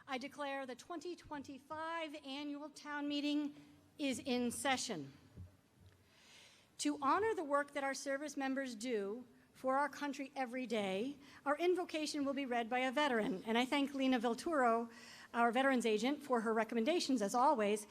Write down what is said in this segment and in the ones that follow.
I declare the 2025 annual town meeting is in session. To honor the work that our service members do for our country every day, our invocation will be read by a veteran, and I thank Lena Vilturo, our veterans agent, for her recommendations as always.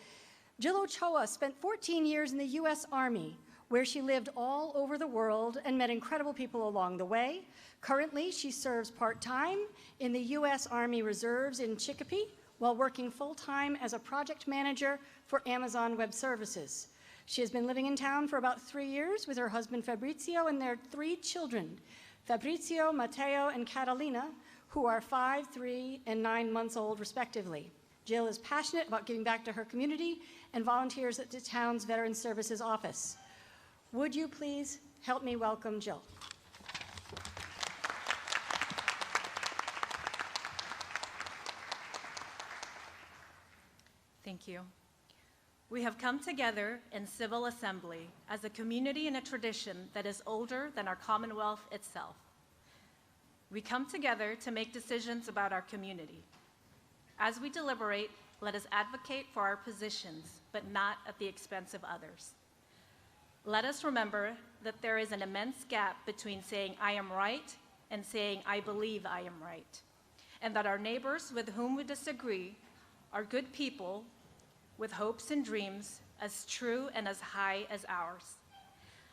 Jill Ochoa spent 14 years in the U.S. Army, where she lived all over the world and met incredible people along the way. Currently, she serves part-time in the U.S. Army Reserves in Chicopee while working full-time as a project manager for Amazon Web Services. She has been living in town for about 3 years with her husband Fabrizio and their 3 children, Fabrizio, Matteo, and Catalina, who are 5, 3, and 9 months old respectively. Jill is passionate about giving back to her community and volunteers at the town's Veterans Services Office. Would you please help me welcome Jill? Thank you. We have come together in civil assembly as a community and a tradition that is older than our Commonwealth itself. We come together to make decisions about our community. As we deliberate, let us advocate for our positions, but not at the expense of others. Let us remember that there is an immense gap between saying I am right and saying I believe I am right, and that our neighbors with whom we disagree are good people with hopes and dreams as true and as high as ours.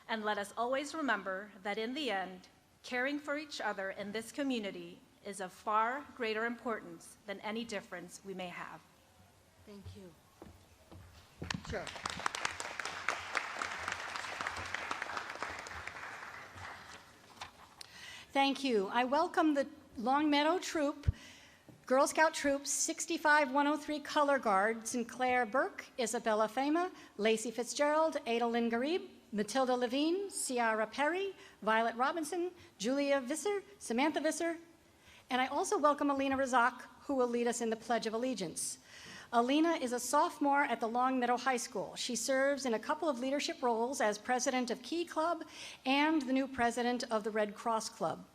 And let us always remember that in the end, caring for each other in this community is of far greater importance than any difference we may have. Thank you. Sure. Thank you. I welcome the Longmeadow Troop, Girl Scout Troop 65103 Color Guard, Sinclair Burke, Isabella Fema, Lacey Fitzgerald, Ada Lynn Garib, Matilda Levine, Ciara Perry, Violet Robinson, Julia Visser, Samantha Visser, and I also welcome Alina Razak, who will lead us in the Pledge of Allegiance. Alina is a sophomore at the Longmeadow High School. She serves in a couple of leadership roles as president of Key Club and the new president of the Red Cross Club.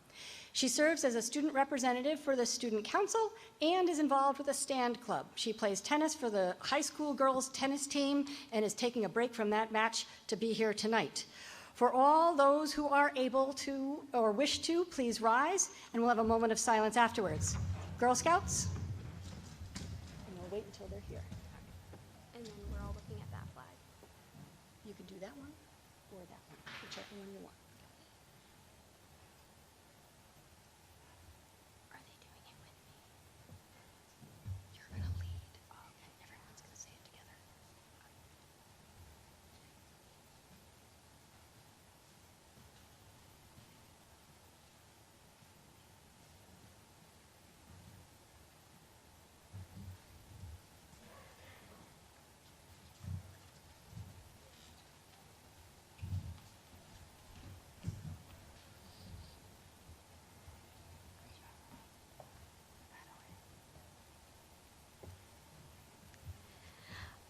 She serves as a student representative for the Student Council and is involved with a stand club. She plays tennis for the high school girls tennis team and is taking a break from that match to be here tonight. For all those who are able to or wish to, please rise, and we'll have a moment of silence afterwards. Girl Scouts? And we'll wait until they're here. And then we're all looking at that flag. You can do that one or that one, whichever one you want. Are they doing it with me? You're gonna lead, and everyone's gonna say it together.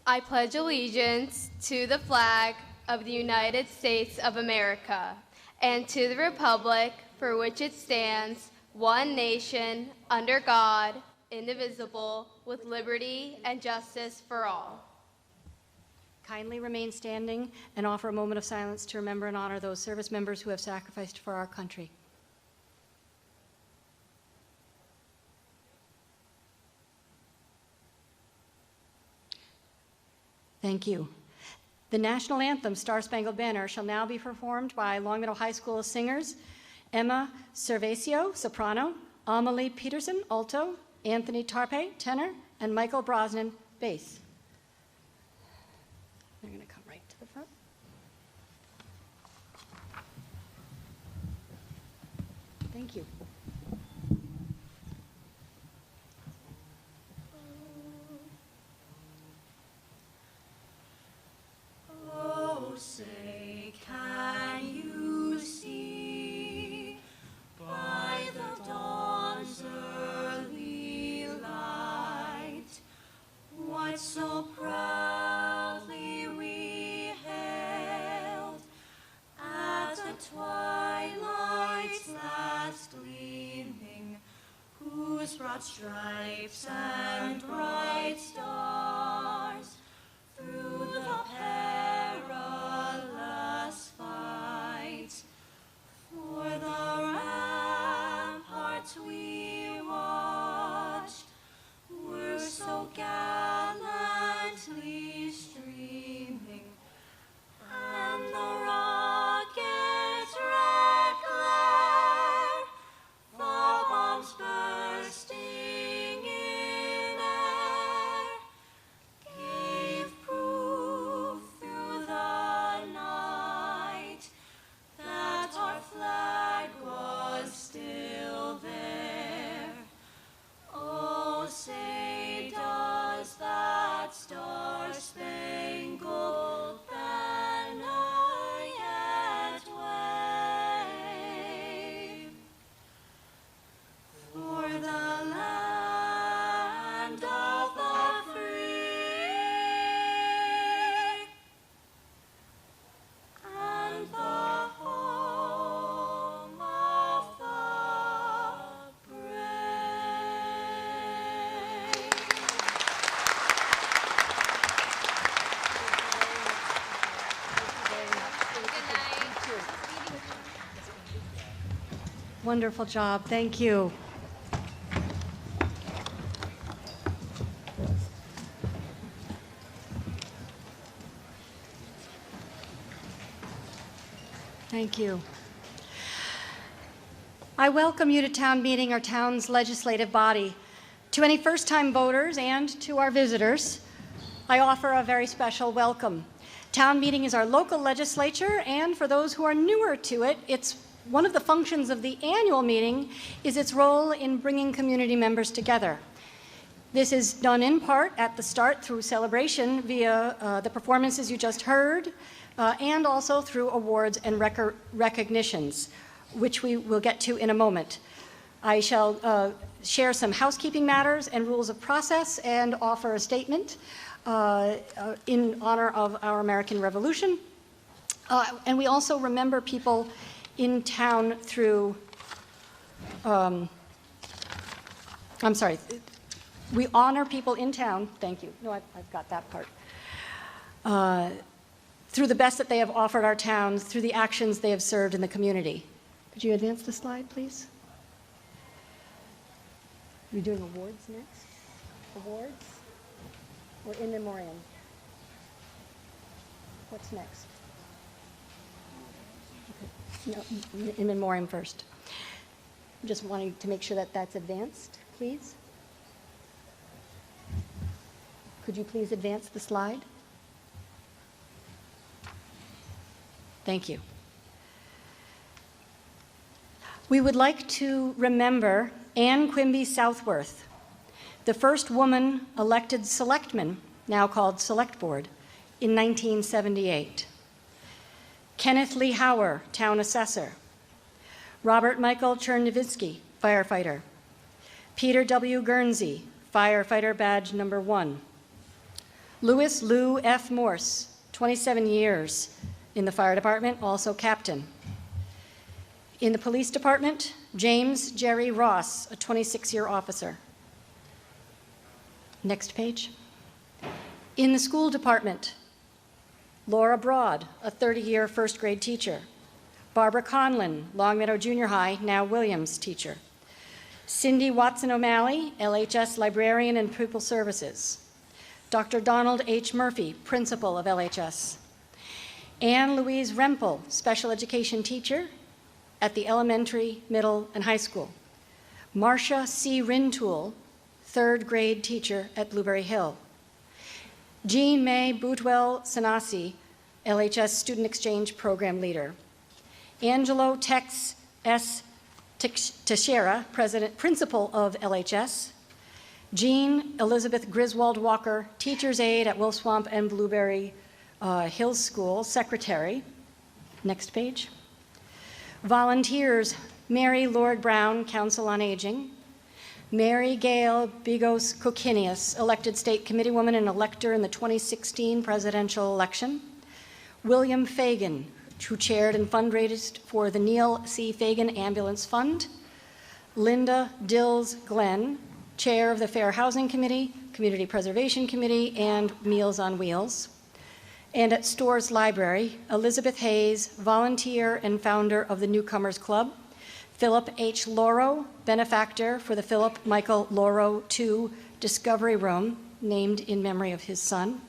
I pledge allegiance to the flag of the United States of America and to the republic for which it stands, one nation, under God, indivisible, with liberty and justice for all. Kindly remain standing and offer a moment of silence to remember and honor those service members who have sacrificed for our country. Thank you. The national anthem, Star Spangled Banner, shall now be performed by Longmeadow High School singers Emma Cervasio, soprano, Amelie Peterson, alto, Anthony Tarpe, tenor, and Michael Brosnan, bass. They're going to come right to the front. Thank you. Oh, say, can you see by the dawn's early light what so proudly we hailed at the twilight's last gleaming, whose bright broad stripes and bright stars through the perilous fight. For the ramparts we watched were so gallantly streaming, and the rocket's red glare, the bombs bursting in air, gave proof through the night that our flag was still there. Oh, say does that star-spangled banner yet wave for the land of the free and the home of the brave. Wonderful job. Thank you. Thank you. I welcome you to town meeting, our town's legislative body. To any first-time voters and to our visitors, I offer a very special welcome. Town meeting is our local legislature, and for those who are newer to it, it's one of the functions of the annual meeting is its role in bringing community members together. This is done in part at the start through celebration via the performances you just heard, and also through awards and recognitions, which we will get to in a moment. I shall share some housekeeping matters and rules of process and offer a statement in honor of our American Revolution. And we also remember people in town through, we honor people in town, thank you, no, I've got that part, through the best that they have offered our towns, through the actions they have served in the community. Could you advance the slide, please? Are we doing awards next? Awards? Or in memoriam? What's next? Okay. No, in memoriam first. I'm just wanting to make sure that that's advanced, please. Could you please advance the slide? Thank you. We would like to remember Anne Quimby Southworth, the first woman elected selectman, now called Select Board, in 1978. Kenneth Lee Hauer, town assessor. Robert Michael Chernivitsky, firefighter. Peter W. Guernsey, firefighter badge number 1. Louis Lou F. Morse, 27 years in the fire department, also captain. In the police department, James Jerry Ross, a 26-year officer. Next page. In the school department, Laura Broad, a 30-year first grade teacher. Barbara Conlon, Longmeadow Junior High, now Williams teacher. Cindy Watson O'Malley, LHS librarian and pupil services. Dr. Donald H. Murphy, principal of LHS. Anne Louise Rempel, special education teacher at the elementary, middle, and high school. Marcia C. Rintoul, third grade teacher at Blueberry Hill. Jean May Bootwell Sanasi, LHS Student Exchange Program Leader. Angelo Tex S. Teixeira, Principal of LHS. Jean Elizabeth Griswold Walker, Teacher's Aide at Wolf Swamp and Blueberry Hills School, Secretary. Next page. Volunteers, Mary Lord Brown, Council on Aging. Mary Gail Bigos Kokinius, elected state committeewoman and elector in the 2016 presidential election. William Fagan, who chaired and fundraised for the Neil C. Fagan Ambulance Fund. Linda Dills Glenn, Chair of the Fair Housing Committee, Community Preservation Committee, and Meals on Wheels. And at Storrs Library, Elizabeth Hayes, volunteer and founder of the Newcomers Club, Philip H. Loro, benefactor for the Philip Michael Loro II Discovery Room, named in memory of his son,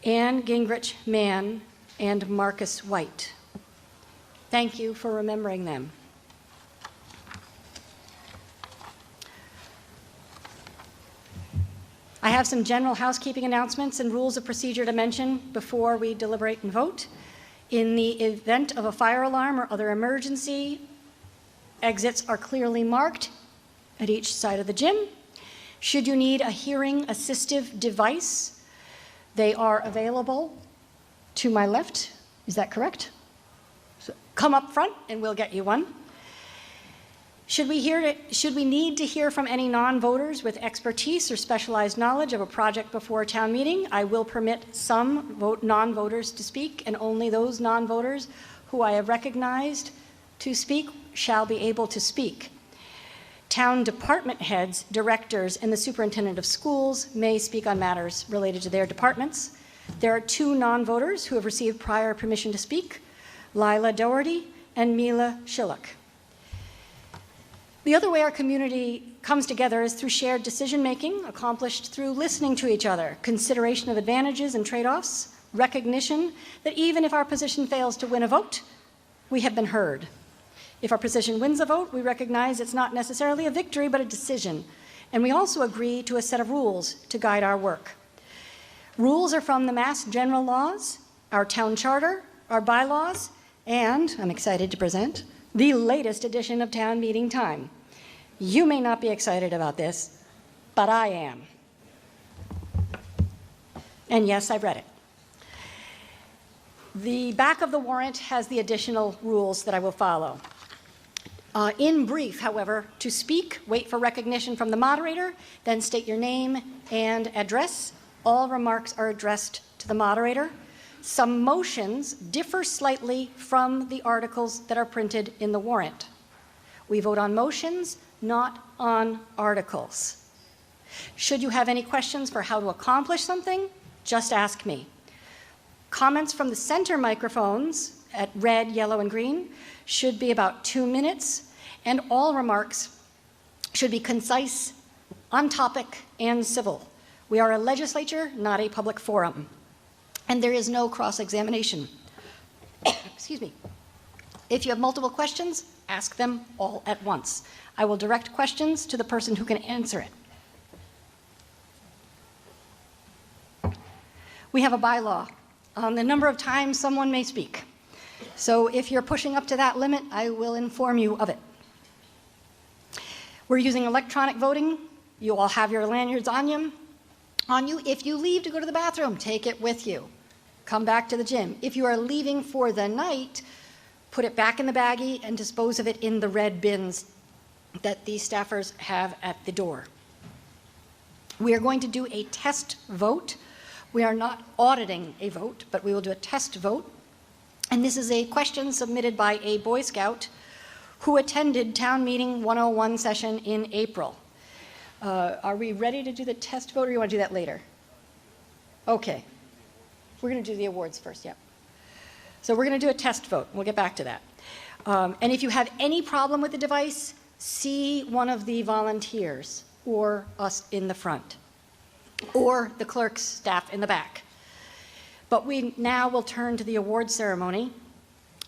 Anne Gingrich Mann, and Marcus White. Thank you for remembering them. I have some general housekeeping announcements and rules of procedure to mention before we deliberate and vote. In the event of a fire alarm or other emergency, exits are clearly marked at each side of the gym. Should you need a hearing assistive device, they are available to my left. Is that correct? So come up front and we'll get you one. Should we need to hear from any non-voters with expertise or specialized knowledge of a project before a town meeting, I will permit some non-voters to speak, and only those non-voters who I have recognized to speak shall be able to speak. Town department heads, directors, and the superintendent of schools may speak on matters related to their departments. There are 2 non-voters who have received prior permission to speak, Lila Doherty and Mila Schillock. The other way our community comes together is through shared decision-making, accomplished through listening to each other, consideration of advantages and trade-offs, recognition that even if our position fails to win a vote, we have been heard. If our position wins a vote, we recognize it's not necessarily a victory, but a decision. And we also agree to a set of rules to guide our work. Rules are from the Mass General Laws, our town charter, our bylaws, and, I'm excited to present, the latest edition of Town Meeting Time. You may not be excited about this, but I am. And yes, I've read it. The back of the warrant has the additional rules that I will follow. In brief, however, to speak, wait for recognition from the moderator, then state your name and address. All remarks are addressed to the moderator. Some motions differ slightly from the articles that are printed in the warrant. We vote on motions, not on articles. Should you have any questions for how to accomplish something, just ask me. Comments from the center microphones at red, yellow, and green should be about 2 minutes, and all remarks should be concise, on topic, and civil. We are a legislature, not a public forum. And there is no cross-examination. Excuse me. If you have multiple questions, ask them all at once. I will direct questions to the person who can answer it. We have a bylaw on the number of times someone may speak. So if you're pushing up to that limit, I will inform you of it. We're using electronic voting. You all have your lanyards on you. If you leave to go to the bathroom, take it with you. Come back to the gym. If you are leaving for the night, put it back in the baggie and dispose of it in the red bins that the staffers have at the door. We are going to do a test vote. We are not auditing a vote, but we will do a test vote. And this is a question submitted by a Boy Scout who attended Town Meeting 101 session in April. Are we ready to do the test vote, or you want to do that later? Okay. We're going to do the awards first, yep. So we're going to do a test vote. We'll get back to that. And if you have any problem with the device, see one of the volunteers or us in the front or the clerk's staff in the back. But we now will turn to the award ceremony.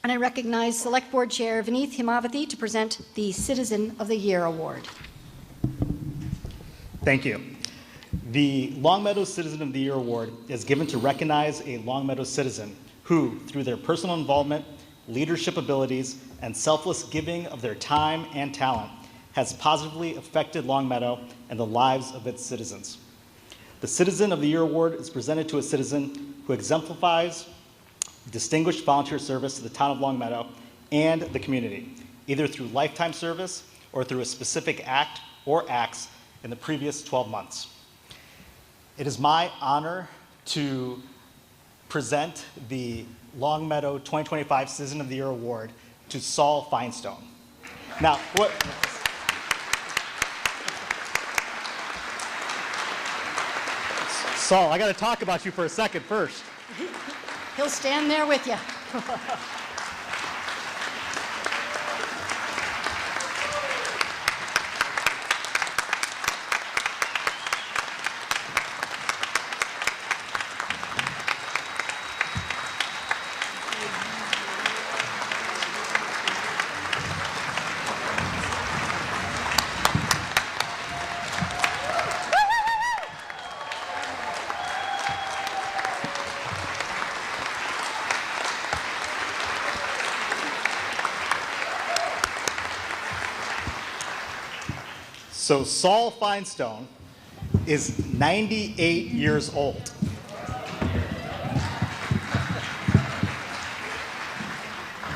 And I recognize Select Board Chair Vineeth Himavati to present the Citizen of the Year Award. Thank you. The Longmeadow Citizen of the Year Award is given to recognize a Longmeadow citizen who, through their personal involvement, leadership abilities, and selfless giving of their time and talent, has positively affected Longmeadow and the lives of its citizens. The Citizen of the Year Award is presented to a citizen who exemplifies distinguished volunteer service to the town of Longmeadow and the community, either through lifetime service or through a specific act or acts in the previous 12 months. It is my honor to present the Longmeadow 2025 Citizen of the Year Award to Saul Feinstone. Now, Saul, I got to talk about you for a second first. He'll stand there with you. So Saul Feinstone is 98 years old.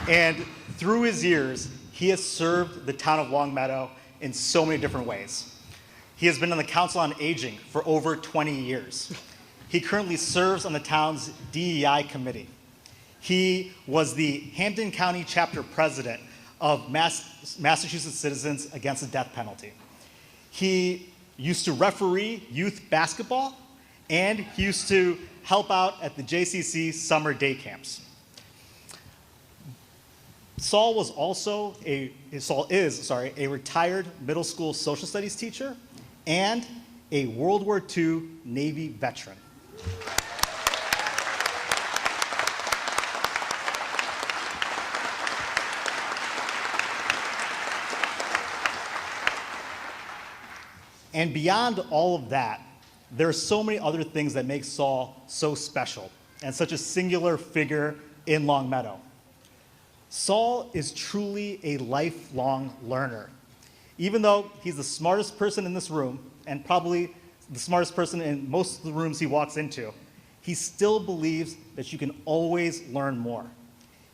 And through his years, he has served the town of Longmeadow in so many different ways. He has been on the Council on Aging for over 20 years. He currently serves on the town's DEI committee. He was the Hampden County chapter president of Massachusetts Citizens Against the Death Penalty. He used to referee youth basketball, and he used to help out at the JCC summer day camps. Saul is a retired middle school social studies teacher and a World War II Navy veteran. And beyond all of that, there are so many other things that make Saul so special and such a singular figure in Longmeadow. Saul is truly a lifelong learner. Even though he's the smartest person in this room, and probably the smartest person in most of the rooms he walks into, he still believes that you can always learn more.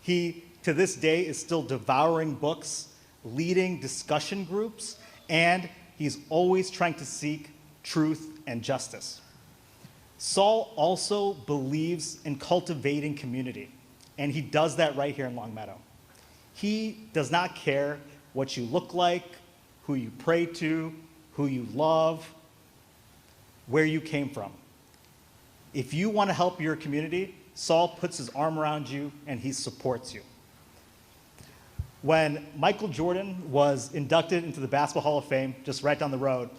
He, to this day, is still devouring books, leading discussion groups, and he's always trying to seek truth and justice. Saul also believes in cultivating community, and he does that right here in Longmeadow. He does not care what you look like, who you pray to, who you love, where you came from. If you want to help your community, Saul puts his arm around you and he supports you. When Michael Jordan was inducted into the Basketball Hall of Fame, just right down the road,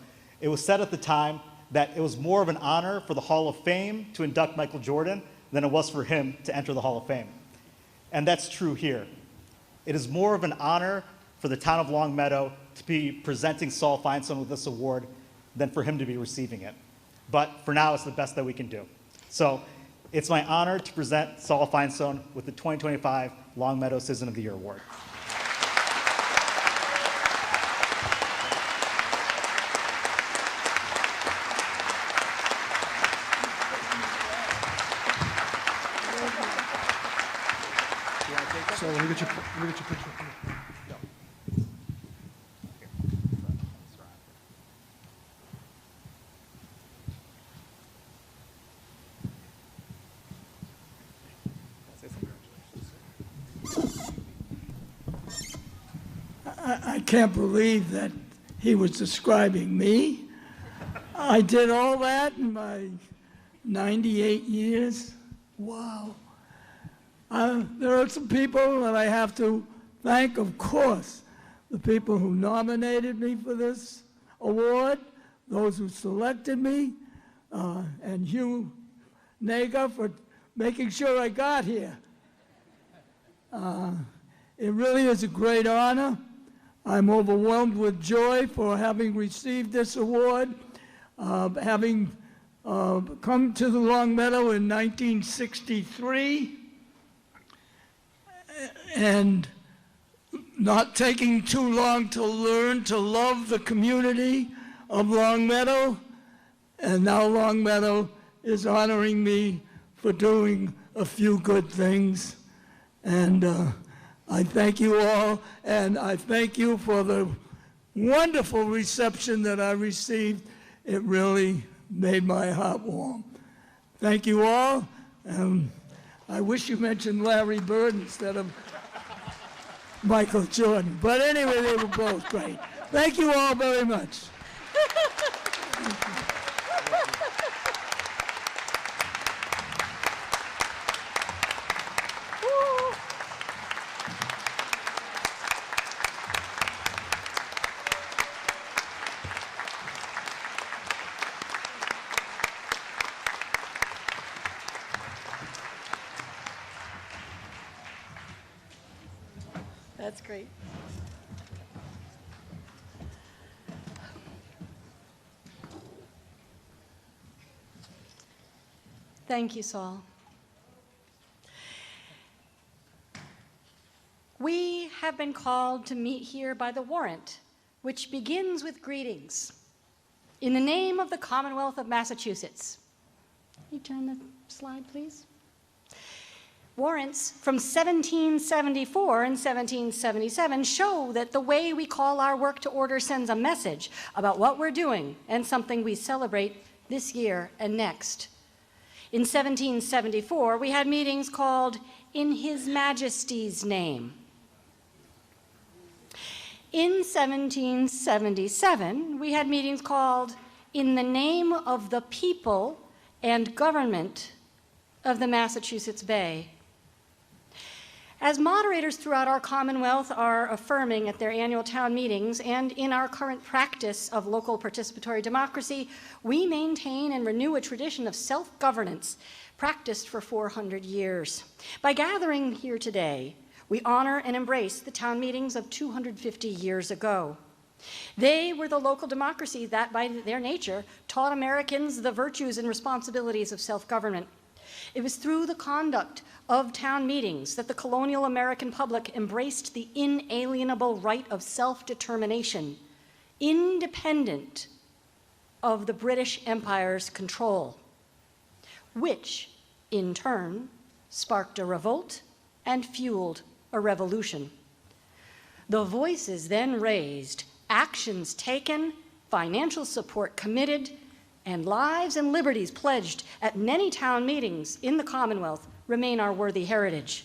it was said at the time that it was more of an honor for the Hall of Fame to induct Michael Jordan than it was for him to enter the Hall of Fame. And that's true here. It is more of an honor for the town of Longmeadow to be presenting Saul Feinstone with this award than for him to be receiving it. But for now, it's the best that we can do. So it's my honor to present Saul Feinstone with the 2025 Longmeadow Citizen of the Year Award. So let me get your picture. I can't believe that he was describing me. I did all that in my 98 years. Wow. There are some people that I have to thank, of course, the people who nominated me for this award, those who selected me, and Hugh Naga for making sure I got here. It really is a great honor. I'm overwhelmed with joy for having received this award, having come to the Longmeadow in 1963, and not taking too long to learn to love the community of Longmeadow, and now Longmeadow is honoring me for doing a few good things. And I thank you all, and I thank you for the wonderful reception that I received. It really made my heart warm. Thank you all. I wish you mentioned Larry Bird instead of Michael Jordan. But anyway, they were both great. Thank you all very much. That's great. Thank you, Saul. We have been called to meet here by the warrant, which begins with greetings. In the name of the Commonwealth of Massachusetts. Can you turn the slide, please? Warrants from 1774 and 1777 show that the way we call our work to order sends a message about what we're doing and something we celebrate this year and next. In 1774, we had meetings called In His Majesty's Name. In 1777, we had meetings called In the Name of the People and Government of the Massachusetts Bay. As moderators throughout our Commonwealth are affirming at their annual town meetings and in our current practice of local participatory democracy, we maintain and renew a tradition of self-governance practiced for 400 years. By gathering here today, we honor and embrace the town meetings of 250 years ago. They were the local democracy that, by their nature, taught Americans the virtues and responsibilities of self-government. It was through the conduct of town meetings that the colonial American public embraced the inalienable right of self-determination, independent of the British Empire's control, which, in turn, sparked a revolt and fueled a revolution. The voices then raised, actions taken, financial support committed, and lives and liberties pledged at many town meetings in the Commonwealth remain our worthy heritage.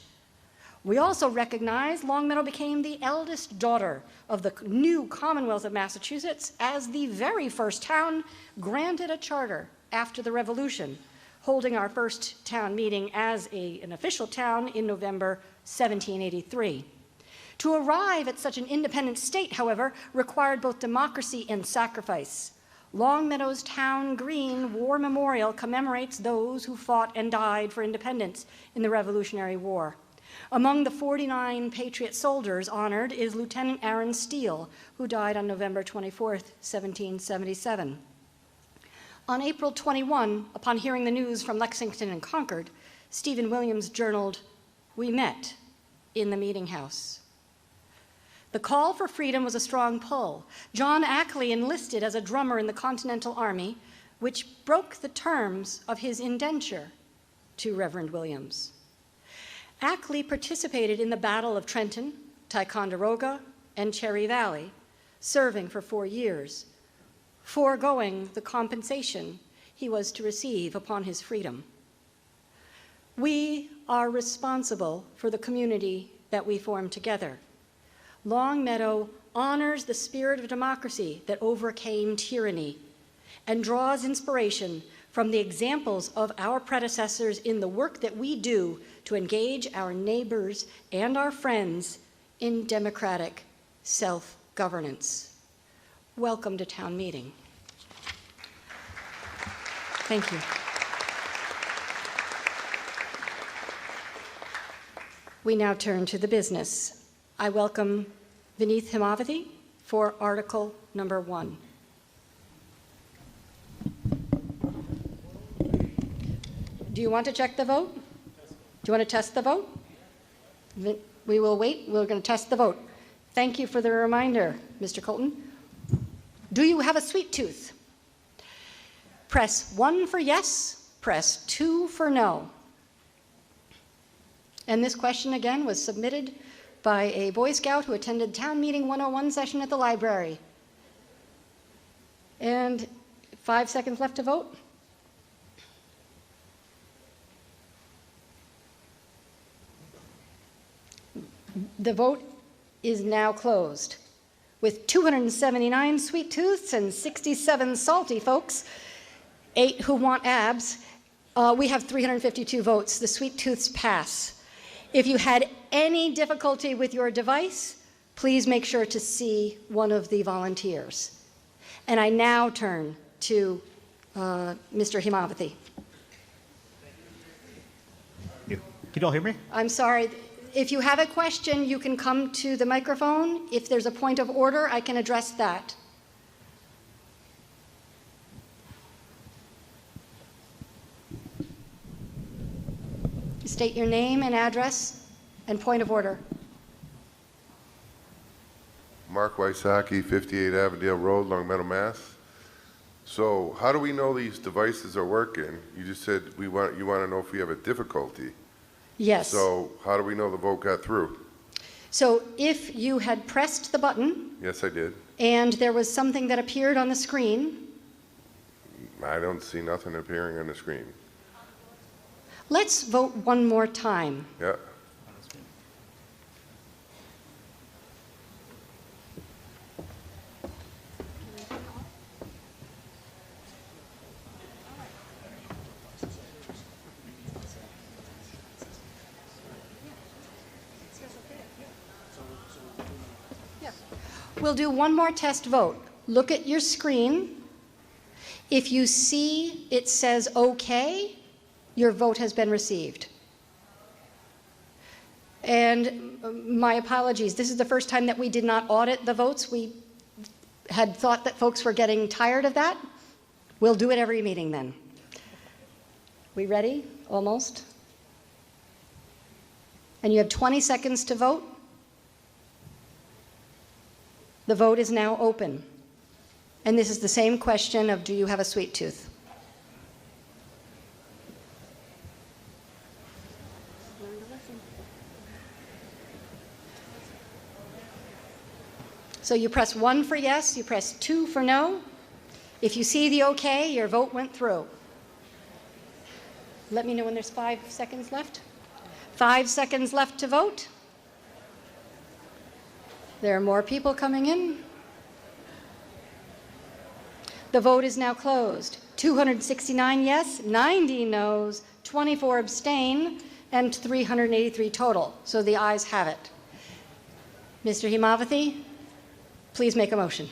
We also recognize Longmeadow became the eldest daughter of the new Commonwealth of Massachusetts as the very first town granted a charter after the Revolution, holding our first town meeting as an official town in November 1783. To arrive at such an independent state, however, required both democracy and sacrifice. Longmeadow's Town Green War Memorial commemorates those who fought and died for independence in the Revolutionary War. Among the 49 Patriot soldiers honored is Lieutenant Aaron Steele, who died on November 24, 1777. On April 21, upon hearing the news from Lexington and Concord, Stephen Williams journaled, "We met in the meeting house." The call for freedom was a strong pull. John Ackley enlisted as a drummer in the Continental Army, which broke the terms of his indenture to Reverend Williams. Ackley participated in the Battle of Trenton, Ticonderoga, and Cherry Valley, serving for 4 years, foregoing the compensation he was to receive upon his freedom. We are responsible for the community that we form together. Longmeadow honors the spirit of democracy that overcame tyranny and draws inspiration from the examples of our predecessors in the work that we do to engage our neighbors and our friends in democratic self-governance. Welcome to town meeting. Thank you. We now turn to the business. I welcome Vineeth Himavati for Article Number 1. Do you want to check the vote? Do you want to test the vote? We will wait. We're going to test the vote. Thank you for the reminder, Mr. Colton. Do you have a sweet tooth? Press 1 for yes, press 2 for no. And this question, again, was submitted by a Boy Scout who attended Town Meeting 101 session at the library. And 5 seconds left to vote. The vote is now closed. With 279 sweet tooths and 67 salty folks, 8 who want abs, we have 352 votes. The sweet tooths pass. If you had any difficulty with your device, please make sure to see one of the volunteers. And I now turn to Mr. Himavati. Can you all hear me? I'm sorry, if you have a question, you can come to the microphone. If there's a point of order, I can address that. State your name and address and point of order. Mark Wysocki, 58 Avondale Road, Long Meadow, Mass. So how do we know these devices are working? You just said you want to know if we have a difficulty. Yes. So how do we know the vote got through? So if you had pressed the button Yes, I did. and there was something that appeared on the screen, I don't see nothing appearing on the screen. let's vote one more time. Yeah. We'll do one more test vote. Look at your screen. If you see it says OK, your vote has been received. And my apologies, this is the first time that we did not audit the votes. We had thought that folks were getting tired of that. We'll do it every meeting then. We ready? Almost. And you have 20 seconds to vote. The vote is now open. And this is the same question of, do you have a sweet tooth? So you press 1 for yes, you press 2 for no. If you see the okay, your vote went through. Let me know when there's 5 seconds left. 5 seconds left to vote. There are more people coming in. The vote is now closed. 269 yes, 90 noes, 24 abstain, and 383 total. So the ayes have it. Mr. Himavathi, please make a motion.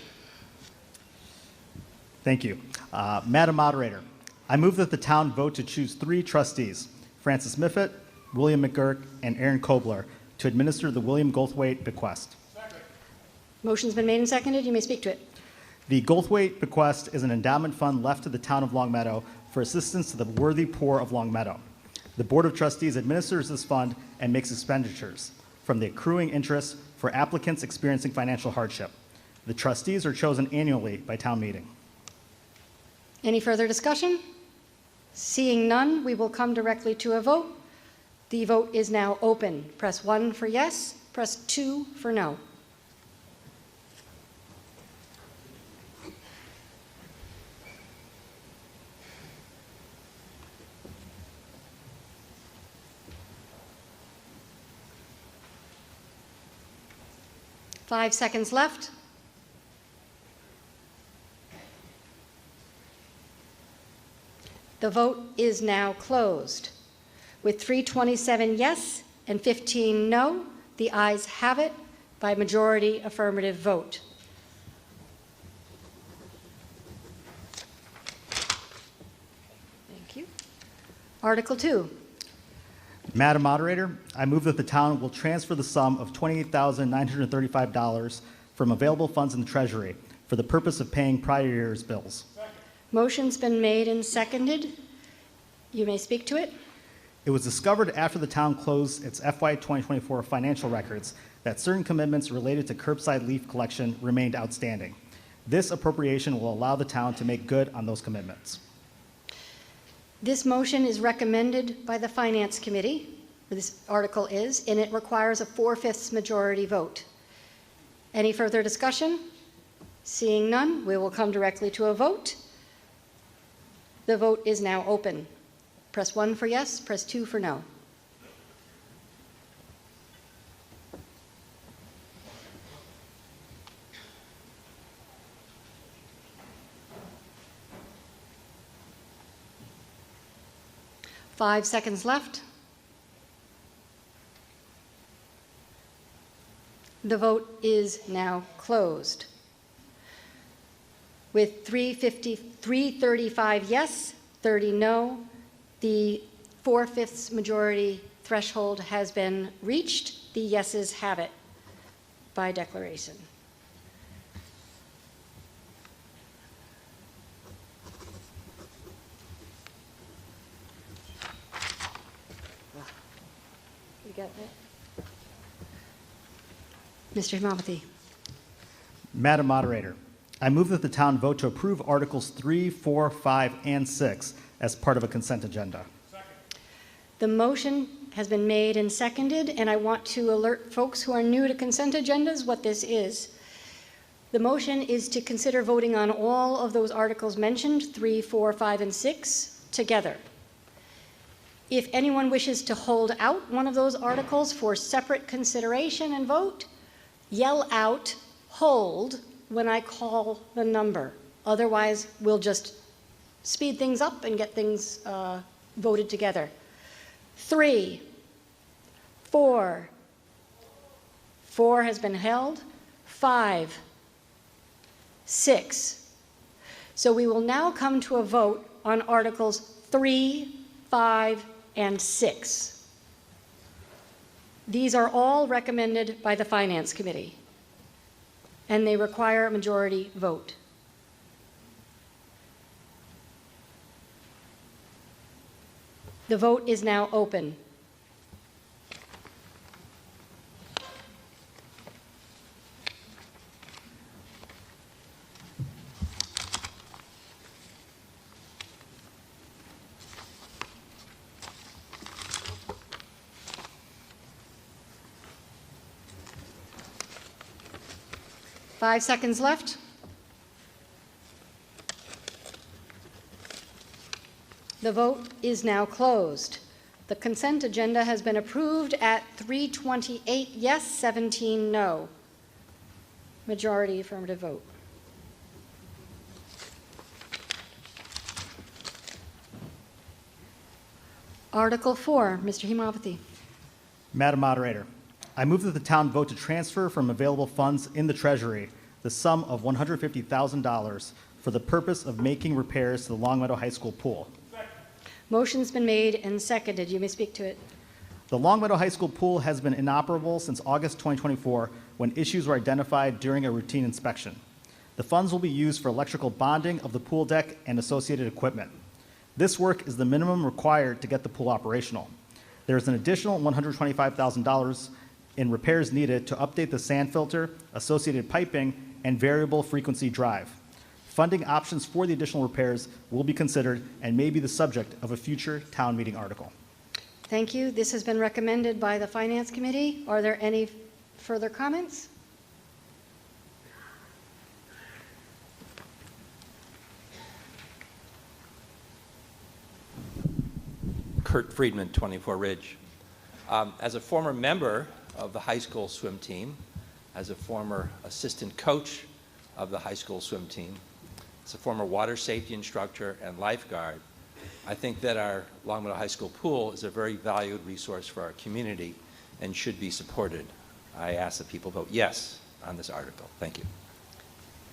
Thank you. Madam Moderator, I move that the town vote to choose 3 trustees, Francis Miffett, William McGurk, and Aaron Kobler, to administer the William Goldthwait bequest. Motion's been made and seconded. You may speak to it. The Goldthwait bequest is an endowment fund left to the town of Long Meadow for assistance to the worthy poor of Long Meadow. The Board of Trustees administers this fund and makes expenditures from the accruing interest for applicants experiencing financial hardship. The trustees are chosen annually by town meeting. Any further discussion? Seeing none, we will come directly to a vote. The vote is now open. Press 1 for yes, press 2 for no. Five seconds left. The vote is now closed. With 327 yes and 15 no, the ayes have it by majority affirmative vote. Thank you. Article 2. Madam Moderator, I move that the town will transfer the sum of $28,935 from available funds in the Treasury for the purpose of paying prior year's bills. Motion's been made and seconded. You may speak to it. It was discovered after the town closed its FY 2024 financial records that certain commitments related to curbside leaf collection remained outstanding. This appropriation will allow the town to make good on those commitments. This motion is recommended by the Finance Committee, or this article is, and it requires a 4/5 majority vote. Any further discussion? Seeing none, we will come directly to a vote. The vote is now open. Press 1 for yes, press 2 for no. Five seconds left. The vote is now closed. With 335 yes, 30 no, the 4/5 majority threshold has been reached. The yeses have it by declaration. You got that? Mr. Himavati. Madam Moderator, I move that the town vote to approve Articles 3, 4, 5, and 6 as part of a consent agenda. The motion has been made and seconded, and I want to alert folks who are new to consent agendas what this is. The motion is to consider voting on all of those articles mentioned, 3, 4, 5, and 6, together. If anyone wishes to hold out one of those articles for separate consideration and vote, yell out, "Hold," when I call the number. Otherwise, we'll just speed things up and get things voted together. 3, 4, 4 has been held, 5, 6. So we will now come to a vote on Articles 3, 5, and 6. These are all recommended by the Finance Committee, and they require a majority vote. The vote is now open. Five seconds left. The vote is now closed. The consent agenda has been approved at 328 yes, 17 no. Majority affirmative vote. Article 4, Mr. Himavati. Madam Moderator, I move that the town vote to transfer from available funds in the Treasury the sum of $150,000 for the purpose of making repairs to the Longmeadow High School pool. Motion's been made and seconded. You may speak to it. The Longmeadow High School pool has been inoperable since August 2024 when issues were identified during a routine inspection. The funds will be used for electrical bonding of the pool deck and associated equipment. This work is the minimum required to get the pool operational. There is an additional $125,000 in repairs needed to update the sand filter, associated piping, and variable frequency drive. Funding options for the additional repairs will be considered and may be the subject of a future town meeting article. Thank you. This has been recommended by the Finance Committee. Are there any further comments? Kurt Friedman, 24 Ridge. As a former member of the high school swim team, as a former assistant coach of the high school swim team, as a former water safety instructor and lifeguard, I think that our Longmeadow High School pool is a very valued resource for our community and should be supported. I ask that people vote yes on this article. Thank you.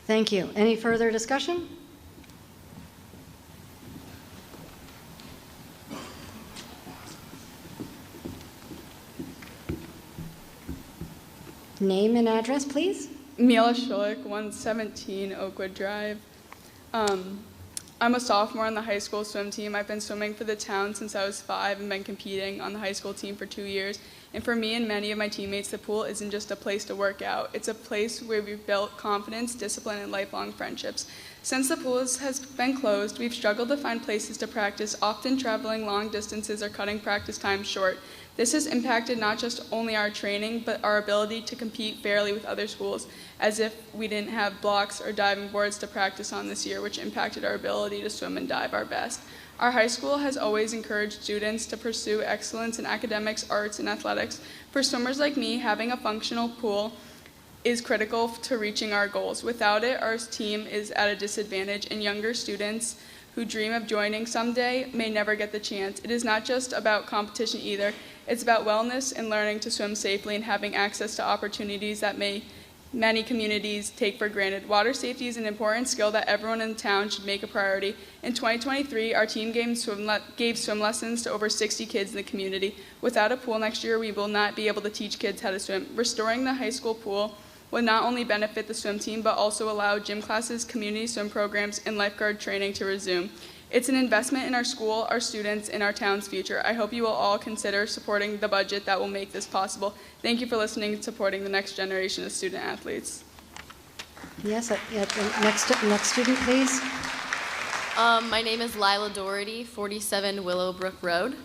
Thank you. Any further discussion? Name and address, please. Mila Schulich, 117 Oakwood Drive. I'm a sophomore on the high school swim team. I've been swimming for the town since I was 5 and been competing on the high school team for 2 years. And for me and many of my teammates, the pool isn't just a place to work out. It's a place where we've built confidence, discipline, and lifelong friendships. Since the pool has been closed, we've struggled to find places to practice, often traveling long distances or cutting practice time short. This has impacted not just only our training, but our ability to compete fairly with other schools, as if we didn't have blocks or diving boards to practice on this year, which impacted our ability to swim and dive our best. Our high school has always encouraged students to pursue excellence in academics, arts, and athletics. For swimmers like me, having a functional pool is critical to reaching our goals. Without it, our team is at a disadvantage, and younger students who dream of joining someday may never get the chance. It is not just about competition either. It's about wellness and learning to swim safely and having access to opportunities that may many communities take for granted. Water safety is an important skill that everyone in the town should make a priority. In 2023, our team gave swim lessons to over 60 kids in the community. Without a pool next year, we will not be able to teach kids how to swim. Restoring the high school pool would not only benefit the swim team, but also allow gym classes, community swim programs, and lifeguard training to resume. It's an investment in our school, our students, and our town's future. I hope you will all consider supporting the budget that will make this possible. Thank you for listening and supporting the next generation of student athletes. Yes, next student, please. My name is Lila Doherty, 47 Willowbrook Road.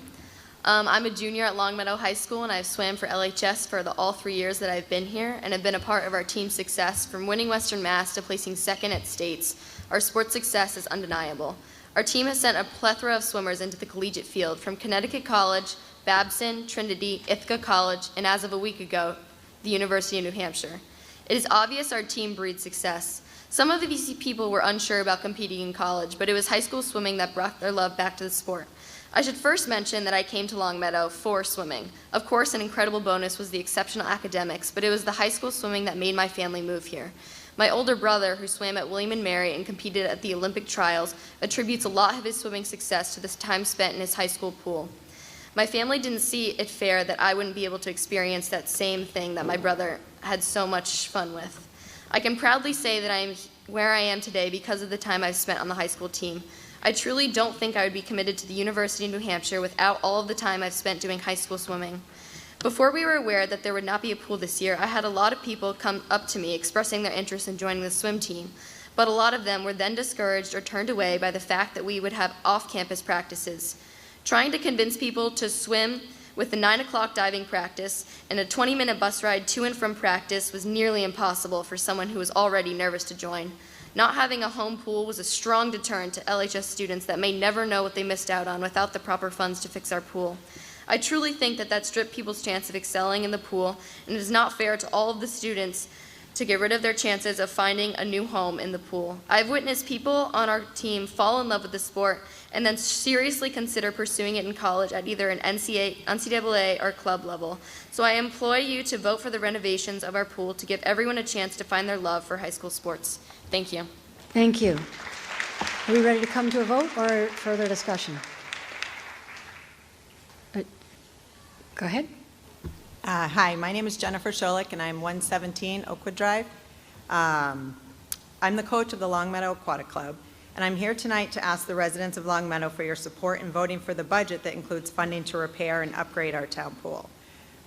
I'm a junior at Longmeadow High School, and I've swam for LHS for all 3 years that I've been here, and have been a part of our team's success from winning Western Mass to placing second at states. Our sports success is undeniable. Our team has sent a plethora of swimmers into the collegiate field from Connecticut College, Babson, Trinity, Ithaca College, and as of a week ago, the University of New Hampshire. It is obvious our team breeds success. Some of these people were unsure about competing in college, but it was high school swimming that brought their love back to the sport. I should first mention that I came to Longmeadow for swimming. Of course, an incredible bonus was the exceptional academics, but it was the high school swimming that made my family move here. My older brother, who swam at William & Mary and competed at the Olympic trials, attributes a lot of his swimming success to this time spent in his high school pool. My family didn't see it fair that I wouldn't be able to experience that same thing that my brother had so much fun with. I can proudly say that I am where I am today because of the time I've spent on the high school team. I truly don't think I would be committed to the University of New Hampshire without all of the time I've spent doing high school swimming. Before we were aware that there would not be a pool this year, I had a lot of people come up to me expressing their interest in joining the swim team, but a lot of them were then discouraged or turned away by the fact that we would have off-campus practices. Trying to convince people to swim with the 9 o'clock diving practice and a 20-minute bus ride to and from practice was nearly impossible for someone who was already nervous to join. Not having a home pool was a strong deterrent to LHS students that may never know what they missed out on without the proper funds to fix our pool. I truly think that stripped people's chance of excelling in the pool, and it is not fair to all of the students to get rid of their chances of finding a new home in the pool. I've witnessed people on our team fall in love with the sport and then seriously consider pursuing it in college at either an NCAA or club level. So I implore you to vote for the renovations of our pool to give everyone a chance to find their love for high school sports. Thank you. Thank you. Are we ready to come to a vote or further discussion? Go ahead. Hi, my name is Jennifer Scholik, and I'm 117 Oakwood Drive. I'm the coach of the Longmeadow Aquatic Club, and I'm here tonight to ask the residents of Longmeadow for your support in voting for the budget that includes funding to repair and upgrade our town pool,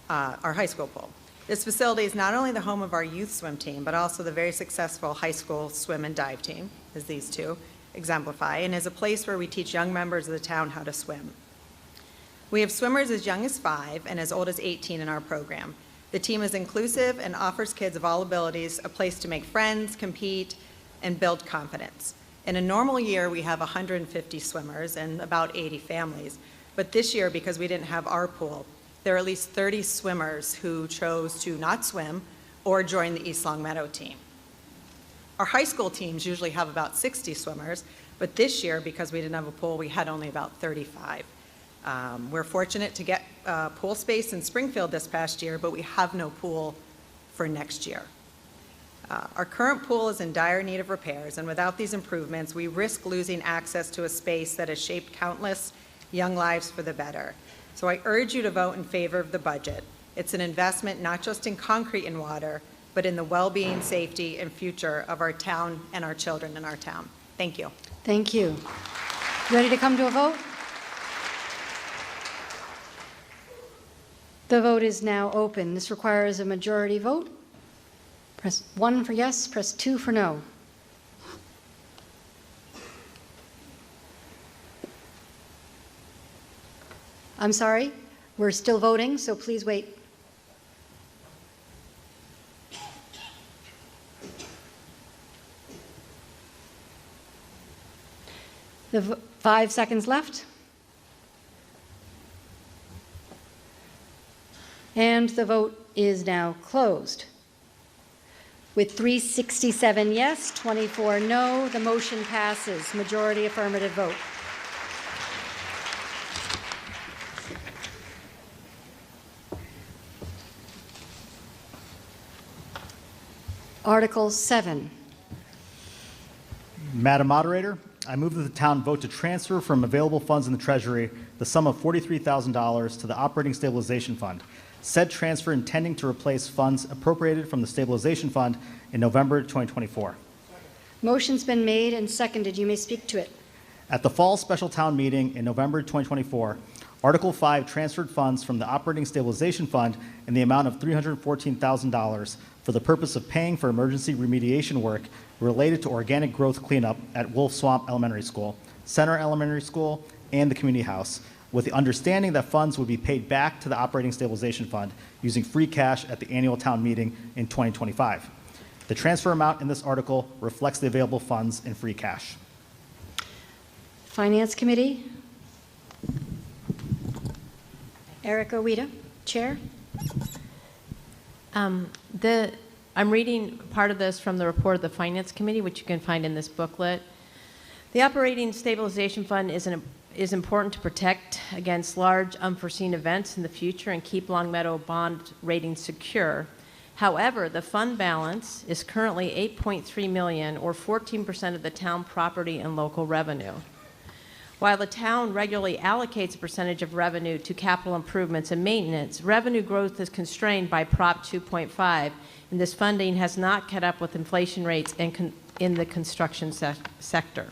our high school pool. This facility is not only the home of our youth swim team, but also the very successful high school swim and dive team, as these two exemplify, and is a place where we teach young members of the town how to swim. We have swimmers as young as 5 and as old as 18 in our program. The team is inclusive and offers kids of all abilities a place to make friends, compete, and build confidence. In a normal year, we have 150 swimmers and about 80 families. But this year, because we didn't have our pool, there are at least 30 swimmers who chose to not swim or join the East Longmeadow team. Our high school teams usually have about 60 swimmers, but this year, because we didn't have a pool, we had only about 35. We're fortunate to get pool space in Springfield this past year, but we have no pool for next year. Our current pool is in dire need of repairs, and without these improvements, we risk losing access to a space that has shaped countless young lives for the better. So I urge you to vote in favor of the budget. It's an investment not just in concrete and water, but in the well-being, safety, and future of our town and our children in our town. Thank you. Thank you. Ready to come to a vote? The vote is now open. This requires a majority vote. Press 1 for yes, press 2 for no. I'm sorry, we're still voting, so please wait. The 5 seconds left. And the vote is now closed. With 367 yes, 24 no, the motion passes. Majority affirmative vote. Article 7. Madam Moderator, I move that the town vote to transfer from available funds in the Treasury the sum of $43,000 to the Operating Stabilization Fund. Said transfer intending to replace funds appropriated from the Stabilization Fund in November 2024. Motion's been made and seconded. You may speak to it. At the fall special town meeting in November 2024, Article 5 transferred funds from the Operating Stabilization Fund in the amount of $314,000 for the purpose of paying for emergency remediation work related to organic growth cleanup at Wolf Swamp Elementary School, Center Elementary School, and the community house, with the understanding that funds would be paid back to the Operating Stabilization Fund using free cash at the annual town meeting in 2025. The transfer amount in this article reflects the available funds in free cash. Finance Committee. Erica Weeda, Chair. I'm reading part of this from the report of the Finance Committee, which you can find in this booklet. The Operating Stabilization Fund is important to protect against large unforeseen events in the future and keep Longmeadow bond ratings secure. However, the fund balance is currently $8.3 million, or 14% of the town property and local revenue. While the town regularly allocates a percentage of revenue to capital improvements and maintenance, revenue growth is constrained by Prop 2.5, and this funding has not kept up with inflation rates in the construction sector.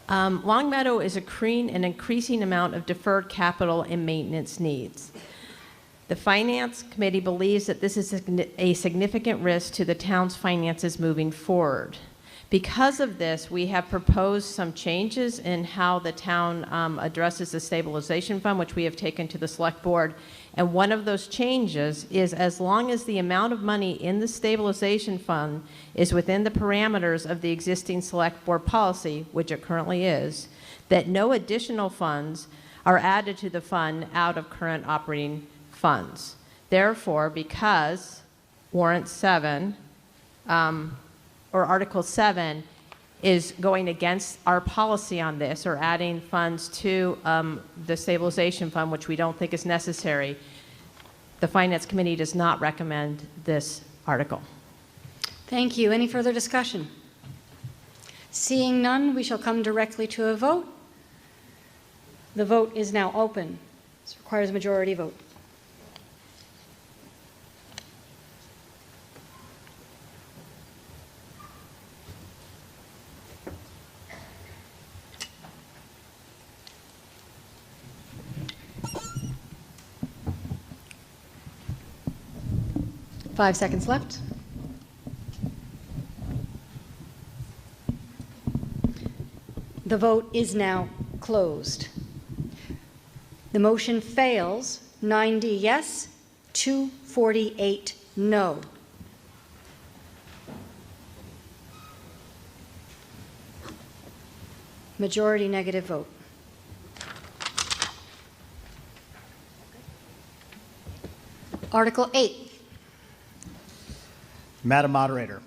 Longmeadow is accruing an increasing amount of deferred capital and maintenance needs. The Finance Committee believes that this is a significant risk to the town's finances moving forward. Because of this, we have proposed some changes in how the town addresses the stabilization fund, which we have taken to the select board. And one of those changes is, as long as the amount of money in the stabilization fund is within the parameters of the existing select board policy, which it currently is, that no additional funds are added to the fund out of current operating funds. Therefore, because Warrant 7, or Article 7 is going against our policy on this, or adding funds to the stabilization fund, which we don't think is necessary, the Finance Committee does not recommend this article. Thank you. Any further discussion? Seeing none, we shall come directly to a vote. The vote is now open. This requires a majority vote. Five seconds left. The vote is now closed. The motion fails, 90 yes, 248 no. Majority negative vote. Article 8. Madam Moderator,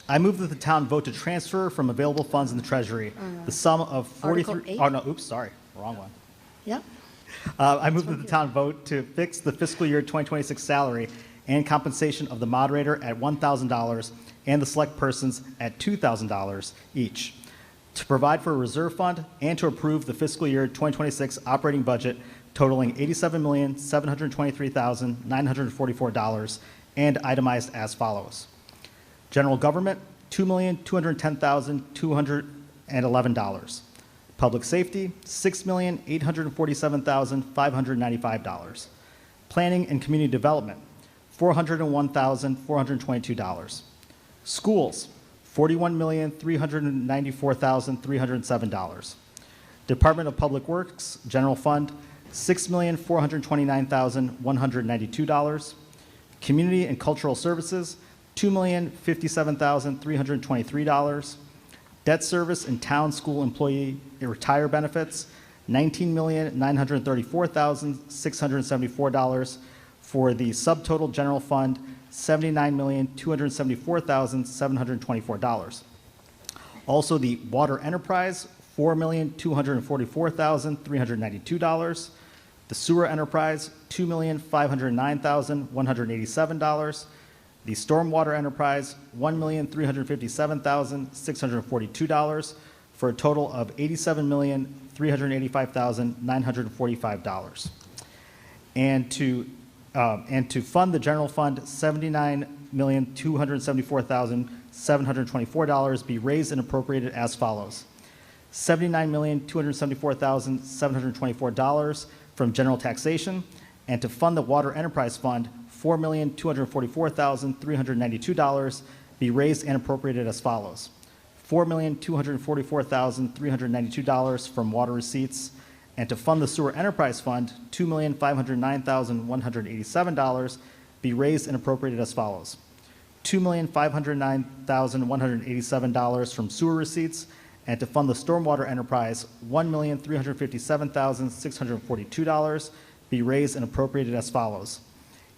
I move that the town vote to transfer from available funds in the Treasury the sum of 43. Article 8? Oh, no, oops, sorry, wrong one. Yeah. I move that the town vote to fix the fiscal year 2026 salary and compensation of the moderator at $1,000 and the select persons at $2,000 each, to provide for a reserve fund, and to approve the fiscal year 2026 operating budget totaling $87,723,944 and itemized as follows. General Government, $2,210,211. Public Safety, $6,847,595. Planning and Community Development, $401,422. Schools, $41,394,307. Department of Public Works, General Fund, $6,429,192. Community and Cultural Services, $2,057,323. Debt service and town school employee retire benefits, $19,934,674. For the subtotal general fund, $79,274,724. Also, the water enterprise, $4,244,392. The sewer enterprise, $2,509,187. The stormwater enterprise, $1,357,642, for a total of $87,385,945. And to fund the general fund, $79,274,724 be raised and appropriated as follows. $79,274,724 from general taxation, and to fund the water enterprise fund, $4,244,392 be raised and appropriated as follows. $4,244,392 from water receipts, and to fund the sewer enterprise fund, $2,509,187 be raised and appropriated as follows. $2,509,187 from sewer receipts, and to fund the stormwater enterprise, $1,357,642 be raised and appropriated as follows.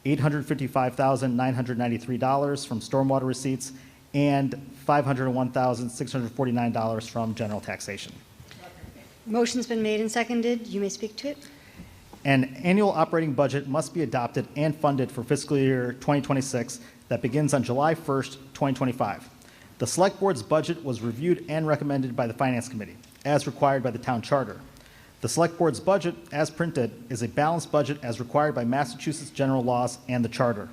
$855,993 from stormwater receipts, and $501,649 from general taxation. Motion's been made and seconded. You may speak to it. An annual operating budget must be adopted and funded for fiscal year 2026 that begins on July 1st, 2025. The Select Board's budget was reviewed and recommended by the Finance Committee, as required by the Town Charter. The Select Board's budget, as printed, is a balanced budget as required by Massachusetts general laws and the Charter.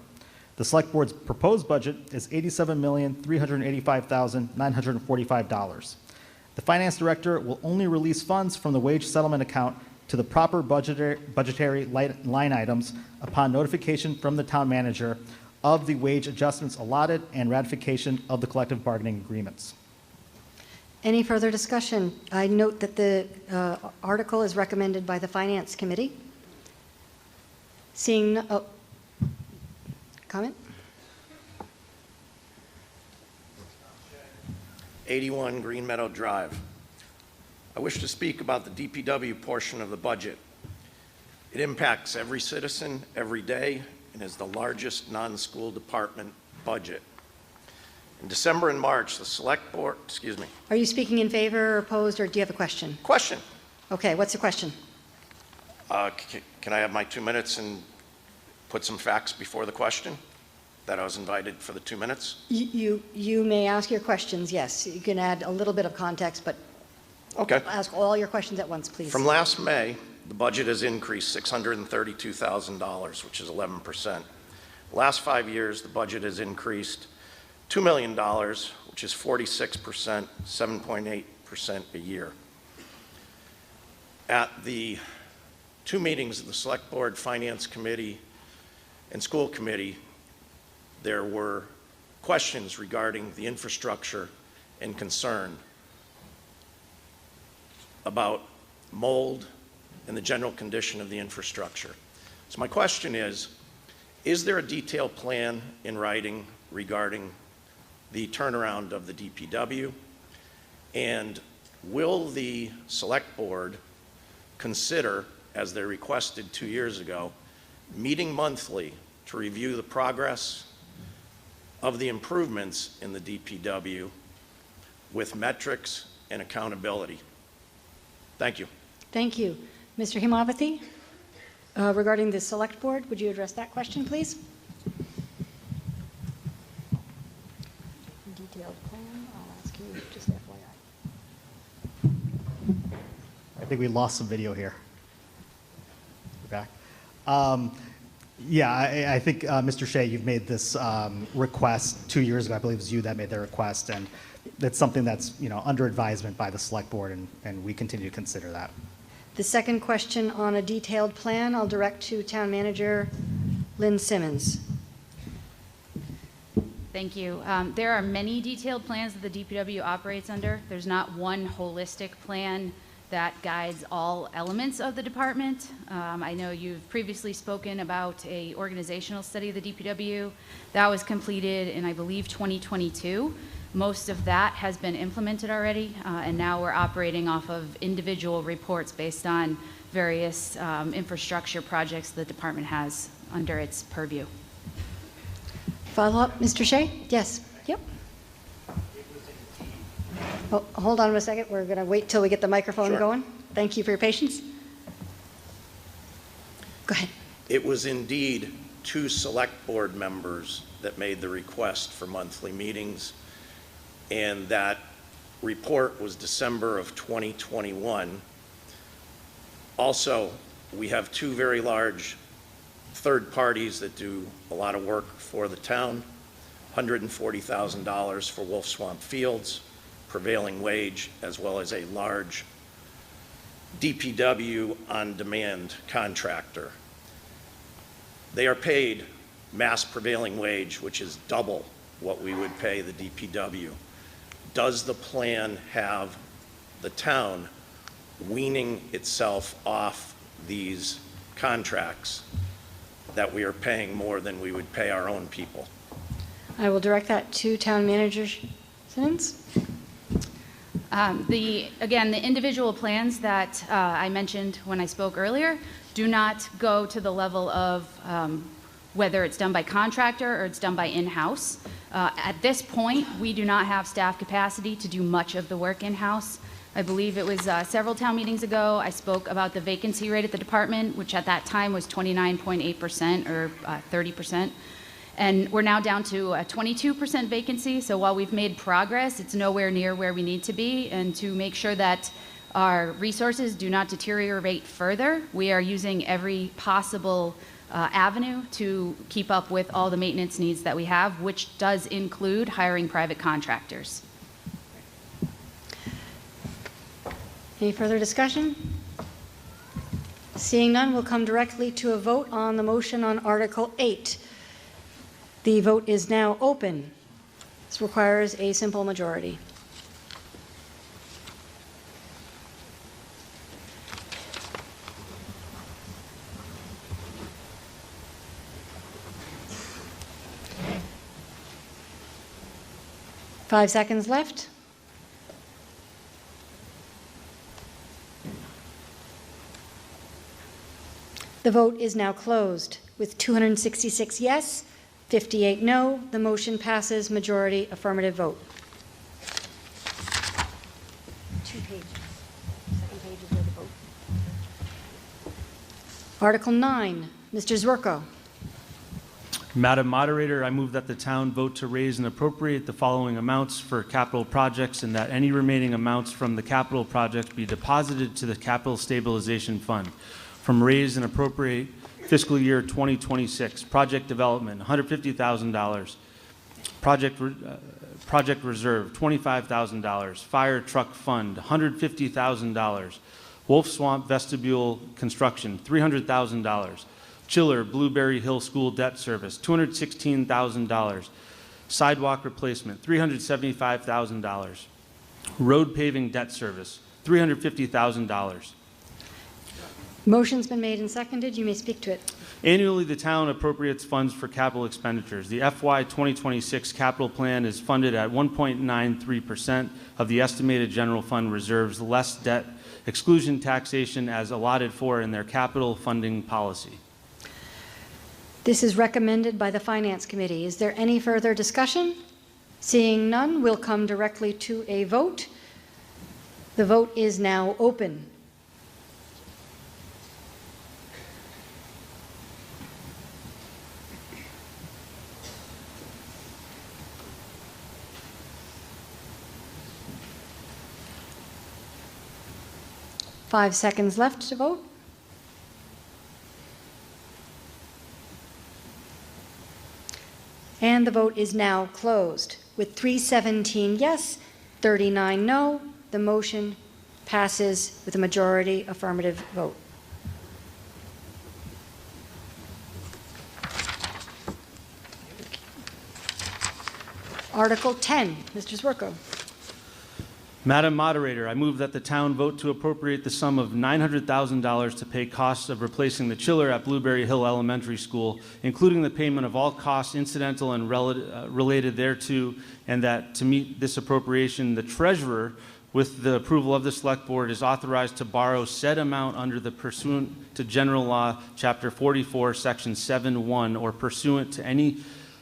The Select Board's proposed budget is $87,385,945. The Finance Director will only release funds from the wage settlement account to the proper budgetary line items upon notification from the Town Manager of the wage adjustments allotted and ratification of the collective bargaining agreements. Any further discussion? I note that the article is recommended by the Finance Committee. Seeing, comment? 81 Green Meadow Drive. I wish to speak about the DPW portion of the budget. It impacts every citizen every day and is the largest non-school department budget. In December and March, the Select Board, Are you speaking in favor or opposed, or do you have a question? Question. Okay, what's the question? Can I have my 2 minutes and put some facts before the question? That I was invited for the 2 minutes? You may ask your questions, yes. You can add a little bit of context, but okay. Ask all your questions at once, please. From last May, the budget has increased $632,000, which is 11%. The last 5 years, the budget has increased $2 million, which is 46%, 7.8% a year. At the 2 meetings of the Select Board, Finance Committee, and School Committee, there were questions regarding the infrastructure and concern about mold and the general condition of the infrastructure. So my question is there a detailed plan in writing regarding the turnaround of the DPW? And will the Select Board consider, as they requested 2 years ago, meeting monthly to review the progress of the improvements in the DPW with metrics and accountability? Thank you. Thank you. Mr. Himavathy, regarding the Select Board, would you address that question, please? Detailed plan, I'll ask you just FYI. I think we lost some video here. We're back. Yeah, I think, Mr. Shea, you've made this request 2 years ago. I believe it was you that made the request, and it's something that's, under advisement by the Select Board, and we continue to consider that. The second question on a detailed plan, I'll direct to Town Manager Lynn Simmons. Thank you. There are many detailed plans that the DPW operates under. There's not one holistic plan that guides all elements of the department. I know you've previously spoken about an organizational study of the DPW. That was completed in, I believe, 2022. Most of that has been implemented already, and now we're operating off of individual reports based on various infrastructure projects the department has under its purview. Follow-up, Mr. Shea? Yes. Yep. Oh, hold on a second. We're going to wait till we get the microphone going. Thank you for your patience. Go ahead. It was indeed 2 select board members that made the request for monthly meetings, and that report was December of 2021. Also, we have 2 very large third parties that do a lot of work for the town. $140,000 for Wolf Swamp Fields, prevailing wage, as well as a large DPW on-demand contractor. They are paid mass prevailing wage, which is double what we would pay the DPW. Does the plan have the town weaning itself off these contracts that we are paying more than we would pay our own people? I will direct that to Town Manager Simmons. Again, the individual plans that I mentioned when I spoke earlier do not go to the level of whether it's done by contractor or it's done by in-house. At this point, we do not have staff capacity to do much of the work in-house. I believe it was several town meetings ago, I spoke about the vacancy rate at the department, which at that time was 29.8% or 30%. And we're now down to a 22% vacancy. So while we've made progress, it's nowhere near where we need to be. And to make sure that our resources do not deteriorate further, we are using every possible avenue to keep up with all the maintenance needs that we have, which does include hiring private contractors. Any further discussion? Seeing none, we'll come directly to a vote on the motion on Article 8. The vote is now open. This requires a simple majority. Five seconds left. The vote is now closed. With 266 yes, 58 no, the motion passes majority affirmative vote. 2 pages. Second page is where the vote. Article 9, Mr. Zwerko. Madam Moderator, I move that the town vote to raise and appropriate the following amounts for capital projects and that any remaining amounts from the capital project be deposited to the Capital Stabilization Fund. From raise and appropriate fiscal year 2026, project development, $150,000, project reserve, $25,000, fire truck fund, $150,000, Wolf Swamp vestibule construction, $300,000, chiller, Blueberry Hill School debt service, $216,000, sidewalk replacement, $375,000, road paving debt service, $350,000. Motion's been made and seconded. You may speak to it. Annually, the town appropriates funds for capital expenditures. The FY 2026 capital plan is funded at 1.93% of the estimated general fund reserves, less debt exclusion taxation as allotted for in their capital funding policy. This is recommended by the Finance Committee. Is there any further discussion? Seeing none, we'll come directly to a vote. The vote is now open. Five seconds left to vote. And the vote is now closed. With 317 yes, 39 no, the motion passes with a majority affirmative vote. Article 10, Mr. Zwerko. Madam Moderator, I move that the town vote to appropriate the sum of $900,000 to pay costs of replacing the chiller at Blueberry Hill Elementary School, including the payment of all costs incidental and related thereto, and that to meet this appropriation, the treasurer, with the approval of the Select Board, is authorized to borrow said amount under the pursuant to General Law, Chapter 44, Section 7(1), or pursuant to any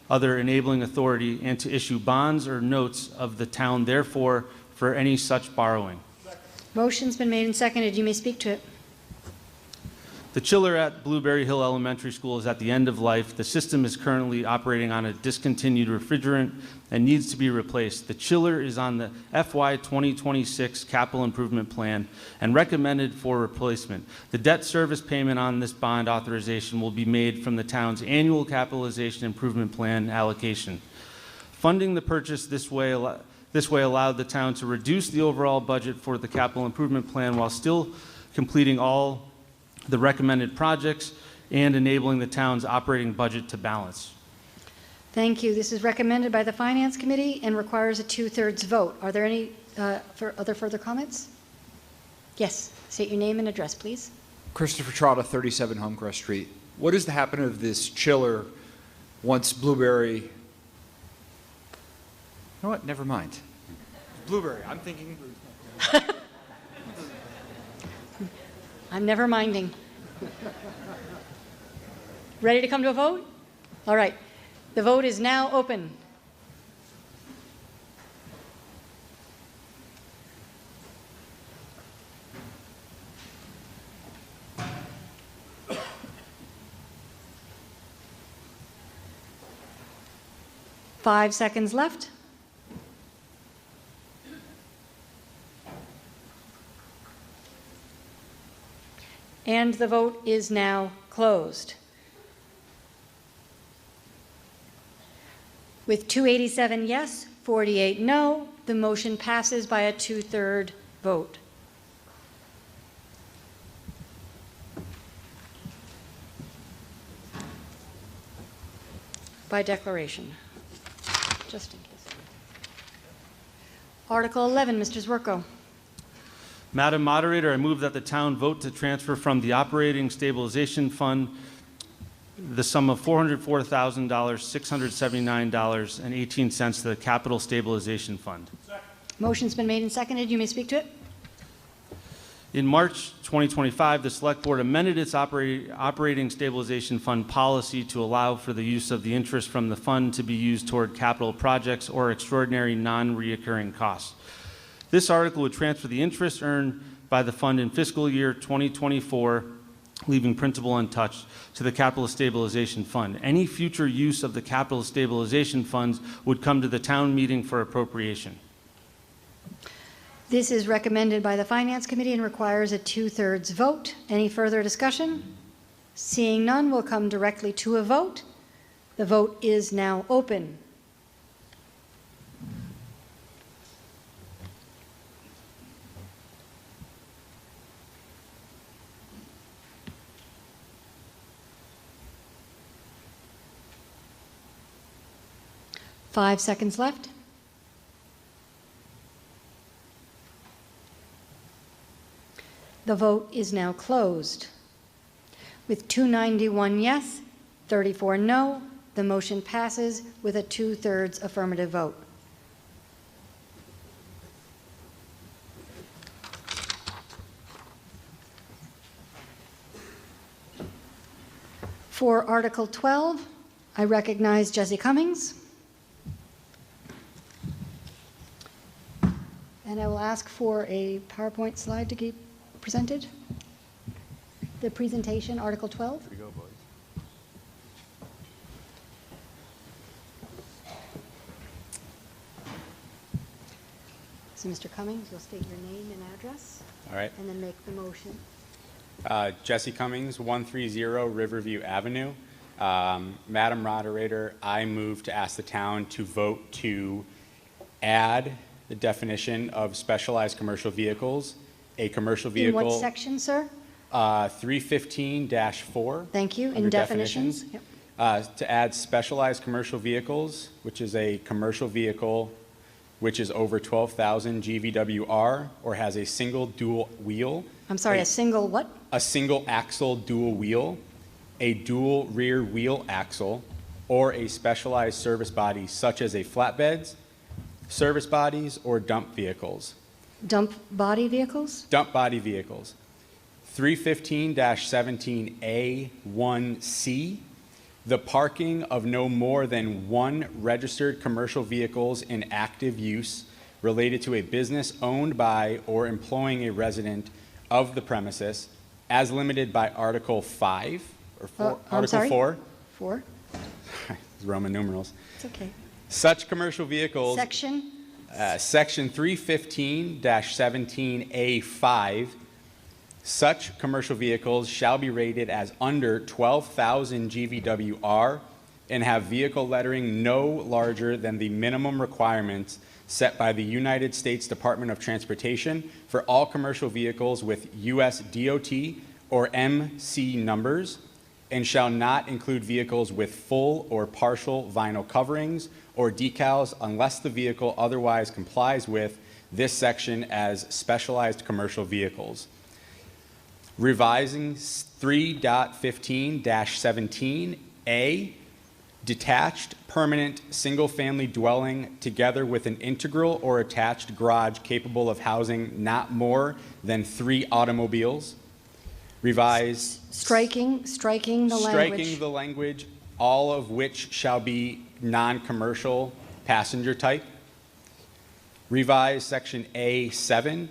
other enabling authority, and to issue bonds or notes of the town, therefore, for any such borrowing. Motion's been made and seconded. You may speak to it. The chiller at Blueberry Hill Elementary School is at the end of life. The system is currently operating on a discontinued refrigerant and needs to be replaced. The chiller is on the FY 2026 capital improvement plan and recommended for replacement. The debt service payment on this bond authorization will be made from the town's annual capitalization improvement plan allocation. Funding the purchase this way allowed the town to reduce the overall budget for the capital improvement plan while still completing all the recommended projects and enabling the town's operating budget to balance. Thank you. This is recommended by the Finance Committee and requires a 2/3 vote. Are there any further comments? Yes. State your name and address, please. Christopher Trotta, 37 Homecrest Street. What is to happen of this chiller once Blueberry... You know what? Never mind. Blueberry. I'm thinking... I'm never minding. Ready to come to a vote? All right. The vote is now open. Five seconds left. And the vote is now closed. With 287 yes, 48 no, the motion passes by a 2/3 vote. By declaration, just in case. Article 11, Mr. Zwerko. Madam Moderator, I move that the town vote to transfer from the Operating Stabilization Fund the sum of $404,679.18 to the Capital Stabilization Fund. Motion's been made and seconded. You may speak to it. In March 2025, the Select Board amended its Operating Stabilization Fund policy to allow for the use of the interest from the fund to be used toward capital projects or extraordinary non-reoccurring costs. This article would transfer the interest earned by the fund in fiscal year 2024, leaving principal untouched, to the Capital Stabilization Fund. Any future use of the Capital Stabilization Funds would come to the town meeting for appropriation. This is recommended by the Finance Committee and requires a 2/3 vote. Any further discussion? Seeing none, we'll come directly to a vote. The vote is now open. Five seconds left. The vote is now closed. With 291 yes, 34 no, the motion passes with a 2/3 affirmative vote. For Article 12, I recognize Jesse Cummings. And I will ask for a PowerPoint slide to be presented. The presentation, Article 12. Here we go, boys. So, Mr. Cummings, you'll state your name and address. All right. And then make the motion. Jesse Cummings, 130 Riverview Avenue. Madam Moderator, I move to ask the town to vote to add the definition of specialized commercial vehicles, a commercial vehicle. In what section, sir? 315-4. Thank you. In under definitions. Yep. To add specialized commercial vehicles, which is a commercial vehicle which is over 12,000 GVWR or has a single dual wheel. I'm sorry, a single what? A single axle dual wheel, a dual rear wheel axle, or a specialized service body such as a flatbeds, service bodies, or dump vehicles. Dump body vehicles? Dump body vehicles. 315-17A1C, the parking of no more than one registered commercial vehicles in active use related to a business owned by or employing a resident of the premises as limited by Article 5, or 4, I'm Article sorry? 4, 4? Roman numerals. It's okay. Such commercial vehicles. Section? Section 315-17A5, such commercial vehicles shall be rated as under 12,000 GVWR and have vehicle lettering no larger than the minimum requirements set by the United States Department of Transportation for all commercial vehicles with US DOT or MC numbers, and shall not include vehicles with full or partial vinyl coverings or decals unless the vehicle otherwise complies with this section as specialized commercial vehicles. Revising 3.15-17A, detached permanent single-family dwelling together with an integral or attached garage capable of housing not more than 3 automobiles. Revise Striking the language. striking the language, all of which shall be non-commercial passenger type. Revise section A7,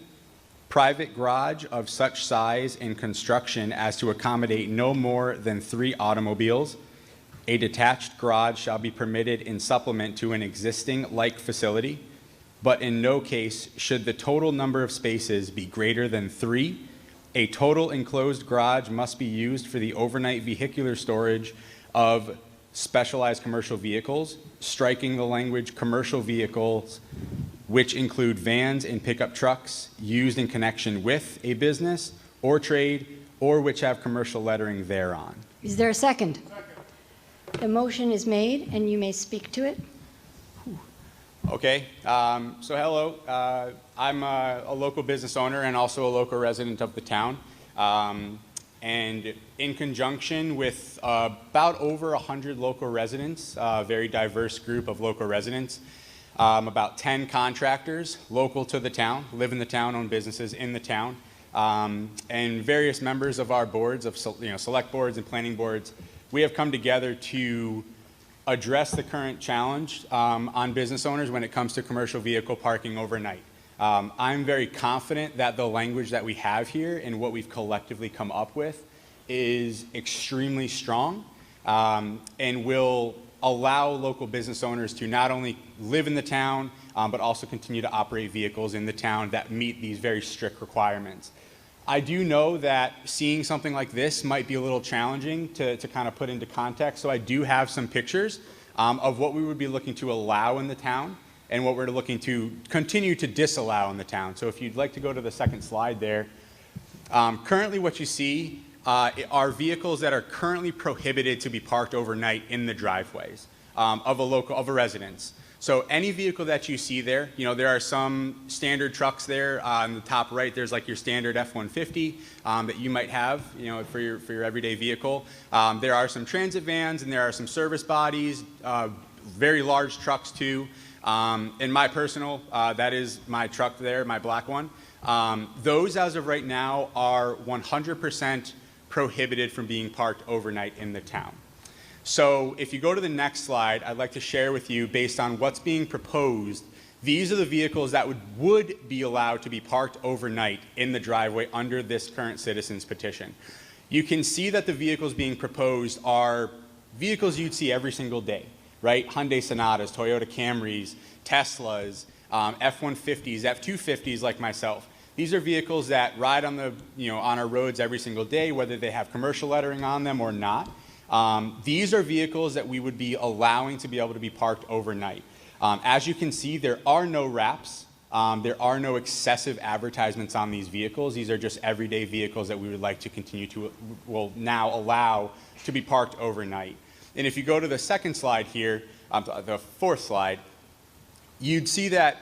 private garage of such size and construction as to accommodate no more than 3 automobiles. A detached garage shall be permitted in supplement to an existing like facility, but in no case should the total number of spaces be greater than 3. A total enclosed garage must be used for the overnight vehicular storage of specialized commercial vehicles, striking the language commercial vehicles, which include vans and pickup trucks used in connection with a business or trade, or which have commercial lettering thereon. Is there a second? The motion is made, and you may speak to it. Okay, so hello, I'm a local business owner and also a local resident of the town. And in conjunction with about over 100 local residents, a very diverse group of local residents, about 10 contractors local to the town, live in the town, own businesses in the town, and various members of our boards, of select boards and planning boards, we have come together to address the current challenge on business owners when it comes to commercial vehicle parking overnight. I'm very confident that the language that we have here and what we've collectively come up with is extremely strong and will allow local business owners to not only live in the town, but also continue to operate vehicles in the town that meet these very strict requirements. I do know that seeing something like this might be a little challenging to kind of put into context, so I do have some pictures of what we would be looking to allow in the town and what we're looking to continue to disallow in the town. So if you'd like to go to the second slide there. Currently what you see are vehicles that are currently prohibited to be parked overnight in the driveways of a residence. So any vehicle that you see there, there are some standard trucks there. On the top right, there's like your standard F-150 that you might have, for your everyday vehicle. There are some transit vans and there are some service bodies, very large trucks too. In my personal, that is my truck there, my black one. Those, as of right now, are 100% prohibited from being parked overnight in the town. So if you go to the next slide, I'd like to share with you, based on what's being proposed, these are the vehicles that would be allowed to be parked overnight in the driveway under this current citizens petition. You can see that the vehicles being proposed are vehicles you'd see every single day, right? Hyundai Sonatas, Toyota Camrys, Teslas, F-150s, F-250s like myself. These are vehicles that ride on the, on our roads every single day, whether they have commercial lettering on them or not. These are vehicles that we would be allowing to be able to be parked overnight. As you can see, there are no wraps. There are no excessive advertisements on these vehicles. These are just everyday vehicles that we would like to continue to, will now allow to be parked overnight. And if you go to the second slide here, the fourth slide, you'd see that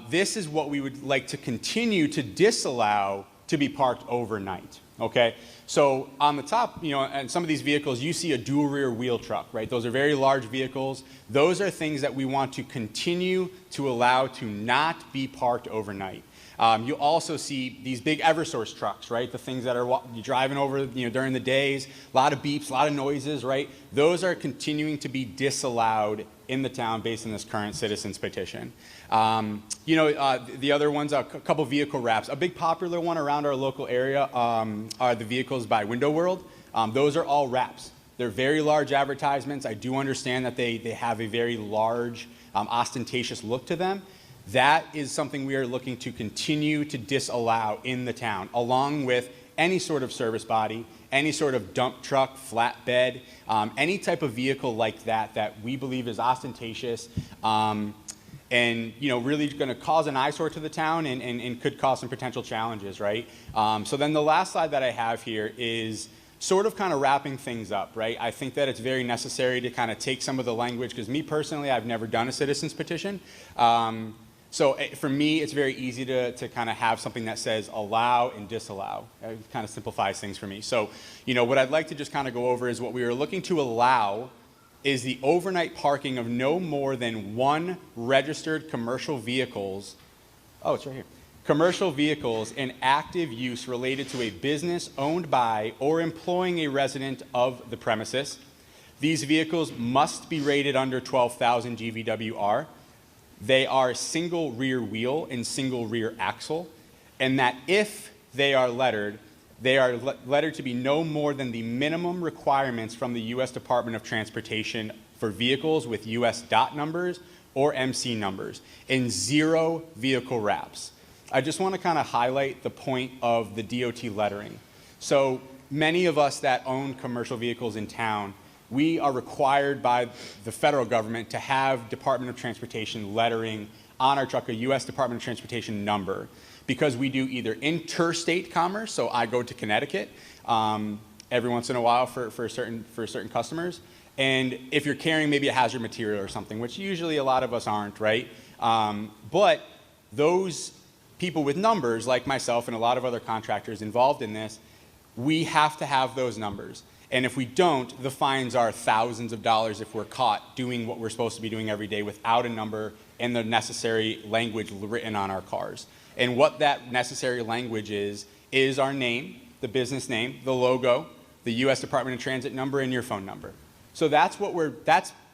this is what we would like to continue to disallow to be parked overnight. Okay, so on the top, and some of these vehicles, you see a dual rear wheel truck, right? Those are very large vehicles. Those are things that we want to continue to allow to not be parked overnight. You'll also see these big Eversource trucks, right? The things that are you're driving over, during the days, a lot of beeps, a lot of noises, right? Those are continuing to be disallowed in the town based on this current citizens petition. The other ones are a couple vehicle wraps. A big popular one around our local area are the vehicles by Window World. Those are all wraps. They're very large advertisements. I do understand that they have a very large, ostentatious look to them. That is something we are looking to continue to disallow in the town, along with any sort of service body, any sort of dump truck, flatbed, any type of vehicle like that we believe is ostentatious and really going to cause an eyesore to the town and could cause some potential challenges, right? So then the last slide that I have here is sort of kind of wrapping things up, right? I think that it's very necessary to kind of take some of the language, because me personally, I've never done a citizens petition. So for me, it's very easy to kind of have something that says allow and disallow. It kind of simplifies things for me. So, what I'd like to just kind of go over is what we are looking to allow is the overnight parking of no more than one registered commercial vehicles. Oh, it's right here. Commercial vehicles in active use related to a business owned by or employing a resident of the premises. These vehicles must be rated under 12,000 GVWR. They are single rear wheel and single rear axle, and that if they are lettered to be no more than the minimum requirements from the U.S. Department of Transportation for vehicles with U.S. DOT numbers or MC numbers, and 0 vehicle wraps. I just want to kind of highlight the point of the DOT lettering. So many of us that own commercial vehicles in town, we are required by the federal government to have Department of Transportation lettering on our truck, a U.S. Department of Transportation number, because we do either interstate commerce, so I go to Connecticut every once in a while for certain customers, and if you're carrying maybe a hazard material or something, which usually a lot of us aren't, right? But those people with numbers, like myself and a lot of other contractors involved in this, we have to have those numbers. And if we don't, the fines are thousands of dollars if we're caught doing what we're supposed to be doing every day without a number and the necessary language written on our cars. And what that necessary language is our name, the business name, the logo, the U.S. Department of Transit number, and your phone number. So that's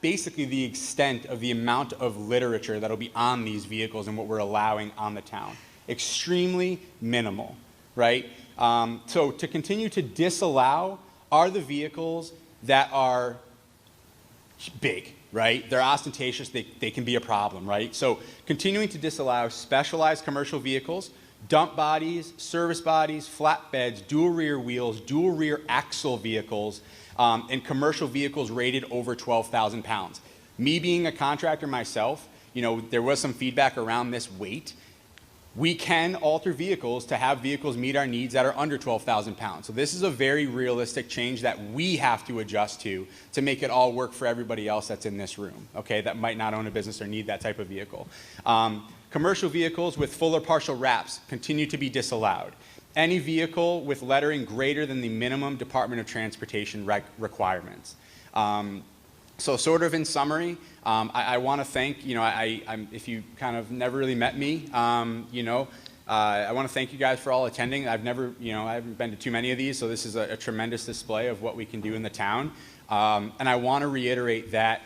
basically the extent of the amount of literature that'll be on these vehicles and what we're allowing on the town. Extremely minimal, right? So to continue to disallow are the vehicles that are big, right? They're ostentatious, they can be a problem, right? So continuing to disallow specialized commercial vehicles, dump bodies, service bodies, flatbeds, dual rear wheels, dual rear axle vehicles, and commercial vehicles rated over 12,000 pounds. Me being a contractor myself, there was some feedback around this weight. We can alter vehicles to have vehicles meet our needs that are under 12,000 pounds. So this is a very realistic change that we have to adjust to make it all work for everybody else that's in this room, okay, that might not own a business or need that type of vehicle. Commercial vehicles with full or partial wraps continue to be disallowed. Any vehicle with lettering greater than the minimum Department of Transportation requirements. So sort of in summary, I want to thank, if you kind of never really met me, I want to thank you guys for all attending. I haven't been to too many of these, so this is a tremendous display of what we can do in the town. And I want to reiterate that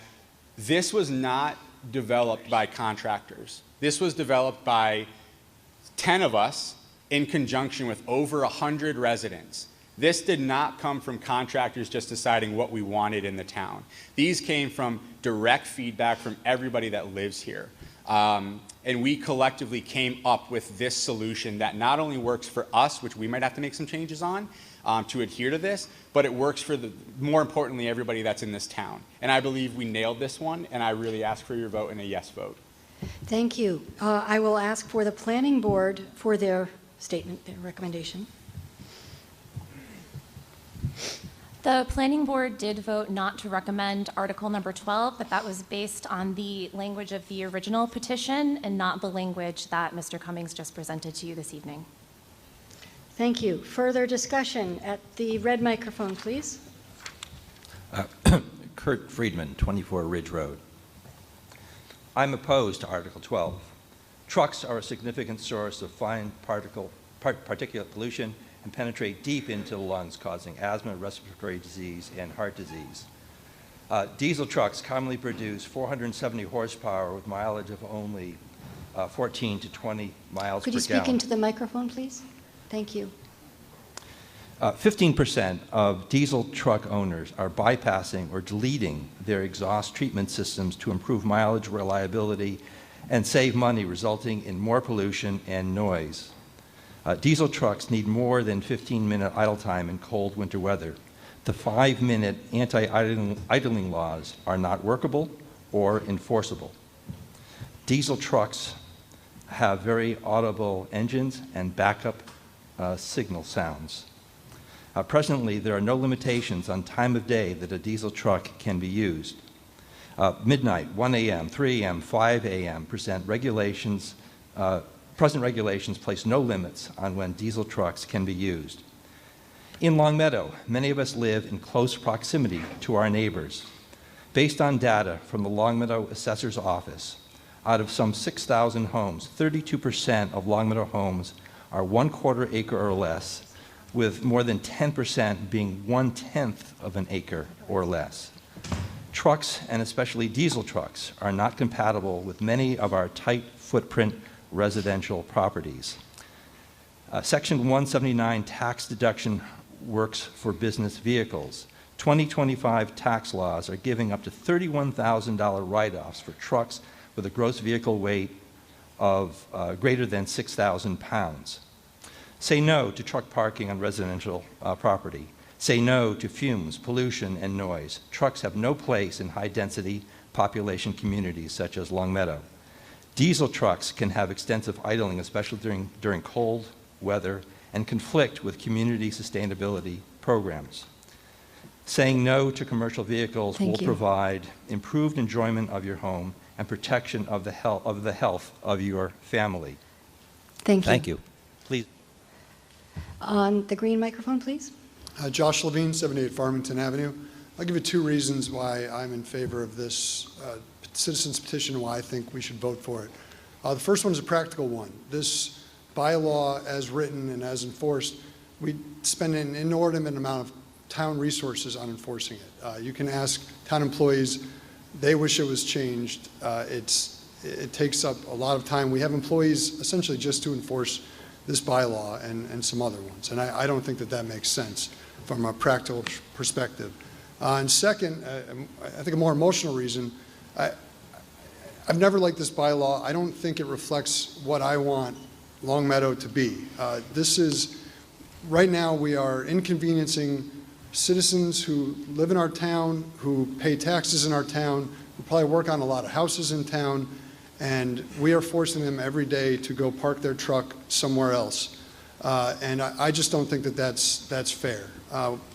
this was not developed by contractors. This was developed by 10 of us in conjunction with over 100 residents. This did not come from contractors just deciding what we wanted in the town. These came from direct feedback from everybody that lives here. And we collectively came up with this solution that not only works for us, which we might have to make some changes on to adhere to this, but it works for, more importantly, everybody that's in this town. And I believe we nailed this one, and I really ask for your vote and a yes vote. Thank you. I will ask for the Planning Board for their statement, their recommendation. The Planning Board did vote not to recommend Article number 12, but that was based on the language of the original petition and not the language that Mr. Cummings just presented to you this evening. Thank you. Further discussion at the red microphone, please. Kurt Friedman, 24 Ridge Road. I'm opposed to Article 12. Trucks are a significant source of fine particulate pollution and penetrate deep into the lungs, causing asthma, respiratory disease, and heart disease. Diesel trucks commonly produce 470 horsepower with mileage of only 14 to 20 miles per gallon. Could you speak into the microphone, please? Thank you. 15% of diesel truck owners are bypassing or deleting their exhaust treatment systems to improve mileage, reliability, and save money, resulting in more pollution and noise. Diesel trucks need more than 15-minute idle time in cold winter weather. The 5-minute anti-idling laws are not workable or enforceable. Diesel trucks have very audible engines and backup signal sounds. Presently, there are no limitations on time of day that a diesel truck can be used. Midnight, 1 a.m., 3 a.m., 5 a.m. present regulations place no limits on when diesel trucks can be used. In Longmeadow, many of us live in close proximity to our neighbors. Based on data from the Longmeadow Assessor's Office, out of some 6,000 homes, 32% of Longmeadow homes are 1/4 acre or less, with more than 10% being 1/10 of an acre or less. Trucks, and especially diesel trucks, are not compatible with many of our tight footprint residential properties. Section 179 tax deduction works for business vehicles. 2025 tax laws are giving up to $31,000 write-offs for trucks with a gross vehicle weight of greater than 6,000 pounds. Say no to truck parking on residential property. Say no to fumes, pollution, and noise. Trucks have no place in high-density population communities such as Longmeadow. Diesel trucks can have extensive idling, especially during cold weather, and conflict with community sustainability programs. Saying no to commercial vehicles will provide improved enjoyment of your home and protection of the health of your family. Thank you. Thank you. Please. On the green microphone, please. Josh Levine, 78 Farmington Avenue. I'll give you 2 reasons why I'm in favor of this citizens petition and why I think we should vote for it. The first one is a practical one. This bylaw, as written and as enforced, we spend an inordinate amount of town resources on enforcing it. You can ask town employees, they wish it was changed. It takes up a lot of time. We have employees essentially just to enforce this bylaw and some other ones. And I don't think that that makes sense from a practical perspective. And second, I think a more emotional reason, I've never liked this bylaw. I don't think it reflects what I want Longmeadow to be. Right now we are inconveniencing citizens who live in our town, who pay taxes in our town, who probably work on a lot of houses in town, and we are forcing them every day to go park their truck somewhere else. And I just don't think that that's fair.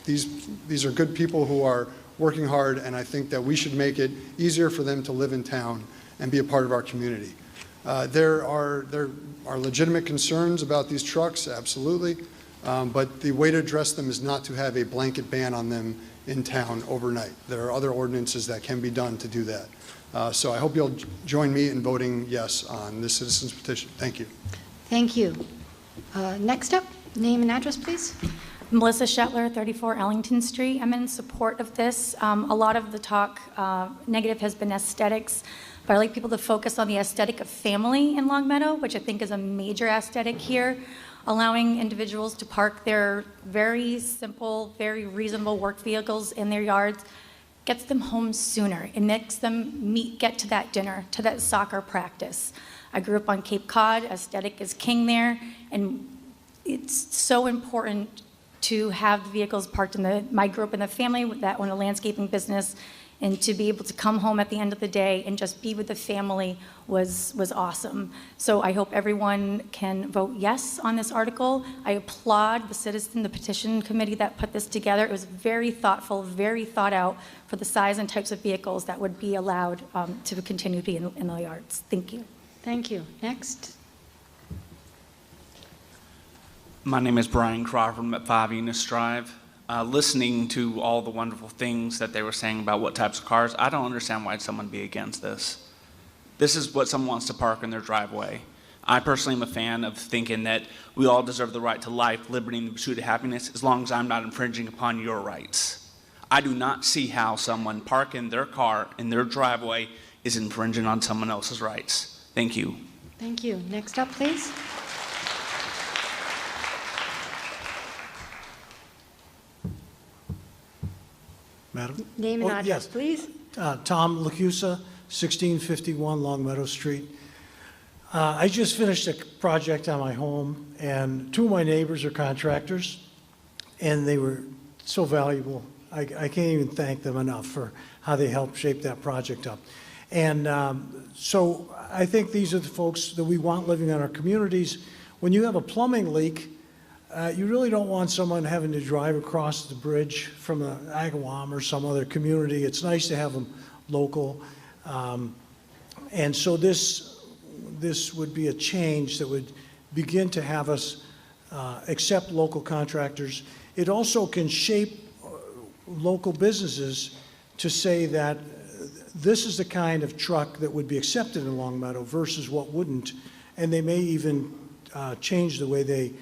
These are good people who are working hard, and I think that we should make it easier for them to live in town and be a part of our community. There are legitimate concerns about these trucks, absolutely, but the way to address them is not to have a blanket ban on them in town overnight. There are other ordinances that can be done to do that. So I hope you'll join me in voting yes on this citizens petition. Thank you. Thank you. Next up, name and address, please. Melissa Shetler, 34 Ellington Street. I'm in support of this. A lot of the talk, negative, has been aesthetics, but I'd like people to focus on the aesthetic of family in Longmeadow, which I think is a major aesthetic here. Allowing individuals to park their very simple, very reasonable work vehicles in their yards gets them home sooner. It makes them get to that dinner, to that soccer practice. I grew up on Cape Cod. Aesthetic is king there, and it's so important to have the vehicles parked in I grew up in a family that owned a landscaping business, and to be able to come home at the end of the day and just be with the family was awesome. So I hope everyone can vote yes on this article. I applaud the petition committee that put this together. It was very thoughtful, very thought out for the size and types of vehicles that would be allowed to continue to be in the yards. Thank you. Thank you. Next. My name is Brian Crawford. I'm at 5 Enos Drive. Listening to all the wonderful things that they were saying about what types of cars, I don't understand why someone would be against this. This is what someone wants to park in their driveway. I personally am a fan of thinking that we all deserve the right to life, liberty, and the pursuit of happiness as long as I'm not infringing upon your rights. I do not see how someone parking their car in their driveway is infringing on someone else's rights. Thank you. Thank you. Next up, please. Madam? Name and Oh, address, yes. please. Tom Lacusa, 1651 Long Meadow Street. I just finished a project on my home, and two of my neighbors are contractors, and they were so valuable. I can't even thank them enough for how they helped shape that project up. And so I think these are the folks that we want living in our communities. When you have a plumbing leak, you really don't want someone having to drive across the bridge from Agawam or some other community. It's nice to have them local. And so this would be a change that would begin to have us accept local contractors. It also can shape local businesses to say that this is the kind of truck that would be accepted in Longmeadow versus what wouldn't. And they may even change the way they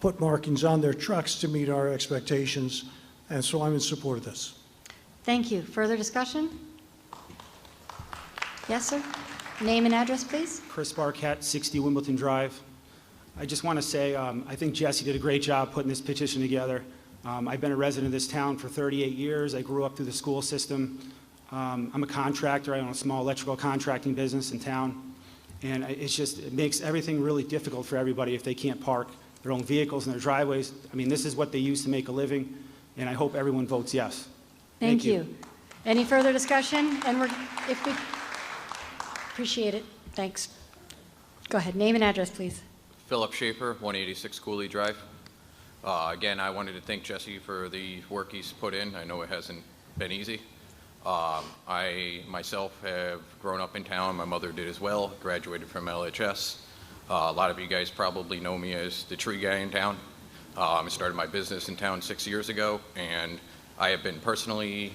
put markings on their trucks to meet our expectations. And so I'm in support of this. Thank you. Further discussion? Yes, sir. Name and address, please. Chris Barquette, 60 Wimbledon Drive. I just want to say I think Jesse did a great job putting this petition together. I've been a resident of this town for 38 years. I grew up through the school system. I'm a contractor. I own a small electrical contracting business in town. And it makes everything really difficult for everybody if they can't park their own vehicles in their driveways. I mean, this is what they use to make a living, and I hope everyone votes yes. Thank you. Any further discussion? And if we appreciate it, thanks. Go ahead. Name and address, please. Philip Schaefer, 186 Cooley Drive. Again, I wanted to thank Jesse for the work he's put in. I know it hasn't been easy. I myself have grown up in town. My mother did as well, graduated from LHS. A lot of you guys probably know me as the tree guy in town. I started my business in town 6 years ago, and I have been personally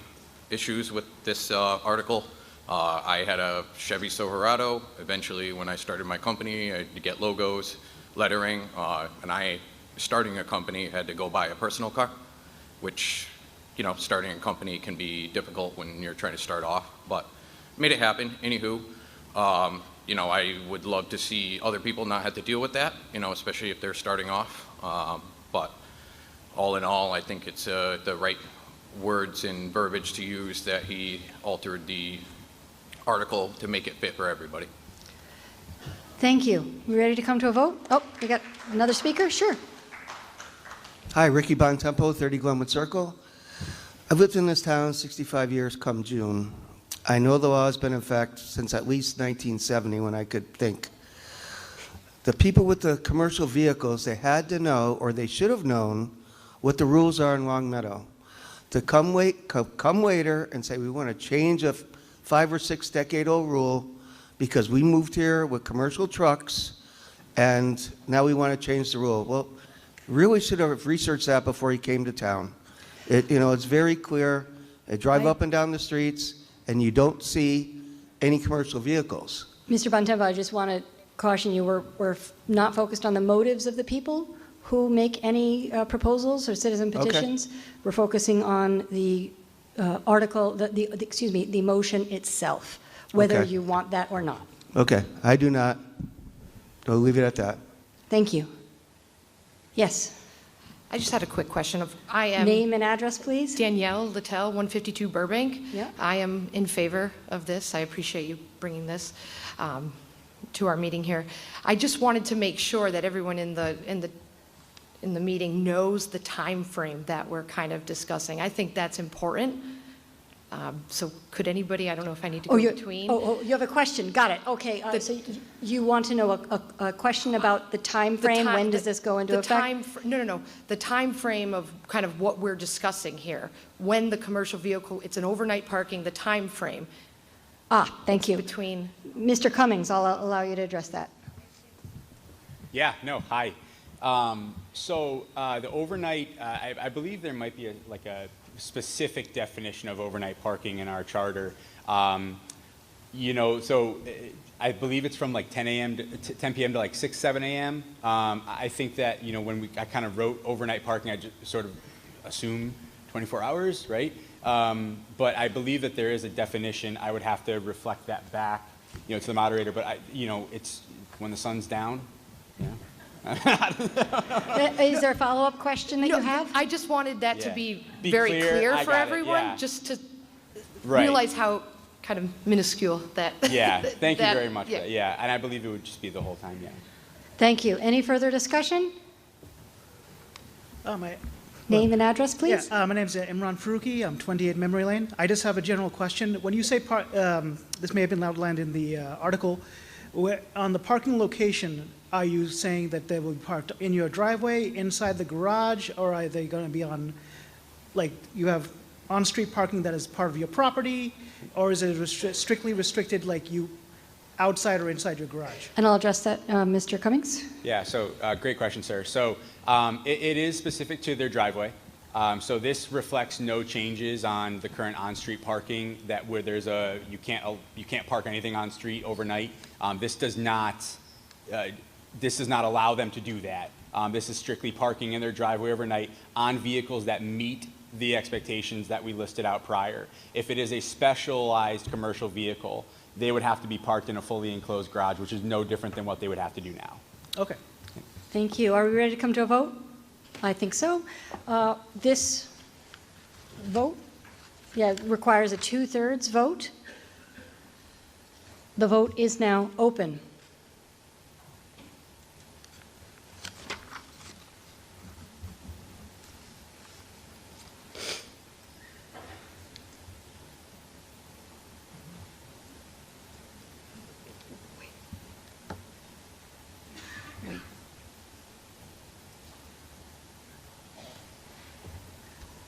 issues with this article. I had a Chevy Silverado. Eventually, when I started my company, I had to get logos, lettering, and starting a company, had to go buy a personal car, which, you know, starting a company can be difficult when you're trying to start off, but made it happen. Anywho, you know, I would love to see other people not have to deal with that, you know, especially if they're starting off. But all in all, I think it's the right words and verbiage to use that he altered the article to make it fit for everybody. Thank you. We ready to come to a vote? Oh, we got another speaker? Sure. Hi, Ricky Bontempo, 30 Glenwood Circle. I've lived in this town 65 years come June. I know the law has been in effect since at least 1970 when I could think. The people with the commercial vehicles, they had to know, or they should have known, what the rules are in Longmeadow. To come later and say we want to change a 5 or 6 decade old rule because we moved here with commercial trucks and now we want to change the rule. Well, really should have researched that before he came to town. You know, it's very clear. I drive up and down the streets and you don't see any commercial vehicles. Mr. Bontempo, I just want to caution you, we're not focused on the motives of the people who make any proposals or citizen petitions. Okay. We're focusing on the article, the motion itself, whether you want that or not. Okay, I do not. I'll leave it at that. Thank you. Yes. I just had a quick question. I am name and address, please. Danielle Littell, 152 Burbank. Yeah. I am in favor of this. I appreciate you bringing this to our meeting here. I just wanted to make sure that everyone in the meeting knows the time frame that we're kind of discussing. I think that's important. So could anybody, I don't know if I need to go between. Oh, you have a question. Got it. Okay. So you want to know a question about the time frame? When does this go into effect? No. The time frame of kind of what we're discussing here. When the commercial vehicle, it's an overnight parking, the time frame. Thank you. Between. Mr. Cummings, I'll allow you to address that. Yeah, no, hi. So the overnight, I believe there might be a specific definition of overnight parking in our charter. You know, so I believe it's from like 10 a.m. to 10 p.m. to like 6, 7 a.m. I think that, you know, when I kind of wrote overnight parking, I just sort of assume 24 hours, right? But I believe that there is a definition. I would have to reflect that back, you know, to the moderator. But you know, it's when the sun's down. Yeah. Is there a follow-up question that you have? I just wanted that to be Be very clear. clear I for got it, everyone, yeah. just to Right. realize how kind of minuscule that. Yeah. Thank you that- very much. yeah. For that. Yeah. And I believe it would just be the whole time. Yeah. Thank you. Any further discussion? Name and address, please. Yeah, my name's Imran Faruqi. I'm 28 Memory Lane. I just have a general question. When you say, this may have been outlined in the article, on the parking location, are you saying that they will be parked in your driveway, inside the garage, or are they going to be on, like, you have on-street parking that is part of your property, or is it strictly restricted, like you outside or inside your garage? And I'll address that, Mr. Cummings. Yeah, so great question, sir. So it is specific to their driveway. So this reflects no changes on the current on-street parking that where there's a, you can't park anything on street overnight. This does not allow them to do that. This is strictly parking in their driveway overnight on vehicles that meet the expectations that we listed out prior. If it is a specialized commercial vehicle, they would have to be parked in a fully enclosed garage, which is no different than what they would have to do now. Okay. Thank you. Are we ready to come to a vote? I think so. This vote, requires a 2/3 vote. The vote is now open.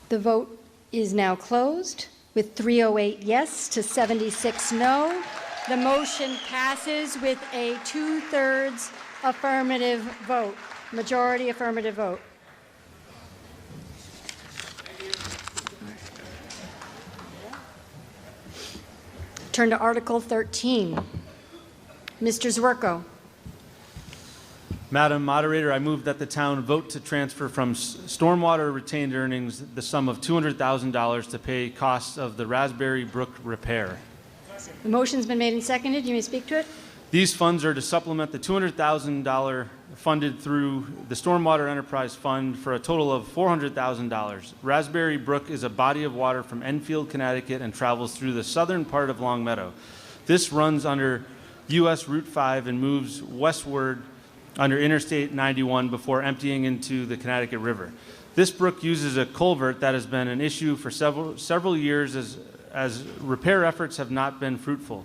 The vote is now closed with 308 yes to 76 no. The motion passes with a 2/3 affirmative vote, majority affirmative vote. Turn to Article 13. Mr. Zwerko. Madam Moderator, I move that the town vote to transfer from stormwater retained earnings the sum of $200,000 to pay costs of the Raspberry Brook repair. The motion's been made and seconded. You may speak to it. These funds are to supplement the $200,000 funded through the Stormwater Enterprise Fund for a total of $400,000. Raspberry Brook is a body of water from Enfield, Connecticut, and travels through the southern part of Longmeadow. This runs under US Route 5 and moves westward under Interstate 91 before emptying into the Connecticut River. This brook uses a culvert that has been an issue for several years as repair efforts have not been fruitful.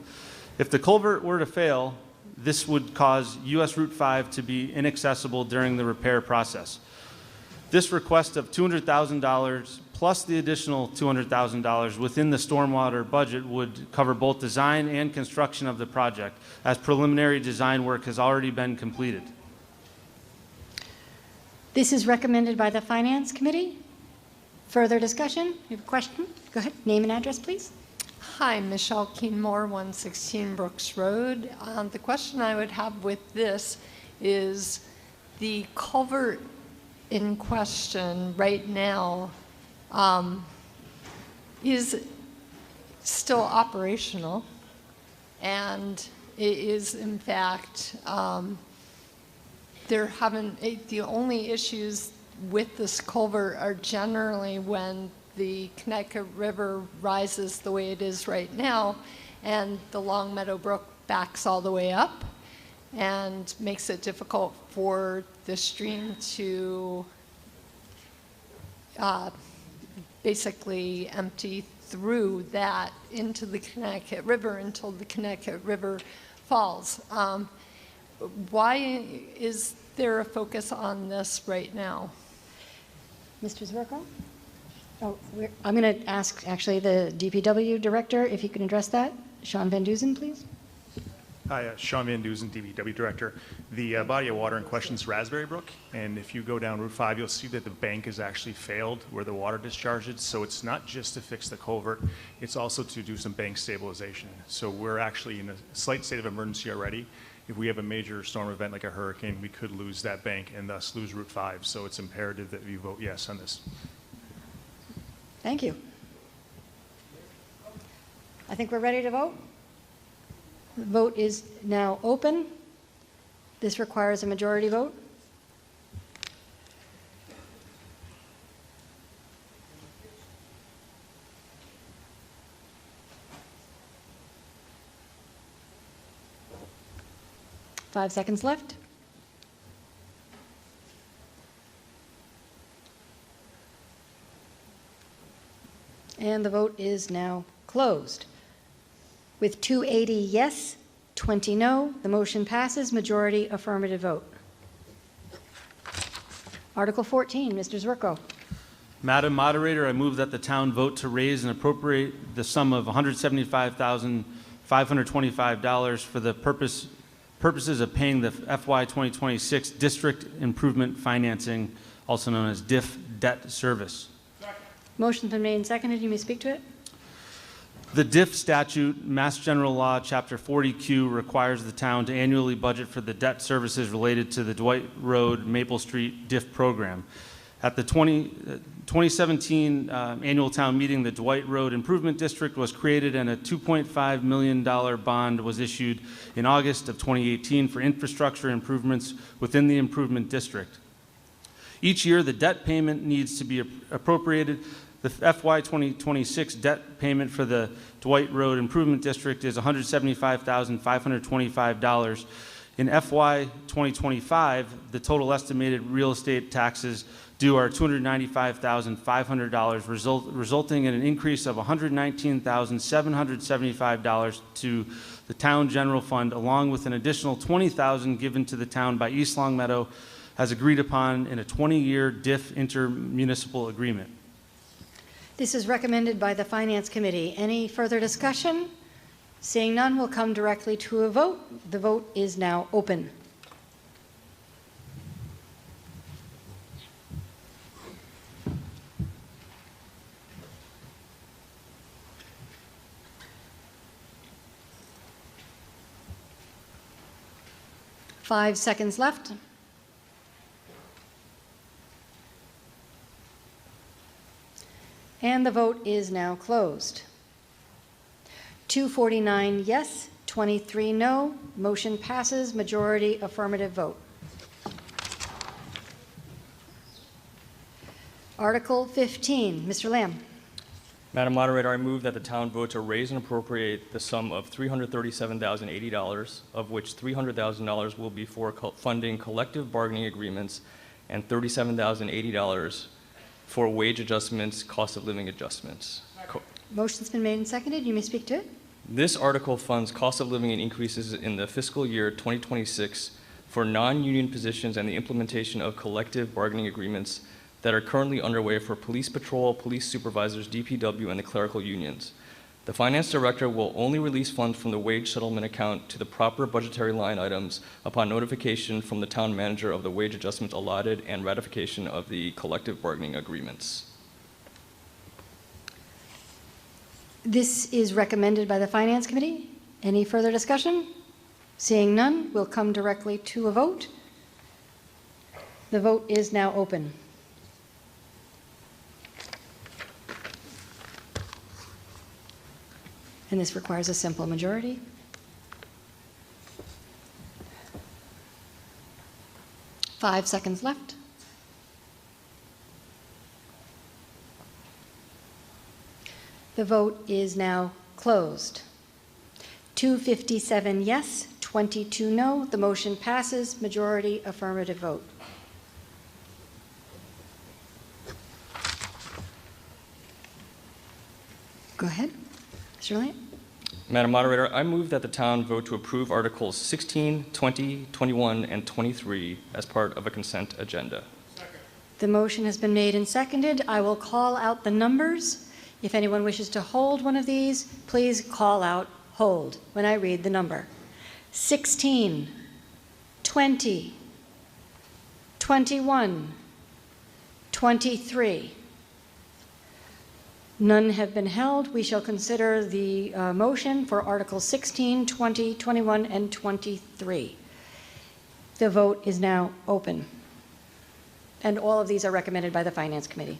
If the culvert were to fail, this would cause US Route 5 to be inaccessible during the repair process. This request of $200,000 plus the additional $200,000 within the stormwater budget would cover both design and construction of the project, as preliminary design work has already been completed. This is recommended by the Finance Committee. Further discussion? You have a question? Go ahead. Name and address, please. Hi, Michelle Keenmore, 116 Brooks Road. The question I would have with this is the culvert in question right now is still operational, and it is in fact the only issues with this culvert are generally when the Connecticut River rises the way it is right now, and the Longmeadow Brook backs all the way up and makes it difficult for the stream to basically empty through that into the Connecticut River until the Connecticut River falls. Why is there a focus on this right now? Mr. Zwerko? Oh, I'm going to ask, actually, the DPW director if he can address that. Sean Van Duzen, please. Hi, Sean Van Duzen, DPW Director. The body of water in question is Raspberry Brook, and if you go down Route 5, you'll see that the bank has actually failed where the water discharges. So it's not just to fix the culvert, it's also to do some bank stabilization. So we're actually in a slight state of emergency already. If we have a major storm event like a hurricane, we could lose that bank and thus lose Route 5. So it's imperative that we vote yes on this. Thank you. I think we're ready to vote. The vote is now open. This requires a majority vote. Five seconds left. And the vote is now closed. With 280 yes, 20 no, the motion passes, majority affirmative vote. Article 14, Mr. Zwerko. Madam Moderator, I move that the town vote to raise and appropriate the sum of $175,525 for the purposes of paying the FY 2026 District Improvement Financing, also known as DIF debt service. Motion's been made and seconded. You may speak to it. The DIF statute, Mass General Law, Chapter 40Q, requires the town to annually budget for the debt services related to the Dwight Road, Maple Street DIF program. At the 2017 annual town meeting, the Dwight Road Improvement District was created and a $2.5 million bond was issued in August of 2018 for infrastructure improvements within the improvement district. Each year, the debt payment needs to be appropriated. The FY 2026 debt payment for the Dwight Road Improvement District is $175,525. In FY 2025, the total estimated real estate taxes due are $295,500, resulting in an increase of $119,775 to the town general fund, along with an additional $20,000 given to the town by East Longmeadow, as agreed upon in a 20-year DIF intermunicipal agreement. This is recommended by the Finance Committee. Any further discussion? Seeing none, we'll come directly to a vote. The vote is now open. Five seconds left. And the vote is now closed. 249 yes, 23 no. Motion passes, majority affirmative vote. Article 15, Mr. Lamb. Madam Moderator, I move that the town vote to raise and appropriate the sum of $337,080, of which $300,000 will be for funding collective bargaining agreements and $37,080 for wage adjustments, cost of living adjustments. Motion's been made and seconded. You may speak to it. This article funds cost of living increases in the fiscal year 2026 for non-union positions and the implementation of collective bargaining agreements that are currently underway for police patrol, police supervisors, DPW, and the clerical unions. The finance director will only release funds from the wage settlement account to the proper budgetary line items upon notification from the town manager of the wage adjustments allotted and ratification of the collective bargaining agreements. This is recommended by the Finance Committee. Any further discussion? Seeing none, we'll come directly to a vote. The vote is now open. And this requires a simple majority. Five seconds left. The vote is now closed. 257 yes, 22 no. The motion passes, majority affirmative vote. Go ahead, Mr. Lamb. Madam Moderator, I move that the town vote to approve Articles 16, 20, 21, and 23 as part of a consent agenda. The motion has been made and seconded. I will call out the numbers. If anyone wishes to hold one of these, please call out hold when I read the number. 16, 20, 21, 23. None have been held. We shall consider the motion for Articles 16, 20, 21, and 23. The vote is now open. And all of these are recommended by the Finance Committee.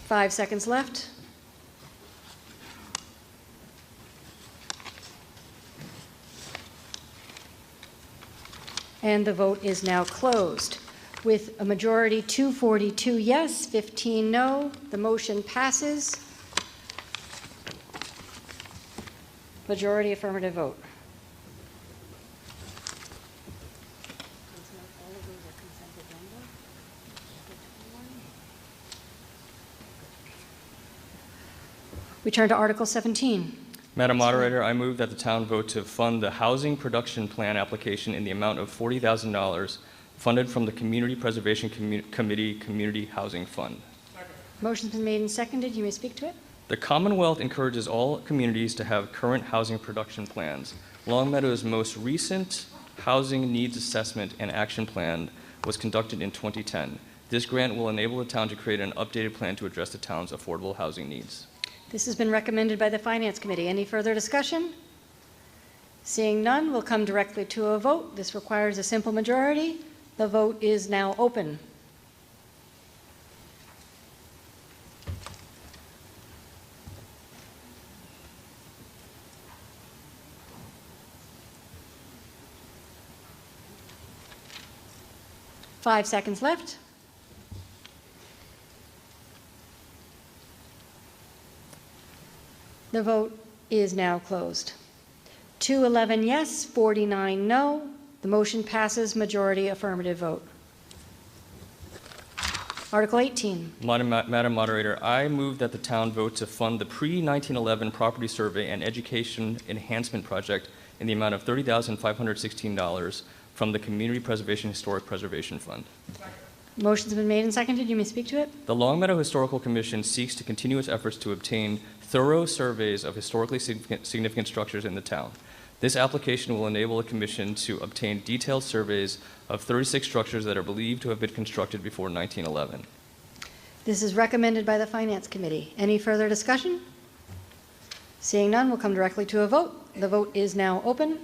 Five seconds left. And the vote is now closed. With a majority 242 yes, 15 no, the motion passes. Majority affirmative vote. We turn to Article 17. Madam Moderator, I move that the town vote to fund the Housing Production Plan application in the amount of $40,000 funded from the Community Preservation Committee Community Housing Fund. Motion's been made and seconded. You may speak to it. The Commonwealth encourages all communities to have current housing production plans. Longmeadow's most recent housing needs assessment and action plan was conducted in 2010. This grant will enable the town to create an updated plan to address the town's affordable housing needs. This has been recommended by the Finance Committee. Any further discussion? Seeing none, we'll come directly to a vote. This requires a simple majority. The vote is now open. Five seconds left. The vote is now closed. 211 yes, 49 no. The motion passes, majority affirmative vote. Article 18. Madam Moderator, I move that the town vote to fund the pre-1911 property survey and education enhancement project in the amount of $30,516 from the Community Preservation Historic Preservation Fund. Motion's been made and seconded. You may speak to it. The Longmeadow Historical Commission seeks to continue its efforts to obtain thorough surveys of historically significant structures in the town. This application will enable the Commission to obtain detailed surveys of 36 structures that are believed to have been constructed before 1911. This is recommended by the Finance Committee. Any further discussion? Seeing none, we'll come directly to a vote. The vote is now open.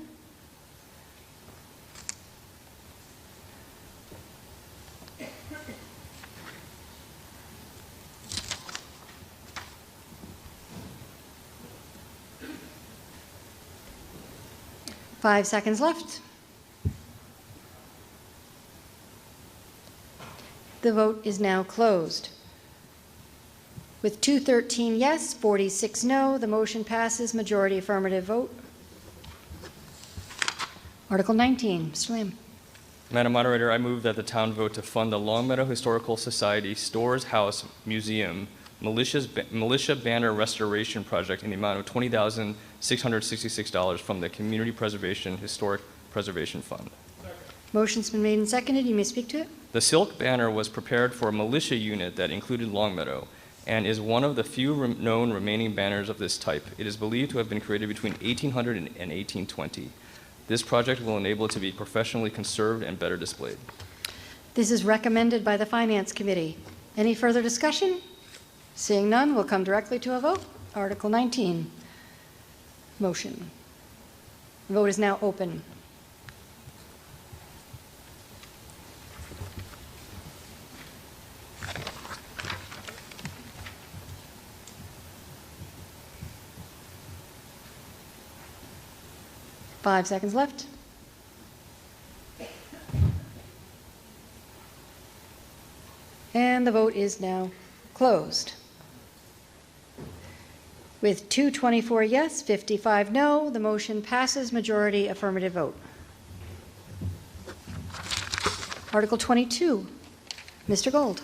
Five seconds left. The vote is now closed. With 213 yes, 46 no, the motion passes, majority affirmative vote. Article 19, Mr. Lamb. Madam Moderator, I move that the town vote to fund the Longmeadow Historical Society Stores House Museum Militia Banner Restoration Project in the amount of $20,666 from the Community Preservation Historic Preservation Fund. Motion's been made and seconded. You may speak to it. The silk banner was prepared for a militia unit that included Longmeadow and is one of the few known remaining banners of this type. It is believed to have been created between 1800 and 1820. This project will enable it to be professionally conserved and better displayed. This is recommended by the Finance Committee. Any further discussion? Seeing none, we'll come directly to a vote. Article 19, motion. The vote is now open. Five seconds left. And the vote is now closed. With 224 yes, 55 no, the motion passes, majority affirmative vote. Article 22, Mr. Gold.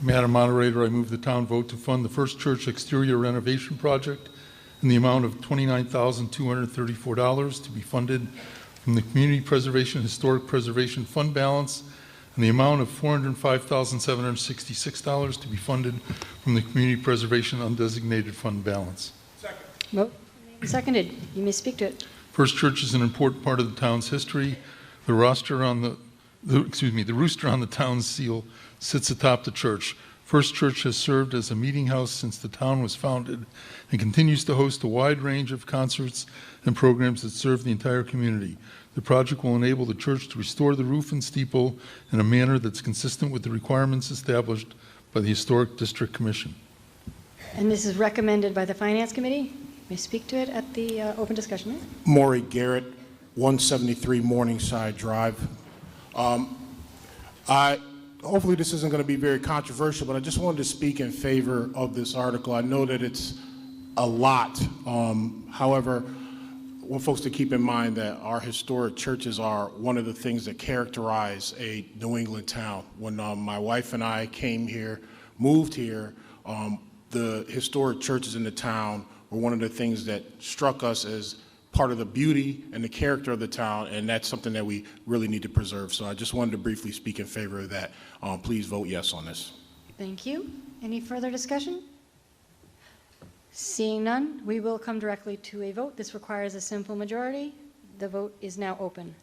Madam Moderator, I move the town vote to fund the First Church exterior renovation project in the amount of $29,234 to be funded from the Community Preservation Historic Preservation Fund balance, and the amount of $405,766 to be funded from the Community Preservation Undesignated Fund balance. Seconded. You may speak to it. First Church is an important part of the town's history. The rooster on the rooster on the town's seal sits atop the church. First Church has served as a meeting house since the town was founded and continues to host a wide range of concerts and programs that serve the entire community. The project will enable the church to restore the roof and steeple in a manner that's consistent with the requirements established by the Historic District Commission. And this is recommended by the Finance Committee. You may speak to it at the open discussion. Maury Garrett, 173 Morningside Drive. Hopefully this isn't going to be very controversial, but I just wanted to speak in favor of this article. I know that it's a lot. However, I want folks to keep in mind that our historic churches are one of the things that characterize a New England town. When my wife and I came here, moved here, the historic churches in the town were one of the things that struck us as part of the beauty and the character of the town, and that's something that we really need to preserve. So I just wanted to briefly speak in favor of that. Please vote yes on this. Thank you. Any further discussion? Seeing none, we will come directly to a vote. This requires a simple majority. The vote is now open.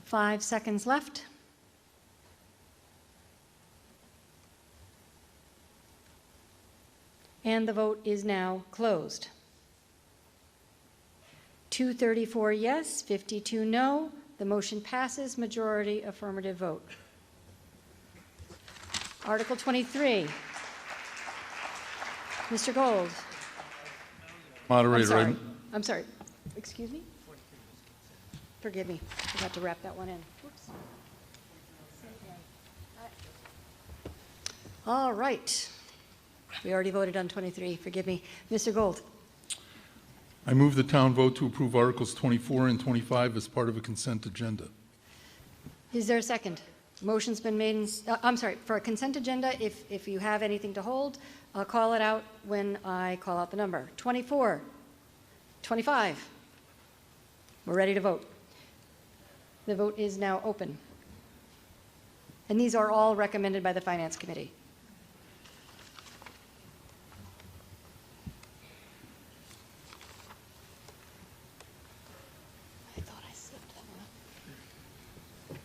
Five seconds left. And the vote is now closed. 234 yes, 52 no. The motion passes, majority affirmative vote. Article 23. Mr. Gold. Moderator, I'm sorry. Excuse me? Forgive me. I forgot to wrap that one in. Whoops. All right. We already voted on 23. Forgive me. Mr. Gold. I move the town vote to approve Articles 24 and 25 as part of a consent agenda. Is there a second? Motion's been made. I'm sorry. For a consent agenda, if you have anything to hold, I'll call it out when I call out the number. 24. 25. We're ready to vote. The vote is now open. And these are all recommended by the Finance Committee. I thought I slipped that one up.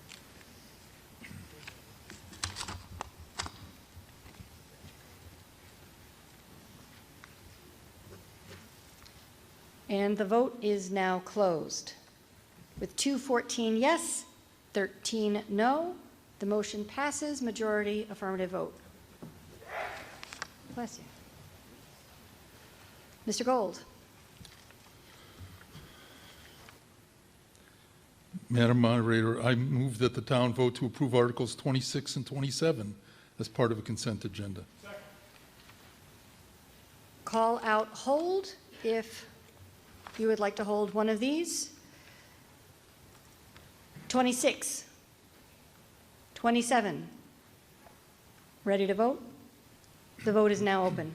And the vote is now closed. With 214 yes, 13 no, the motion passes, majority affirmative vote. Bless you. Mr. Gold. Madam Moderator, I move that the town vote to approve Articles 26 and 27 as part of a consent agenda. Call out hold if you would like to hold one of these. 26, 27. Ready to vote? The vote is now open.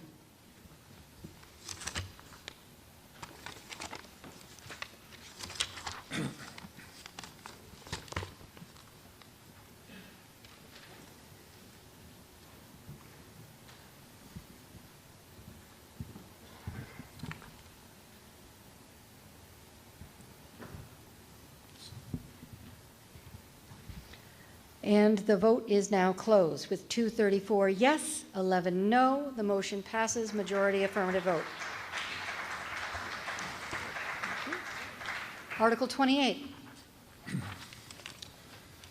And the vote is now closed with 234 yes, 11 no. The motion passes, majority affirmative vote. Article 28.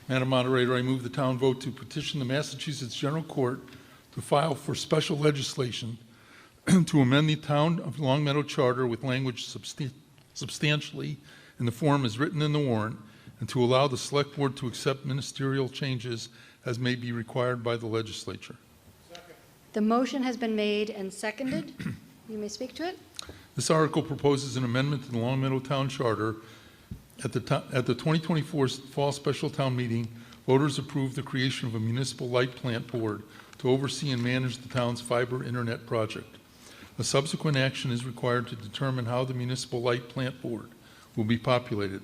Madam Moderator, I move the town vote to petition the Massachusetts General Court to file for special legislation to amend the Town of Long Meadow Charter with language substantially in the form as written in the warrant, and to allow the Select Board to accept ministerial changes as may be required by the legislature. The motion has been made and seconded. You may speak to it. This article proposes an amendment to the Long Meadow Town Charter. At the 2024 Fall Special Town Meeting, voters approved the creation of a municipal light plant board to oversee and manage the town's fiber internet project. A subsequent action is required to determine how the municipal light plant board will be populated.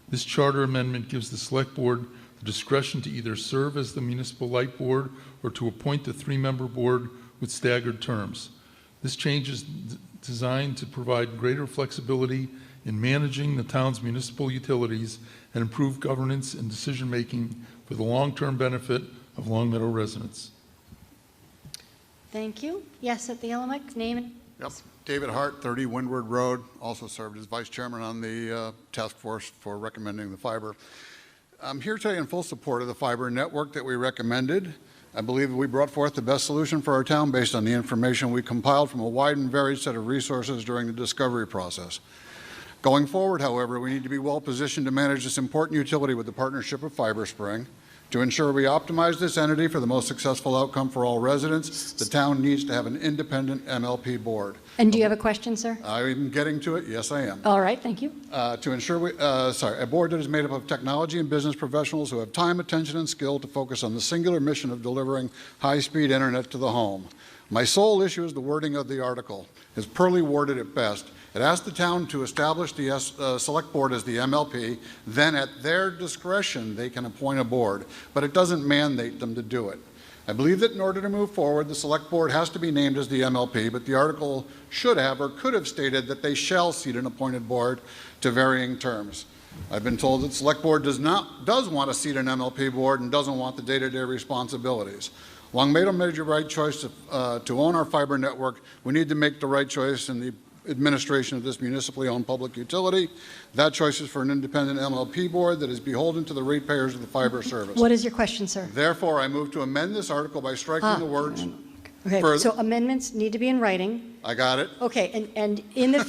This charter amendment gives the Select Board the discretion to either serve as the municipal light board or to appoint a 3-member board with staggered terms. This change is designed to provide greater flexibility in managing the town's municipal utilities and improve governance and decision-making for the long-term benefit of Long Meadow residents. Thank you. Yes, at the yellow mic, name and... Yep. David Hart, 30 Windward Road, also served as vice chairman on the task force for recommending the fiber. I'm here today in full support of the fiber network that we recommended. I believe that we brought forth the best solution for our town based on the information we compiled from a wide and varied set of resources during the discovery process. Going forward, however, we need to be well positioned to manage this important utility with the partnership of Fiber Spring. To ensure we optimize this entity for the most successful outcome for all residents, the town needs to have an independent MLP board. And do you have a question, sir? I'm getting to it. Yes, I am. All right, thank you. To ensure a board that is made up of technology and business professionals who have time, attention, and skill to focus on the singular mission of delivering high-speed internet to the home. My sole issue is the wording of the article. It's poorly worded at best. It asks the town to establish the select board as the MLP, then at their discretion they can appoint a board, but it doesn't mandate them to do it. I believe that in order to move forward, the select board has to be named as the MLP, but the article should have or could have stated that they shall seat an appointed board to varying terms. I've been told that the select board does want to seat an MLP board and doesn't want the day-to-day responsibilities. Long Meadow made the right choice to own our fiber network. We need to make the right choice in the administration of this municipally owned public utility. That choice is for an independent MLP board that is beholden to the ratepayers of the fiber service. What is your question, sir? Therefore, I move to amend this article by striking the words. Okay, further. so amendments need to be in writing. I got it. Okay, and in the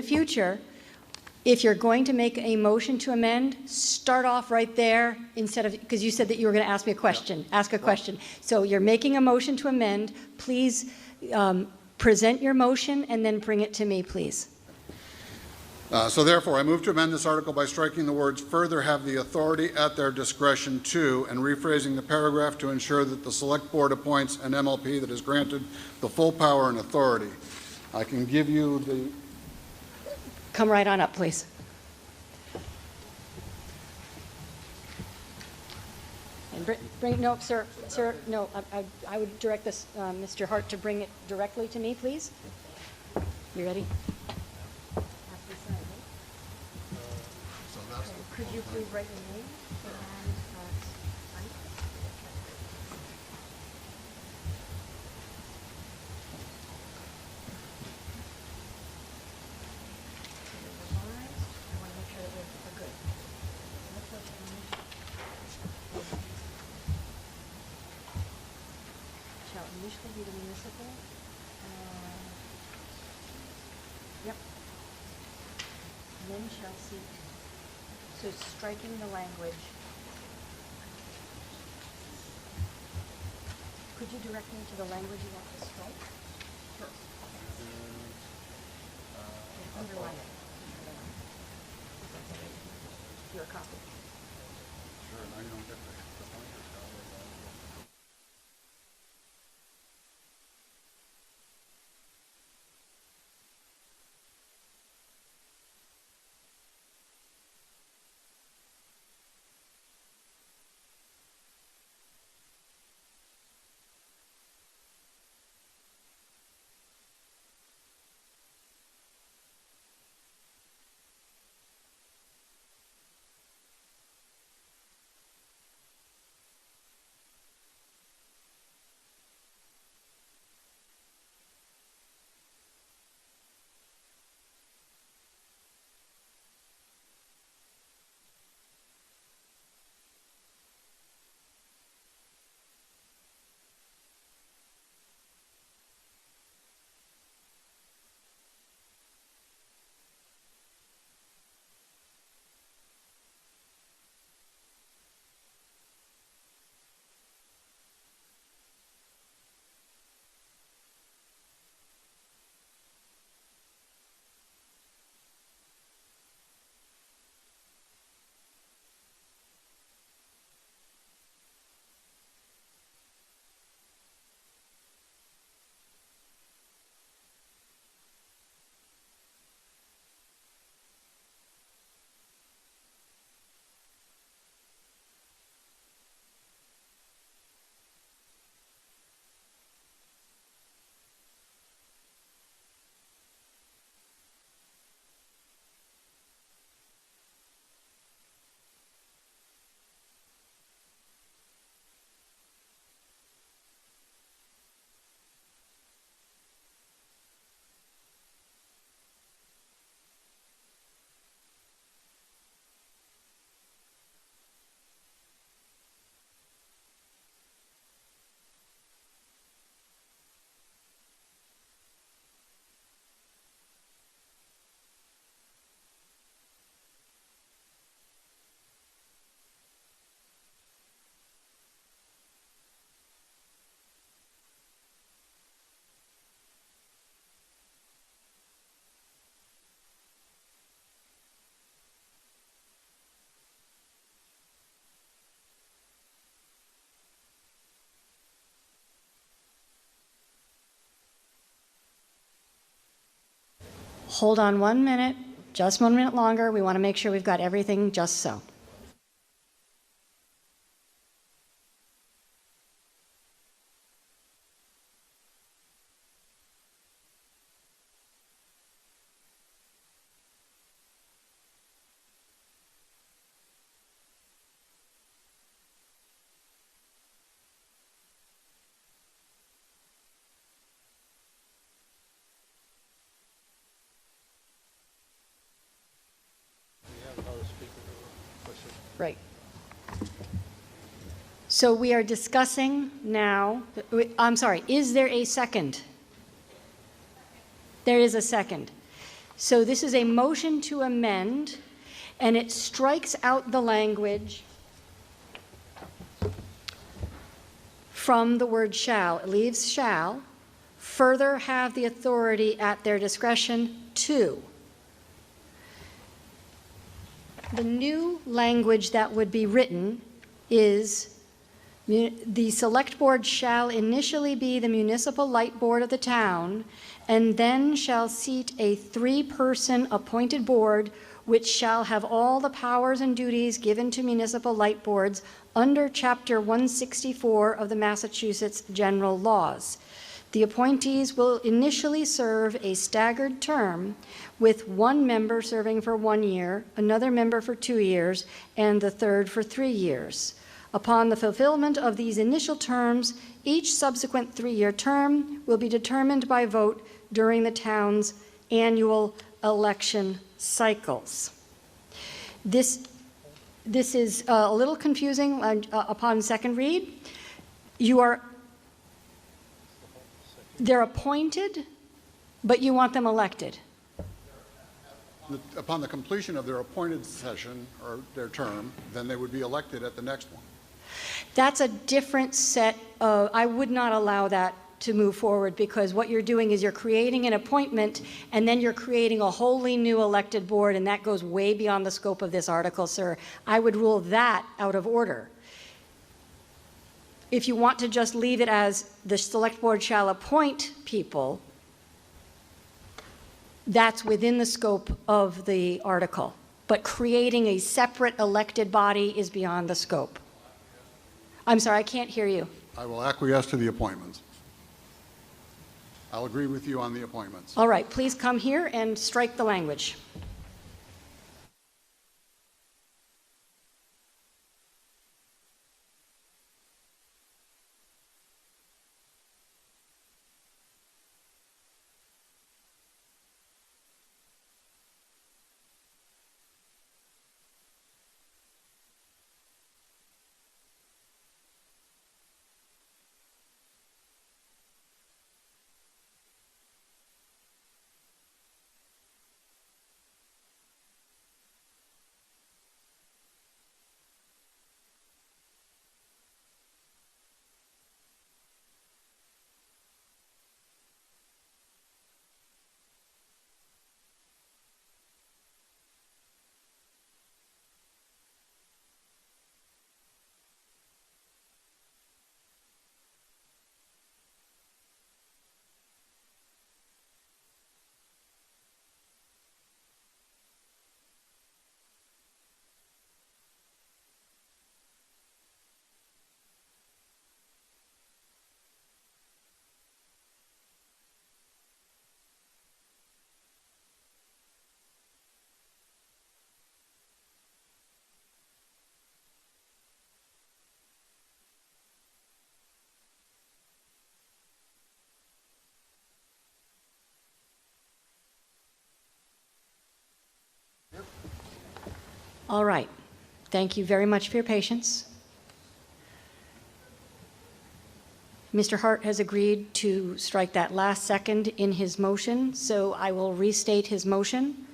future, if you're going to make a motion to amend, start off right there instead of, because you said that you were going to ask me a question, ask a question. So you're making a motion to amend. Please present your motion and then bring it to me, please. So therefore, I move to amend this article by striking the words "further have the authority at their discretion to," and rephrasing the paragraph to ensure that the select board appoints an MLP that is granted the full power and authority. I can give you the... Come right on up, please. And no, sir, no, I would direct this, Mr. Hart, to bring it directly to me, please. You ready? Could you please write your name and sign? I want to make sure that we're good. Shall initially be the municipal. Yep. Then shall seek. So striking the language. Could you direct me to the language you want to strike? Sure. Underline it. Your copy. Sure, now you don't get the Hold on 1 minute, just 1 minute longer. We want to make sure we've got everything just so. Right. So we are discussing now, I'm sorry, is there a second? There is a second. So this is a motion to amend, and it strikes out the language from the word shall. It leaves shall, further have the authority at their discretion to. The new language that would be written is the select board shall initially be the municipal light board of the town, and then shall seat a 3-person appointed board which shall have all the powers and duties given to municipal light boards under Chapter 164 of the Massachusetts General Laws. The appointees will initially serve a staggered term, with one member serving for 1 year, another member for 2 years, and the third for 3 years. Upon the fulfillment of these initial terms, each subsequent 3-year term will be determined by vote during the town's annual election cycles. This is a little confusing upon second read. They're appointed, but you want them elected. Upon the completion of their appointed session or their term, then they would be elected at the next one. That's a different set of, I would not allow that to move forward, because what you're doing is you're creating an appointment and then you're creating a wholly new elected board, and that goes way beyond the scope of this article, sir. I would rule that out of order. If you want to just leave it as the select board shall appoint people, that's within the scope of the article. But creating a separate elected body is beyond the scope. I'm sorry, I can't hear you. I will acquiesce to the appointments. I'll agree with you on the appointments. All right, please come here and strike the language. All right. Thank you very much for your patience. Mr. Hart has agreed to strike that last second in his motion, so I will restate his motion.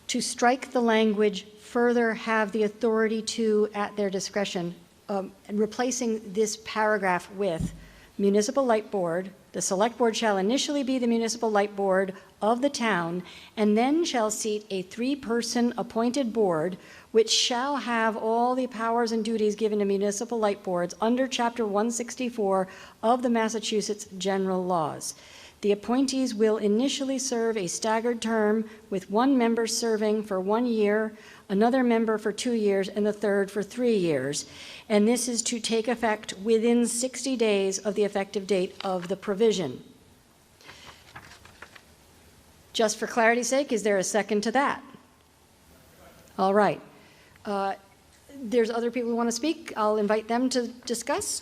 To strike the language, further have the authority to, at their discretion, and replacing this paragraph with municipal light board, the select board shall initially be the municipal light board of the town, and then shall seat a 3-person appointed board, which shall have all the powers and duties given to municipal light boards under Chapter 164 of the Massachusetts General Laws. The appointees will initially serve a staggered term, with one member serving for 1 year, another member for 2 years, and the third for 3 years. And this is to take effect within 60 days of the effective date of the provision. Just for clarity's sake, is there a second to that? All right. There's other people who want to speak. I'll invite them to discuss.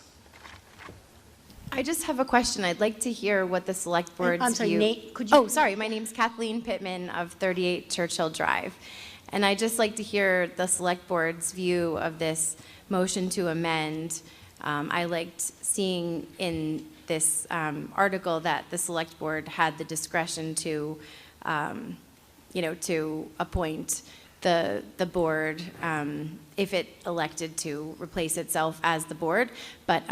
I just have a question. I'd like to hear what the select board's I'm sorry, view... Nate, could you... Oh, sorry. My name's Kathleen Pittman of 38 Churchill Drive. And I'd just like to hear the select board's view of this motion to amend. I liked seeing in this article that the select board had the discretion to, to appoint the board if it elected to replace itself as the board, but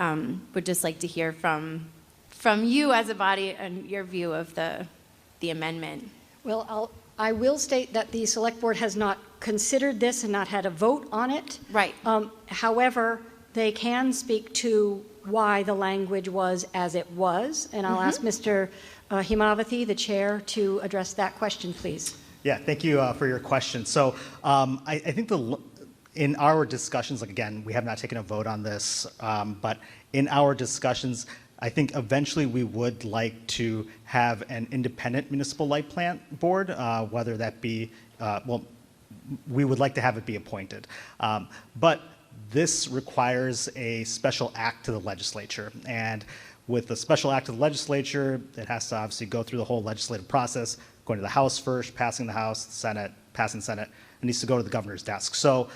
would just like to hear from you as a body and your view of the amendment. Well, I will state that the select board has not considered this and not had a vote on it. Right. However, they can speak to why the language was as it was, and I'll ask Mr. Himavathi, the chair, to address that question, please. Yeah, thank you for your question. So I think in our discussions, like again, we have not taken a vote on this, but in our discussions, I think eventually we would like to have an independent municipal light plant board, whether that be, we would like to have it be appointed. But this requires a special act to the legislature. And with a special act to the legislature, it has to obviously go through the whole legislative process, going to the House first, passing the House, the Senate, passing the Senate, and needs to go to the governor's desk. So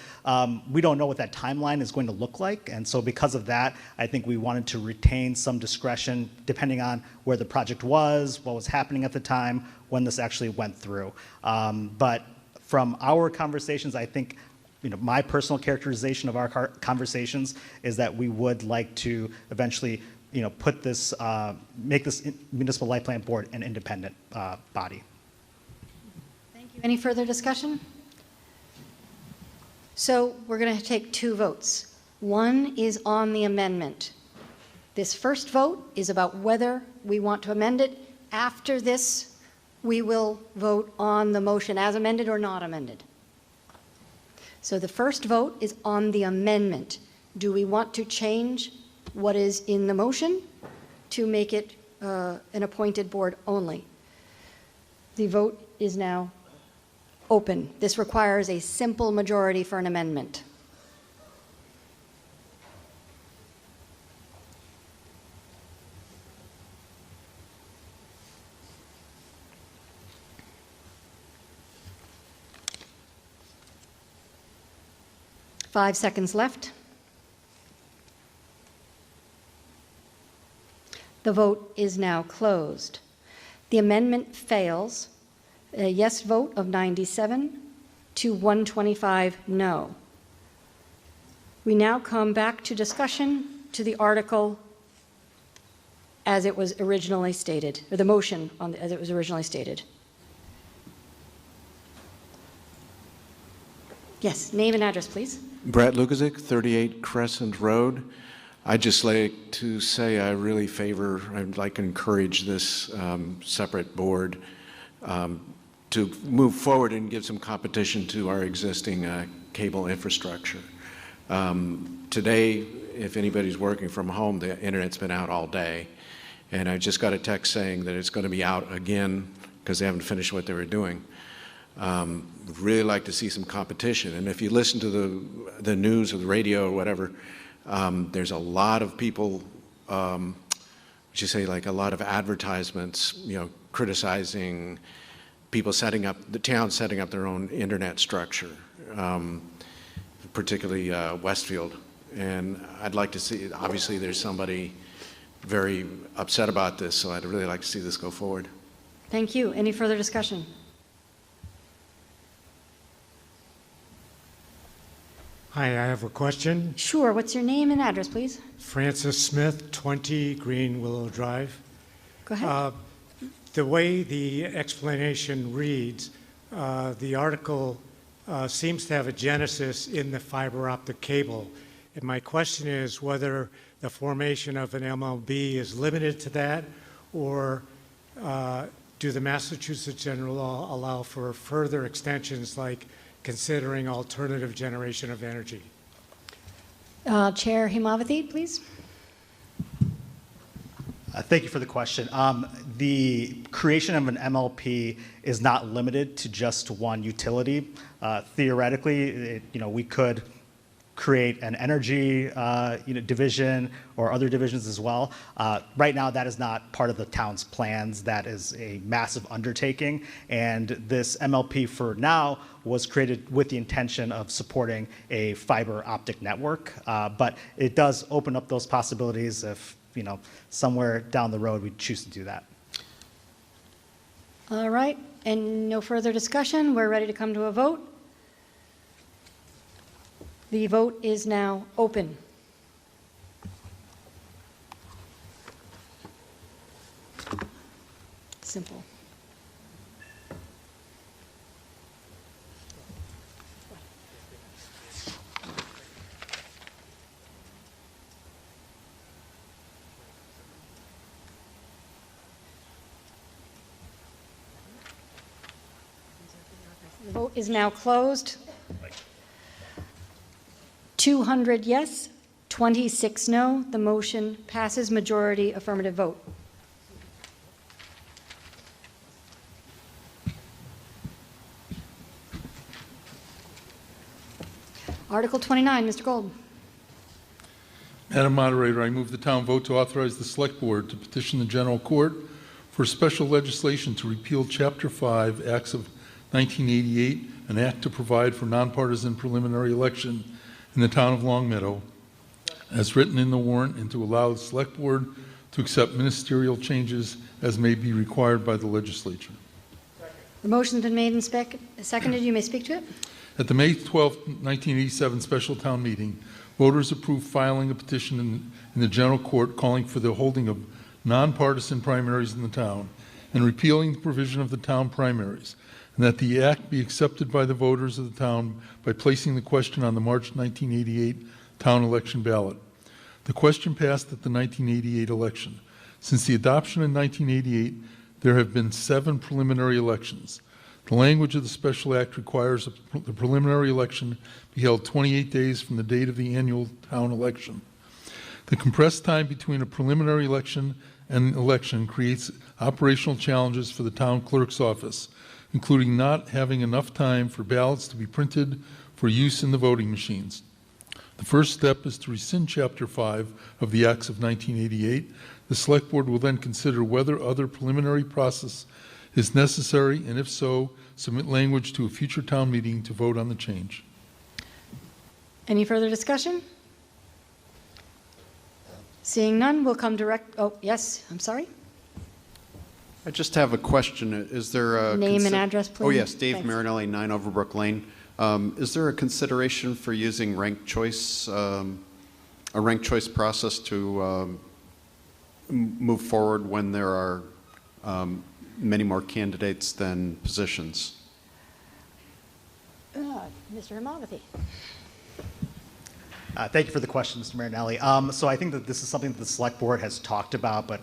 we don't know what that timeline is going to look like. And so because of that, I think we wanted to retain some discretion depending on where the project was, what was happening at the time, when this actually went through. But from our conversations, I think my personal characterization of our conversations is that we would like to eventually put this, make this municipal light plant board an independent body. Thank you. Any further discussion? So we're going to take 2 votes. One is on the amendment. This first vote is about whether we want to amend it. After this, we will vote on the motion as amended or not amended. So the first vote is on the amendment. Do we want to change what is in the motion to make it an appointed board only? The vote is now open. This requires a simple majority for an amendment. Five seconds left. The vote is now closed. The amendment fails. A yes vote of 97 to 125 no. We now come back to discussion to the article as it was originally stated, or the motion as it was originally stated. Yes, name and address, please. Brett Lukazik, 38 Crescent Road. I'd just like to say I'd like to encourage this separate board to move forward and give some competition to our existing cable infrastructure. Today, if anybody's working from home, the internet's been out all day. And I just got a text saying that it's going to be out again because they haven't finished what they were doing. Would really like to see some competition. And if you listen to the news or the radio or whatever, there's a lot of people, like a lot of advertisements, criticizing people the town setting up their own internet structure, particularly Westfield. And I'd like to see, obviously there's somebody very upset about this, so I'd really like to see this go forward. Thank you. Any further discussion? Hi, I have a question. Sure. What's your name and address, please? Francis Smith, 20 Green Willow Drive. Go ahead. The way the explanation reads, the article seems to have a genesis in the fiber optic cable. And my question is whether the formation of an MLB is limited to that, or do the Massachusetts general law allow for further extensions like considering alternative generation of energy? Chair Himavati, please. Thank you for the question. The creation of an MLP is not limited to just one utility. Theoretically, we could create an energy division or other divisions as well. Right now, that is not part of the town's plans. That is a massive undertaking. And this MLP for now was created with the intention of supporting a fiber optic network. But it does open up those possibilities if somewhere down the road we choose to do that. All right, and no further discussion. We're ready to come to a vote. The vote is now open. Simple. The vote is now closed. 200 yes, 26 no. The motion passes majority affirmative vote. Article 29, Mr. Gold. Madam Moderator, I move the town vote to authorize the Select Board to petition the General Court for special legislation to repeal Chapter 5, Acts of 1988, an act to provide for nonpartisan preliminary election in the town of Long Meadow, as written in the warrant, and to allow the Select Board to accept ministerial changes as may be required by the legislature. The motion's been made and seconded. You may speak to it. At the May 12, 1987 special town meeting, voters approved filing a petition in the General Court calling for the holding of nonpartisan primaries in the town and repealing the provision of the town primaries, and that the act be accepted by the voters of the town by placing the question on the March 1988 town election ballot. The question passed at the 1988 election. Since the adoption in 1988, there have been 7 preliminary elections. The language of the special act requires the preliminary election be held 28 days from the date of the annual town election. The compressed time between a preliminary election and election creates operational challenges for the town clerk's office, including not having enough time for ballots to be printed for use in the voting machines. The first step is to rescind Chapter 5 of the Acts of 1988. The Select Board will then consider whether other preliminary process is necessary, and if so, submit language to a future town meeting to vote on the change. Any further discussion? Seeing none, we'll come direct. Oh, yes, I'm sorry. I just have a question. Is there a name and address, please? Oh yes, Dave Thanks. Marinelli, 9 Overbrook Lane. Is there a consideration for using ranked choice, a ranked choice process to move forward when there are many more candidates than positions? Mr. Himavati. Thank you for the question, Mr. Marinelli. So I think that this is something that the Select Board has talked about, but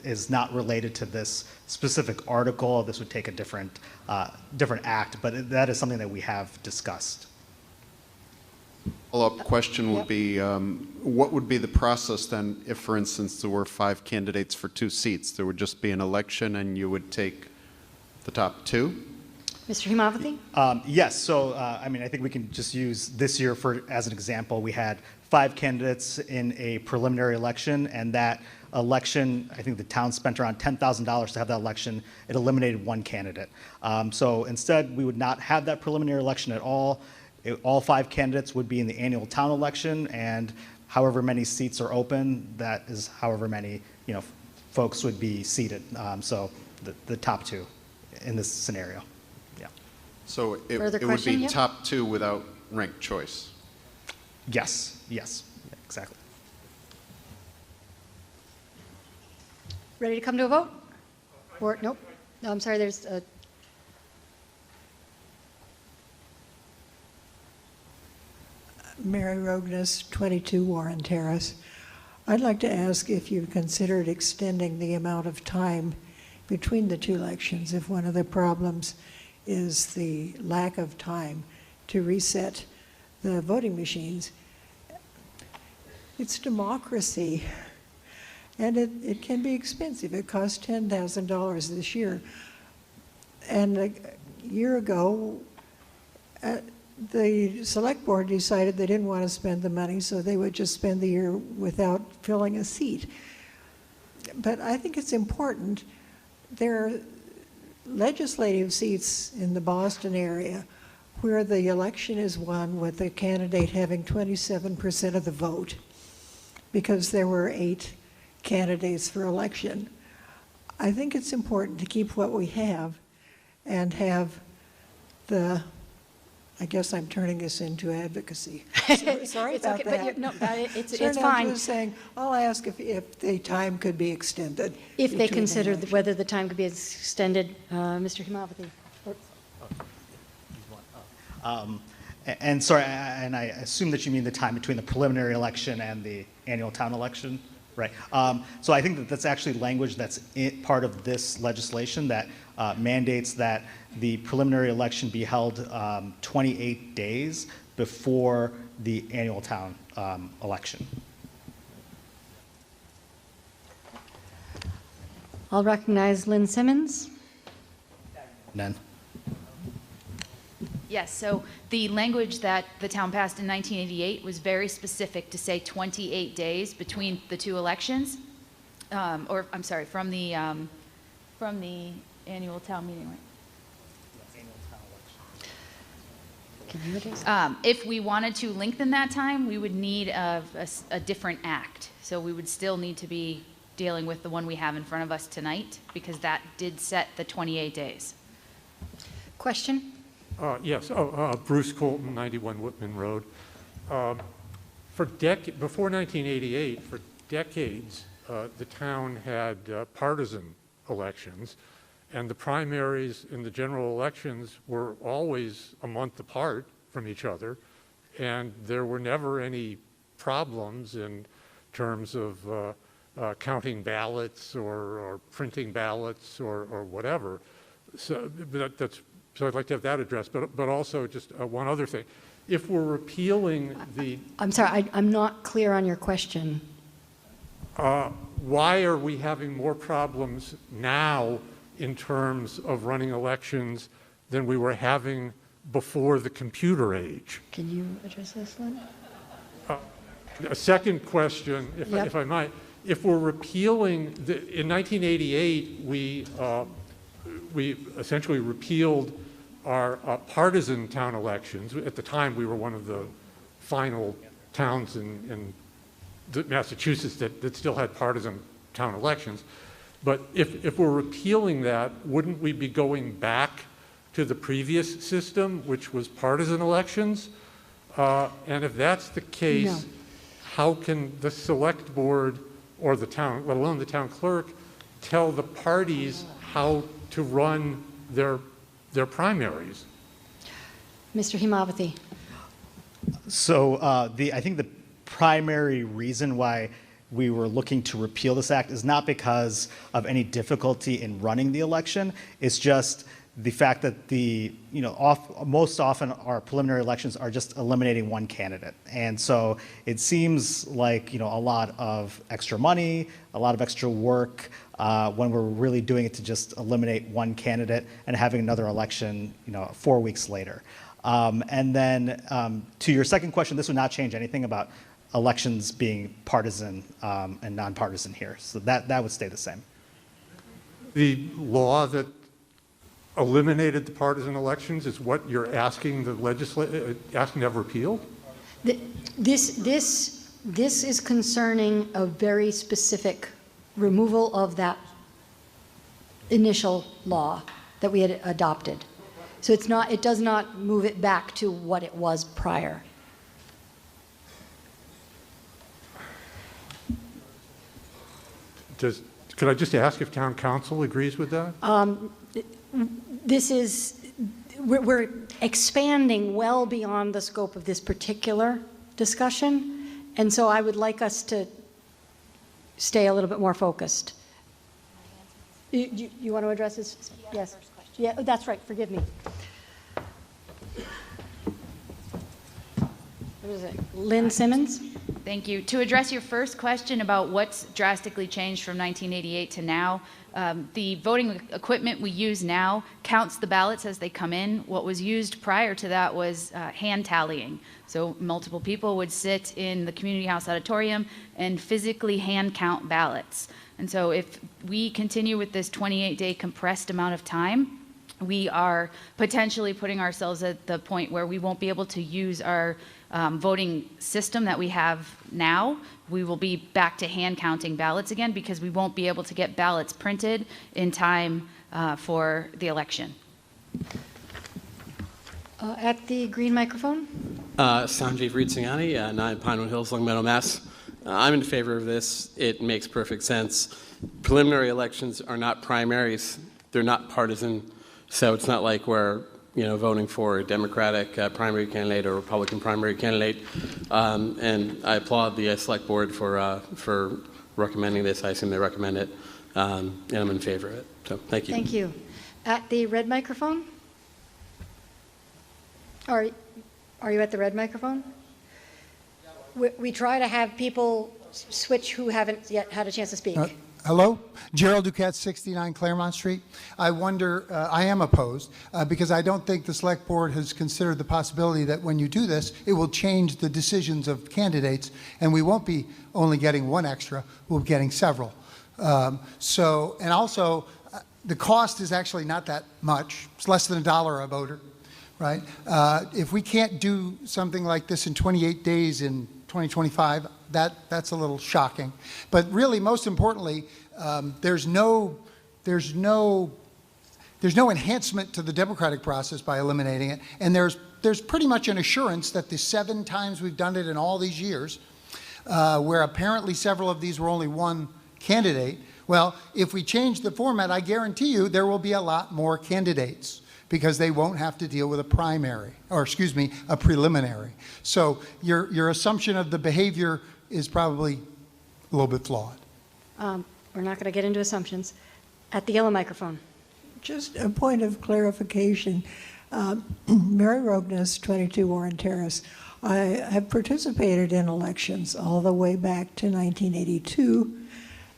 is not related to this specific article. This would take a different act, but that is something that we have discussed. Follow-up question would be, what would be the process then if, for instance, there were 5 candidates for 2 seats? There would just be an election and you would take the top 2? Mr. Himavati? Yes. So, I think we can just use this year as an example. We had 5 candidates in a preliminary election, and that election, I think the town spent around $10,000 to have that election. It eliminated 1 candidate. So instead, we would not have that preliminary election at all. All 5 candidates would be in the annual town election, and however many seats are open, that is however many folks would be seated. So the top 2 in this scenario. So it would be top 2 without ranked choice? Yes, exactly. Ready to come to a vote? Or, nope. No, I'm sorry, there's a... Mary Rogness, 22 Warren Terrace. I'd like to ask if you've considered extending the amount of time between the two elections if one of the problems is the lack of time to reset the voting machines. It's democracy, and it can be expensive. It costs $10,000 this year. And a year ago, the select board decided they didn't want to spend the money, so they would just spend the year without filling a seat. But I think it's important. There are legislative seats in the Boston area where the election is won with the candidate having 27% of the vote, because there were 8 candidates for election. I think it's important to keep what we have and have the, I guess I'm turning this into advocacy. Sorry It's about okay, that. but it's Turn fine. into saying, I'll ask if the time could be extended. If they between consider elections. whether the time could be extended, Mr. Himavati. And sorry, and I assume that you mean the time between the preliminary election and the annual town election, right? So I think that that's actually language that's part of this legislation that mandates that the preliminary election be held 28 days before the annual town election. I'll recognize Lynn Simmons. None. Yes, so the language that the town passed in 1988 was very specific to say 28 days between the two elections, or I'm sorry, from the annual town meeting, right? If we wanted to lengthen that time, we would need a different act. So we would still need to be dealing with the one we have in front of us tonight, because that did set the 28 days. Question? Yes, Bruce Colton, 91 Whitman Road. Before 1988, for decades, the town had partisan elections, and the primaries in the general elections were always a month apart from each other, and there were never any problems in terms of counting ballots or printing ballots or whatever. So I'd like to have that addressed, but also just one other thing. If we're repealing the... I'm sorry, I'm not clear on your question. Why are we having more problems now in terms of running elections than we were having before the computer age? Can you address this, Lynn? A second question, if I might. If we're repealing, in 1988, we essentially repealed our partisan town elections. At the time, we were one of the final towns in Massachusetts that still had partisan town elections. But if we're repealing that, wouldn't we be going back to the previous system, which was partisan elections? And if that's the case, No. How can the select board or the town, let alone the town clerk, tell the parties how to run their primaries? Mr. Himavati. So I think the primary reason why we were looking to repeal this act is not because of any difficulty in running the election. It's just the fact that most often our preliminary elections are just eliminating one candidate. And so it seems like, a lot of extra money, a lot of extra work when we're really doing it to just eliminate one candidate and having another election, 4 weeks later. And then to your second question, this would not change anything about elections being partisan and nonpartisan here. So that would stay the same. The law that eliminated the partisan elections is what you're asking the asking to have repealed? This is concerning a very specific removal of that initial law that we had adopted. So it does not move it back to what it was prior. Could I just ask if town council agrees with that? We're expanding well beyond the scope of this particular discussion, and so I would like us to stay a little bit more focused. You want to address this? Yes. Yeah, that's right, forgive me. What is it? Lynn Simmons? Thank you. To address your first question about what's drastically changed from 1988 to now, the voting equipment we use now counts the ballots as they come in. What was used prior to that was hand tallying. So multiple people would sit in the community house auditorium and physically hand count ballots. And so if we continue with this 28-day compressed amount of time, we are potentially putting ourselves at the point where we won't be able to use our voting system that we have now. We will be back to hand counting ballots again because we won't be able to get ballots printed in time for the election. At the green microphone. Sanjeev Ritsingani, 9 Pinewood Hills, Long Meadow, Mass. I'm in favor of this. It makes perfect sense. Preliminary elections are not primaries. They're not partisan. So it's not like we're voting for a Democratic primary candidate or Republican primary candidate. And I applaud the Select Board for recommending this. I assume they recommend it. And I'm in favor of it. So thank you. Thank you. At the red microphone? Are you at the red microphone? We try to have people switch who haven't yet had a chance to speak. Hello, Gerald Duquette, 69 Claremont Street. I wonder, I am opposed because I don't think the Select Board has considered the possibility that when you do this, it will change the decisions of candidates, and we won't be only getting one extra, we'll be getting several. And also, the cost is actually not that much. It's less than $1 a voter, right? If we can't do something like this in 28 days in 2025, that's a little shocking. But really, most importantly, there's no enhancement to the democratic process by eliminating it. And there's pretty much an assurance that the 7 times we've done it in all these years, where apparently several of these were only one candidate, well, if we change the format, I guarantee you there will be a lot more candidates, because they won't have to deal with a primary, or excuse me, a preliminary. So your assumption of the behavior is probably a little bit flawed. We're not going to get into assumptions. At the yellow microphone. Just a point of clarification. Mary Rogness, 22 Warren Terrace. I have participated in elections all the way back to 1982,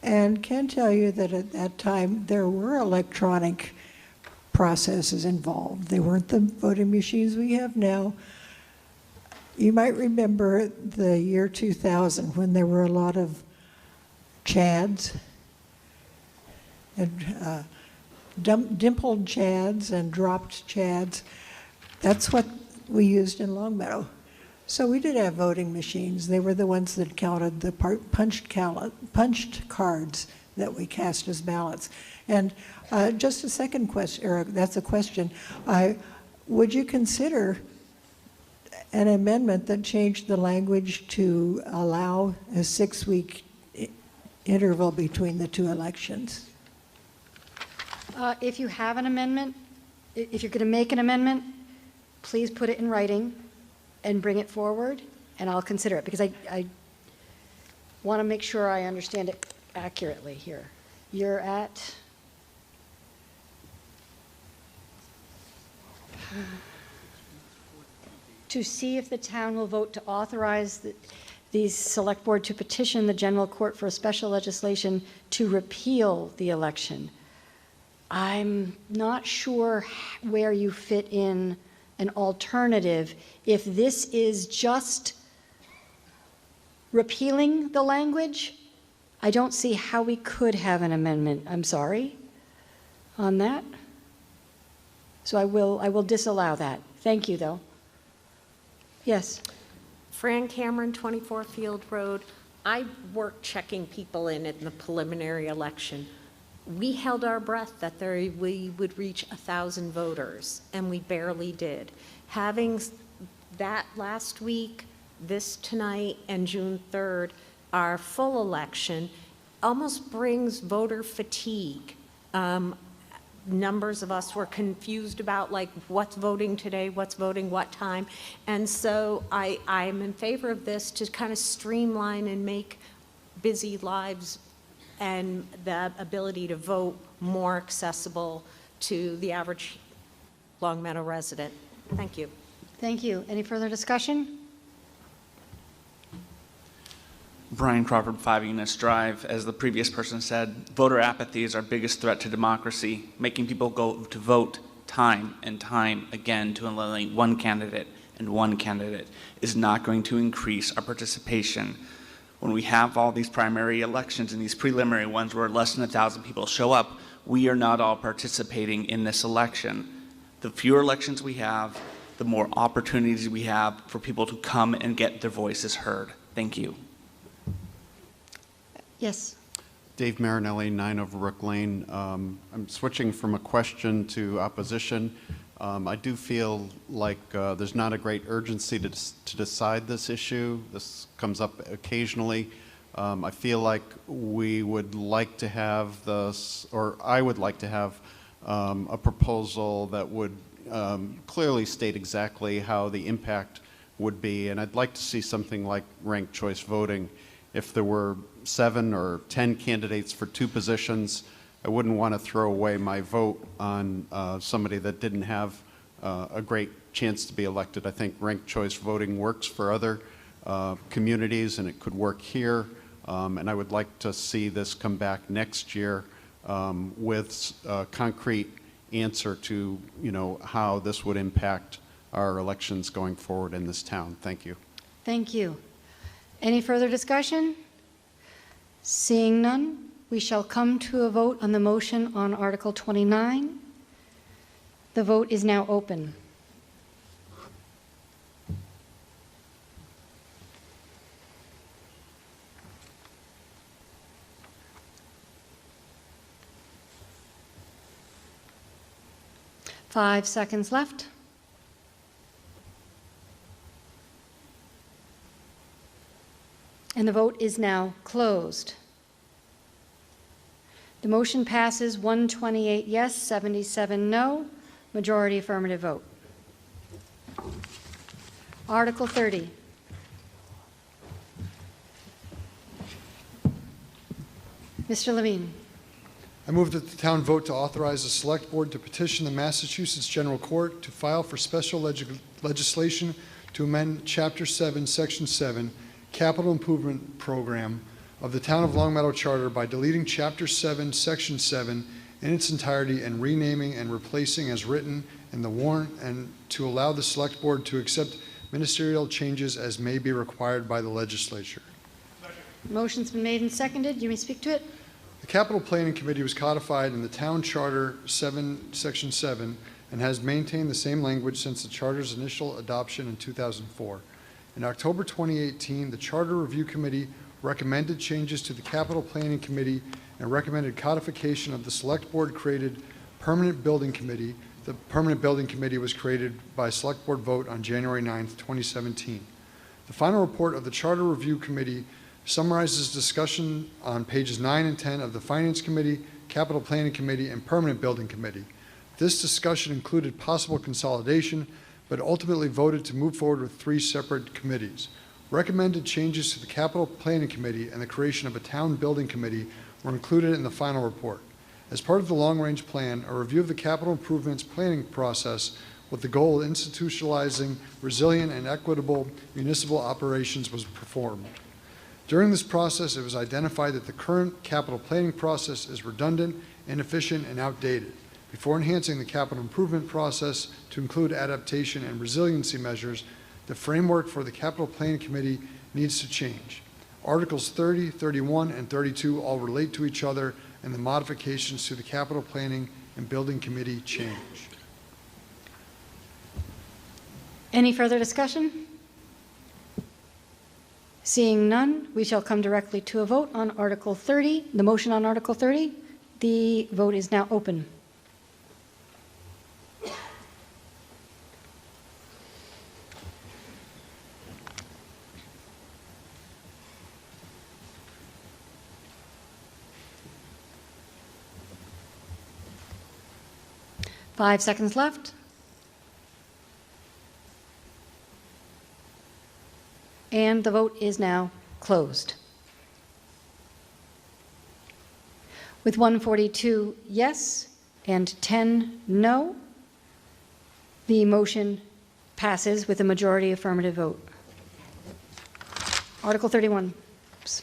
and can tell you that at that time there were electronic processes involved. They weren't the voting machines we have now. You might remember the year 2000 when there were a lot of chads and dimpled chads and dropped chads. That's what we used in Longmeadow. So we did have voting machines. They were the ones that counted the punched cards that we cast as ballots. And just a second question, or that's a question. Would you consider an amendment that changed the language to allow a 6-week interval between the 2 elections? If you have an amendment, if you're going to make an amendment, please put it in writing and bring it forward, and I'll consider it, because I want to make sure I understand it accurately here. You're at... to see if the town will vote to authorize the select board to petition the general court for a special legislation to repeal the election. I'm not sure where you fit in an alternative. If this is just repealing the language, I don't see how we could have an amendment, I'm sorry, on that. So I will disallow that. Thank you, though. Yes. Fran Cameron, 24 Field Road. I worked checking people in the preliminary election. We held our breath that we would reach 1,000 voters, and we barely did. Having that last week, this tonight, and June 3rd, our full election, almost brings voter fatigue. Numbers of us were confused about what's voting today, what's voting what time. And so I'm in favor of this to kind of streamline and make busy lives and the ability to vote more accessible to the average Long Meadow resident. Thank you. Thank you. Any further discussion? Brian Crawford, 5 Eunice Drive. As the previous person said, voter apathy is our biggest threat to democracy. Making people go to vote time and time again to eliminate one candidate and one candidate is not going to increase our participation. When we have all these primary elections and these preliminary ones where less than 1,000 people show up, we are not all participating in this election. The fewer elections we have, the more opportunities we have for people to come and get their voices heard. Thank you. Yes. Dave Marinelli, 9 Overbrook Lane. I'm switching from a question to opposition. I do feel like there's not a great urgency to decide this issue. This comes up occasionally. I feel like we would like to have this, or I would like to have a proposal that would clearly state exactly how the impact would be, and I'd like to see something like ranked choice voting. If there were 7 or 10 candidates for 2 positions, I wouldn't want to throw away my vote on somebody that didn't have a great chance to be elected. I think ranked choice voting works for other communities, and it could work here. And I would like to see this come back next year with a concrete answer to, how this would impact our elections going forward in this town. Thank you. Thank you. Any further discussion? Seeing none, we shall come to a vote on the motion on Article 29. The vote is now open. Five seconds left. And the vote is now closed. The motion passes 128 yes, 77 no, majority affirmative vote. Article 30. Mr. Levine. I move that the town vote to authorize the Select Board to petition the Massachusetts General Court to file for special legislation to amend Chapter 7, Section 7, Capital Improvement Program of the Town of Long Meadow Charter by deleting Chapter 7, Section 7 in its entirety and renaming and replacing as written in the warrant, and to allow the Select Board to accept ministerial changes as may be required by the legislature. Motion's been made and seconded. You may speak to it. The Capital Planning Committee was codified in the Town Charter 7, Section 7, and has maintained the same language since the Charter's initial adoption in 2004. In October 2018, the Charter Review Committee recommended changes to the Capital Planning Committee and recommended codification of the Select Board created Permanent Building Committee. The Permanent Building Committee was created by Select Board vote on January 9th, 2017. The final report of the Charter Review Committee summarizes discussion on pages 9 and 10 of the Finance Committee, Capital Planning Committee, and Permanent Building Committee. This discussion included possible consolidation, but ultimately voted to move forward with 3 separate committees. Recommended changes to the Capital Planning Committee and the creation of a Town Building Committee were included in the final report. As part of the long-range plan, a review of the capital improvements planning process with the goal of institutionalizing resilient and equitable municipal operations was performed. During this process, it was identified that the current capital planning process is redundant, inefficient, and outdated. Before enhancing the capital improvement process to include adaptation and resiliency measures, the framework for the Capital Planning Committee needs to change. Articles 30, 31, and 32 all relate to each other, and the modifications to the Capital Planning and Building Committee change. Any further discussion? Seeing none, we shall come directly to a vote on Article 30, the motion on Article 30. The vote is now open. Five seconds left. And the vote is now closed. With 142 yes and 10 no, the motion passes with a majority affirmative vote. Article 31. Oops.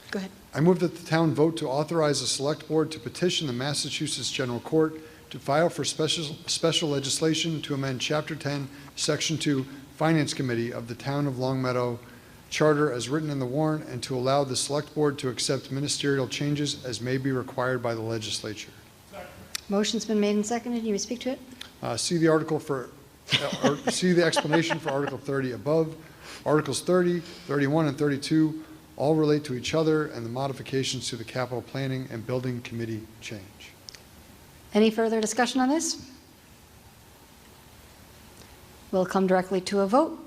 Go ahead. I move that the town vote to authorize the Select Board to petition the Massachusetts General Court to file for special legislation to amend Chapter 10, Section 2, Finance Committee of the Town of Long Meadow Charter as written in the warrant, and to allow the Select Board to accept ministerial changes as may be required by the legislature. Motion's been made and seconded. You may speak to it. See the article for, or see the explanation for Article 30 above. Articles 30, 31, and 32 all relate to each other and the modifications to the capital planning and building committee change. Any further discussion on this? We'll come directly to a vote.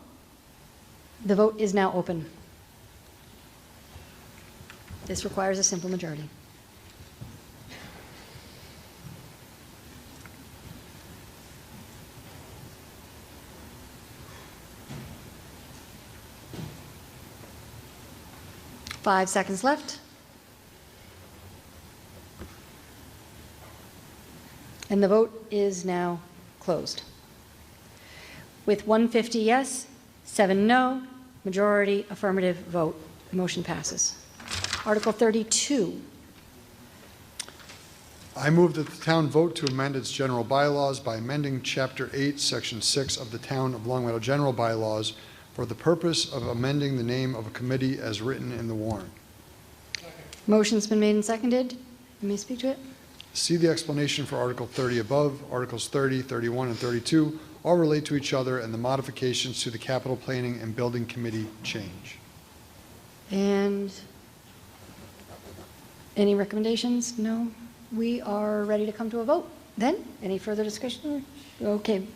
The vote is now open. This requires a simple majority. Five seconds left. And the vote is now closed. With 150 yes, 7 no, majority affirmative vote, the motion passes. Article 32. I move that the town vote to amend its general bylaws by amending Chapter 8, Section 6 of the Town of Long Meadow General Bylaws for the purpose of amending the name of a committee as written in the warrant. Motion's been made and seconded. You may speak to it. See the explanation for Article 30 above. Articles 30, 31, and 32 all relate to each other and the modifications to the capital planning and building committee change. And any recommendations? No? We are ready to come to a vote. Then, any further discussion? Okay.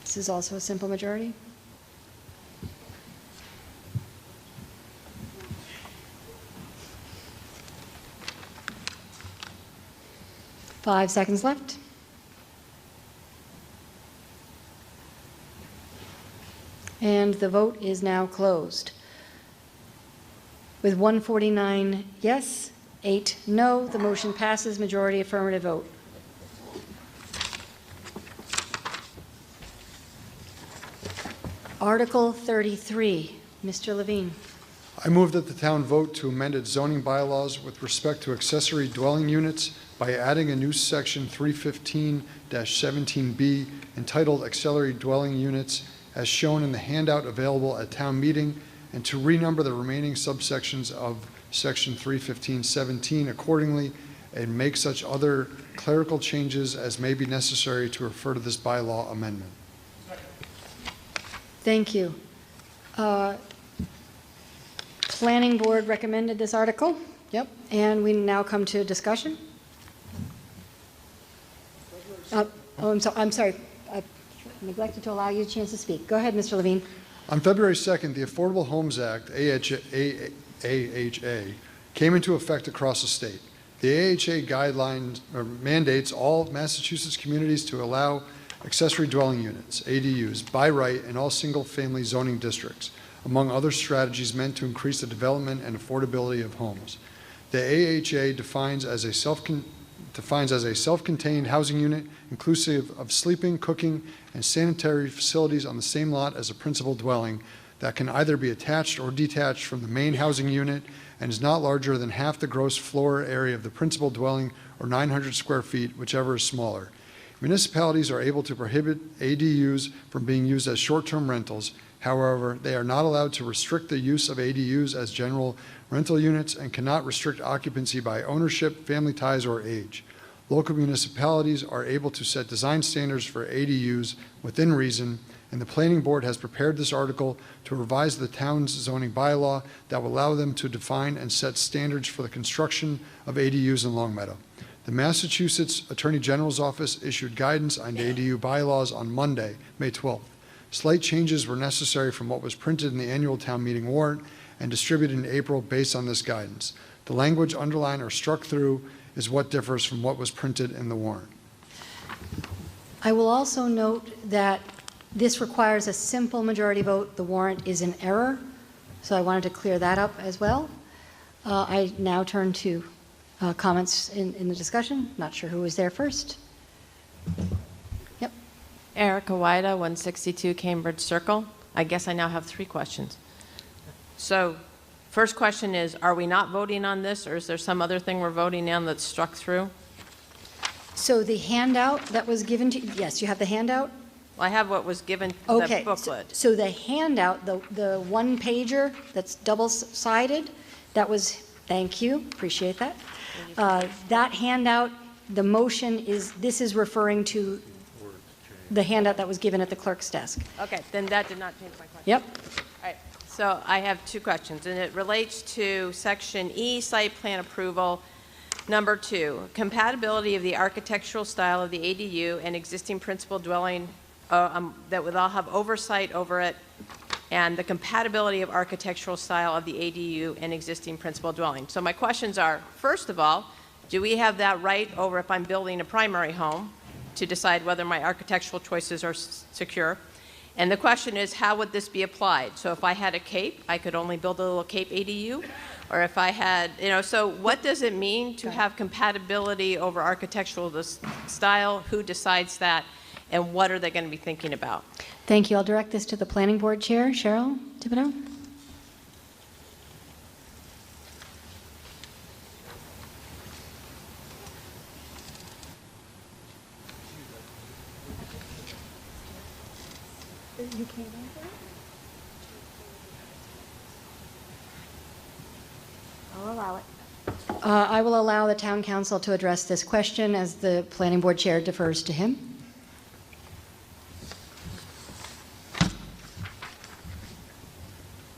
This is also a simple majority. Five seconds left. And the vote is now closed. With 149 yes, 8 no, the motion passes, majority affirmative vote. Article 33, Mr. Levine. I move that the town vote to amend its zoning bylaws with respect to accessory dwelling units by adding a new section 315-17B entitled Accessory Dwelling Units as shown in the handout available at town meeting, and to renumber the remaining subsections of section 315-17 accordingly, and make such other clerical changes as may be necessary to refer to this bylaw amendment. Thank you. Planning Board recommended this article. Yep. And we now come to discussion. I'm sorry. I neglected to allow you a chance to speak. Go ahead, Mr. Levine. On February 2nd, the Affordable Homes Act, AHA, came into effect across the state. The AHA guidelines mandates all Massachusetts communities to allow accessory dwelling units, ADUs, by right in all single-family zoning districts, among other strategies meant to increase the development and affordability of homes. The AHA defines as a self-contained housing unit inclusive of sleeping, cooking, and sanitary facilities on the same lot as a principal dwelling that can either be attached or detached from the main housing unit and is not larger than half the gross floor area of the principal dwelling or 900 square feet, whichever is smaller. Municipalities are able to prohibit ADUs from being used as short-term rentals. However, they are not allowed to restrict the use of ADUs as general rental units and cannot restrict occupancy by ownership, family ties, or age. Local municipalities are able to set design standards for ADUs within reason, and the Planning Board has prepared this article to revise the town's zoning bylaw that will allow them to define and set standards for the construction of ADUs in Long Meadow. The Massachusetts Attorney General's Office issued guidance on ADU bylaws on Monday, May 12th. Slight changes were necessary from what was printed in the annual town meeting warrant and distributed in April based on this guidance. The language underlined or struck through is what differs from what was printed in the warrant. I will also note that This requires a simple majority vote. The warrant is in error, so I wanted to clear that up as well. I now turn to comments in the discussion. Not sure who was there first. Yep. Erica Wida, 162 Cambridge Circle. I guess I now have 3 questions. So, first question is, are we not voting on this, or is there some other thing we're voting on that's struck through? So the handout that was given to you, yes, you have the handout? Well, I have what was given, Okay, the booklet. so the handout, the one pager that's double-sided, that was, thank you, appreciate that. That handout, the motion is, this is referring to the handout that was given at the clerk's desk. Okay, then that did not change my question. Yep. All right, so I have 2 questions, and it relates to Section E, Site Plan Approval. Number 2, compatibility of the architectural style of the ADU and existing principal dwelling that would all have oversight over it, and the compatibility of architectural style of the ADU and existing principal dwelling. So my questions are, first of all, do we have that right over if I'm building a primary home to decide whether my architectural choices are secure? And the question is, how would this be applied? So if I had a cape, I could only build a little cape ADU? Or if I had, so what does it mean to have compatibility over architectural style? Who decides that? And what are they going to be thinking about? Thank you. I'll direct this to the Planning Board Chair, Cheryl Thibodeau. You can't answer? I'll allow it. I will allow the Town Council to address this question as the Planning Board Chair defers to him.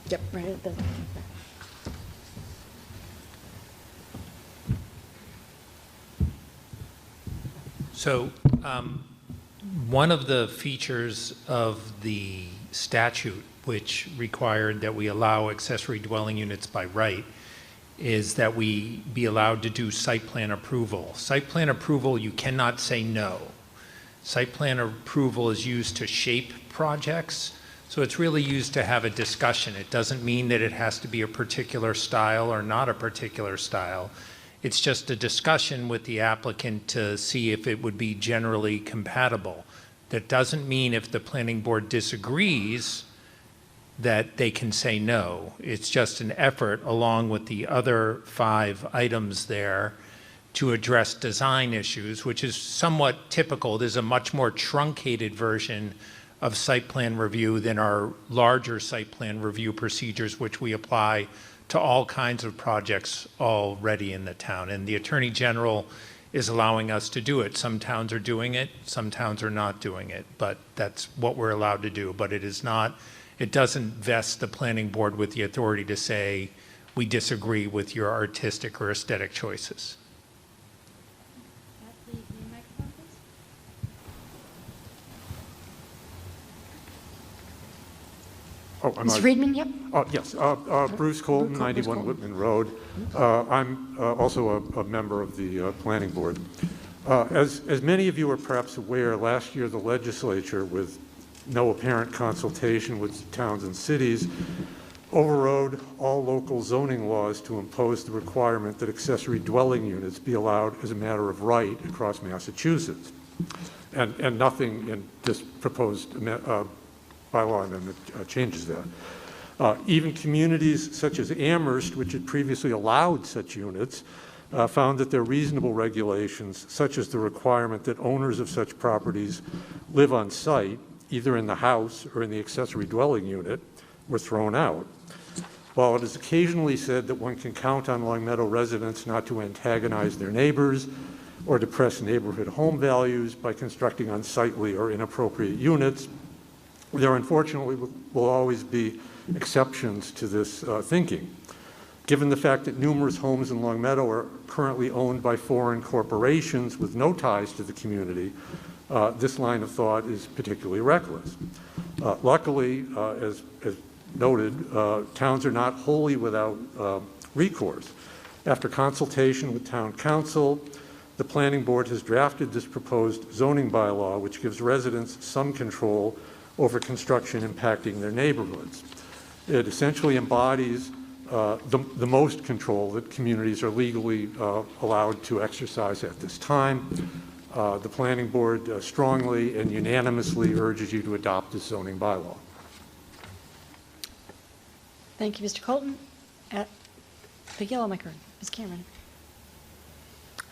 Yep, right at the... So one of the features of the statute which required that we allow accessory dwelling units by right is that we be allowed to do site plan approval. Site plan approval, you cannot say no. Site plan approval is used to shape projects, so it's really used to have a discussion. It doesn't mean that it has to be a particular style or not a particular style. It's just a discussion with the applicant to see if it would be generally compatible. That doesn't mean if the planning board disagrees that they can say no. It's just an effort, along with the other 5 items there, to address design issues, which is somewhat typical. There's a much more truncated version of site plan review than our larger site plan review procedures, which we apply to all kinds of projects already in the town. And the Attorney General is allowing us to do it. Some towns are doing it, some towns are not doing it, but that's what we're allowed to do. But it is not, it doesn't vest the planning board with the authority to say, we disagree with your artistic or aesthetic choices. Mr. Friedman, yep. Yes, Bruce Colton, 91 Whitman Road. I'm also a member of the Planning Board. As many of you are perhaps aware, last year the legislature, with no apparent consultation with towns and cities, overrode all local zoning laws to impose the requirement that accessory dwelling units be allowed as a matter of right across Massachusetts. And nothing in this proposed bylaw amendment changes that. Even communities such as Amherst, which had previously allowed such units, found that their reasonable regulations, such as the requirement that owners of such properties live on site, either in the house or in the accessory dwelling unit, were thrown out. While it is occasionally said that one can count on Long Meadow residents not to antagonize their neighbors or depress neighborhood home values by constructing unsightly or inappropriate units, there unfortunately will always be exceptions to this thinking. Given the fact that numerous homes in Long Meadow are currently owned by foreign corporations with no ties to the community, this line of thought is particularly reckless. Luckily, as noted, towns are not wholly without recourse. After consultation with town council, the planning board has drafted this proposed zoning bylaw, which gives residents some control over construction impacting their neighborhoods. It essentially embodies the most control that communities are legally allowed to exercise at this time. The Planning Board strongly and unanimously urges you to adopt this zoning bylaw. Thank you, Mr. Colton. The yellow microphone, Ms. Cameron.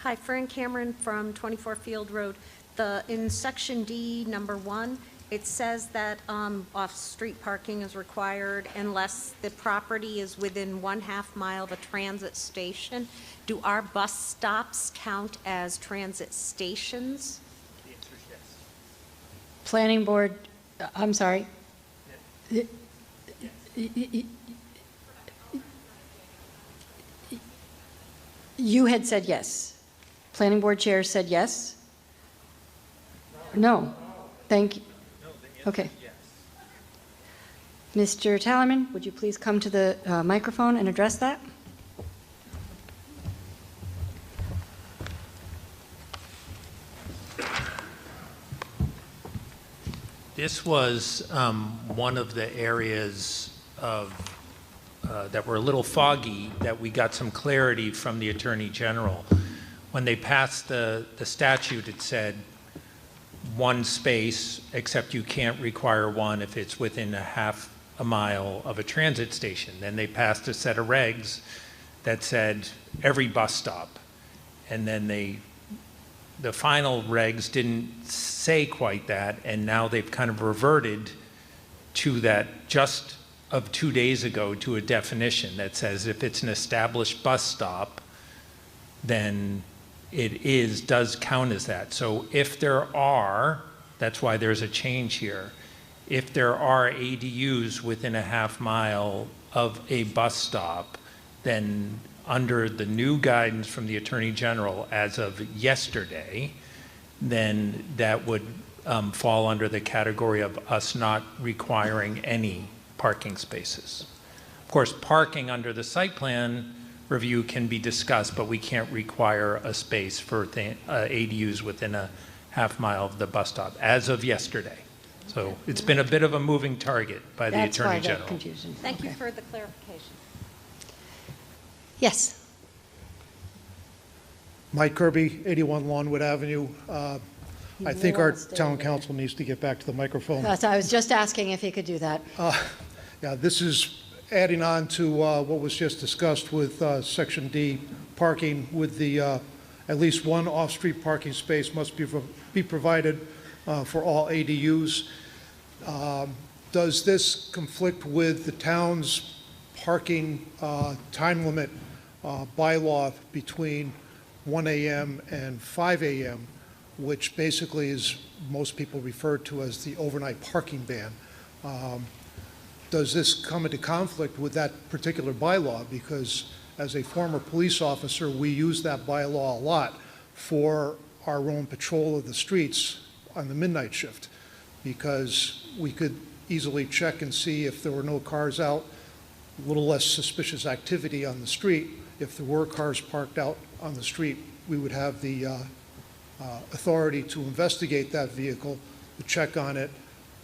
Hi, Fran Cameron from 24 Field Road. In section D, number 1, it says that off-street parking is required unless the property is within 1/2 mile of a transit station. Do our bus stops count as transit stations? Planning Board, I'm sorry. You had said yes. Planning Board Chair said yes? No. Thank you. Okay. Mr. Tallerman, would you please come to the microphone and address that? This was one of the areas of that were a little foggy, that we got some clarity from the Attorney General. When they passed the statute, it said one space, except you can't require one if it's within 1/2 a mile of a transit station. Then they passed a set of regs that said every bus stop. And then the final regs didn't say quite that, and now they've kind of reverted to that just of 2 days ago to a definition that says if it's an established bus stop, then it does count as that. So if there are, that's why there's a change here, if there are ADUs within 1/2 mile of a bus stop, then under the new guidance from the Attorney General as of yesterday, then that would fall under the category of us not requiring any parking spaces. Of course, parking under the site plan review can be discussed, but we can't require a space for ADUs within 1/2 mile of the bus stop as of yesterday. So it's been a bit of a moving target by the Attorney General. That's why that confusion. Thank you for the clarification. Yes. Mike Kirby, 81 Lawnwood Avenue. I think our town council needs to get back to the microphone. So I was just asking if he could do that. Yeah, this is adding on to what was just discussed with Section D, parking with the, at least one off-street parking space must be provided for all ADUs. Does this conflict with the town's parking time limit bylaw between 1 a.m. and 5 a.m., which basically is most people refer to as the overnight parking ban? Does this come into conflict with that particular bylaw? Because as a former police officer, we use that bylaw a lot for our own patrol of the streets on the midnight shift, because we could easily check and see if there were no cars out, a little less suspicious activity on the street. If there were cars parked out on the street, we would have the authority to investigate that vehicle, to check on it,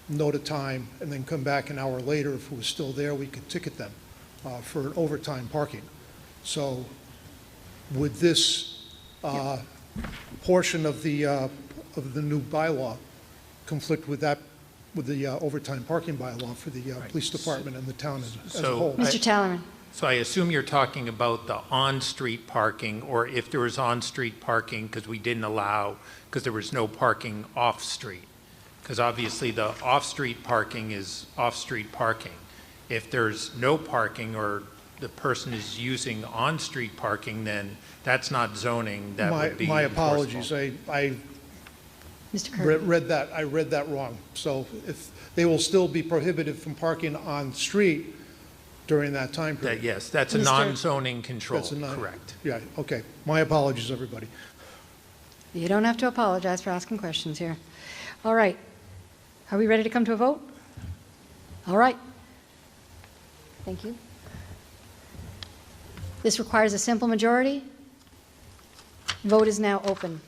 note a time, and then come back an hour later. If it was still there, we could ticket them for overtime parking. So would this portion of the new bylaw conflict with that, with the overtime parking bylaw for the police department and the town as a whole? Mr. Tallerman. So I assume you're talking about the on-street parking, or if there was on-street parking because we didn't allow, because there was no parking off-street. Because obviously the off-street parking is off-street parking. If there's no parking or the person is using on-street parking, then that's not zoning. That would be my apologies. I read that wrong. So if they will still be prohibited from parking on street during that time period. Yes, that's a non-zoning control. Correct. Yeah. Okay. My apologies, everybody. You don't have to apologize for asking questions here. All right. Are we ready to come to a vote? All right. Thank you. This requires a simple majority. Vote is now open.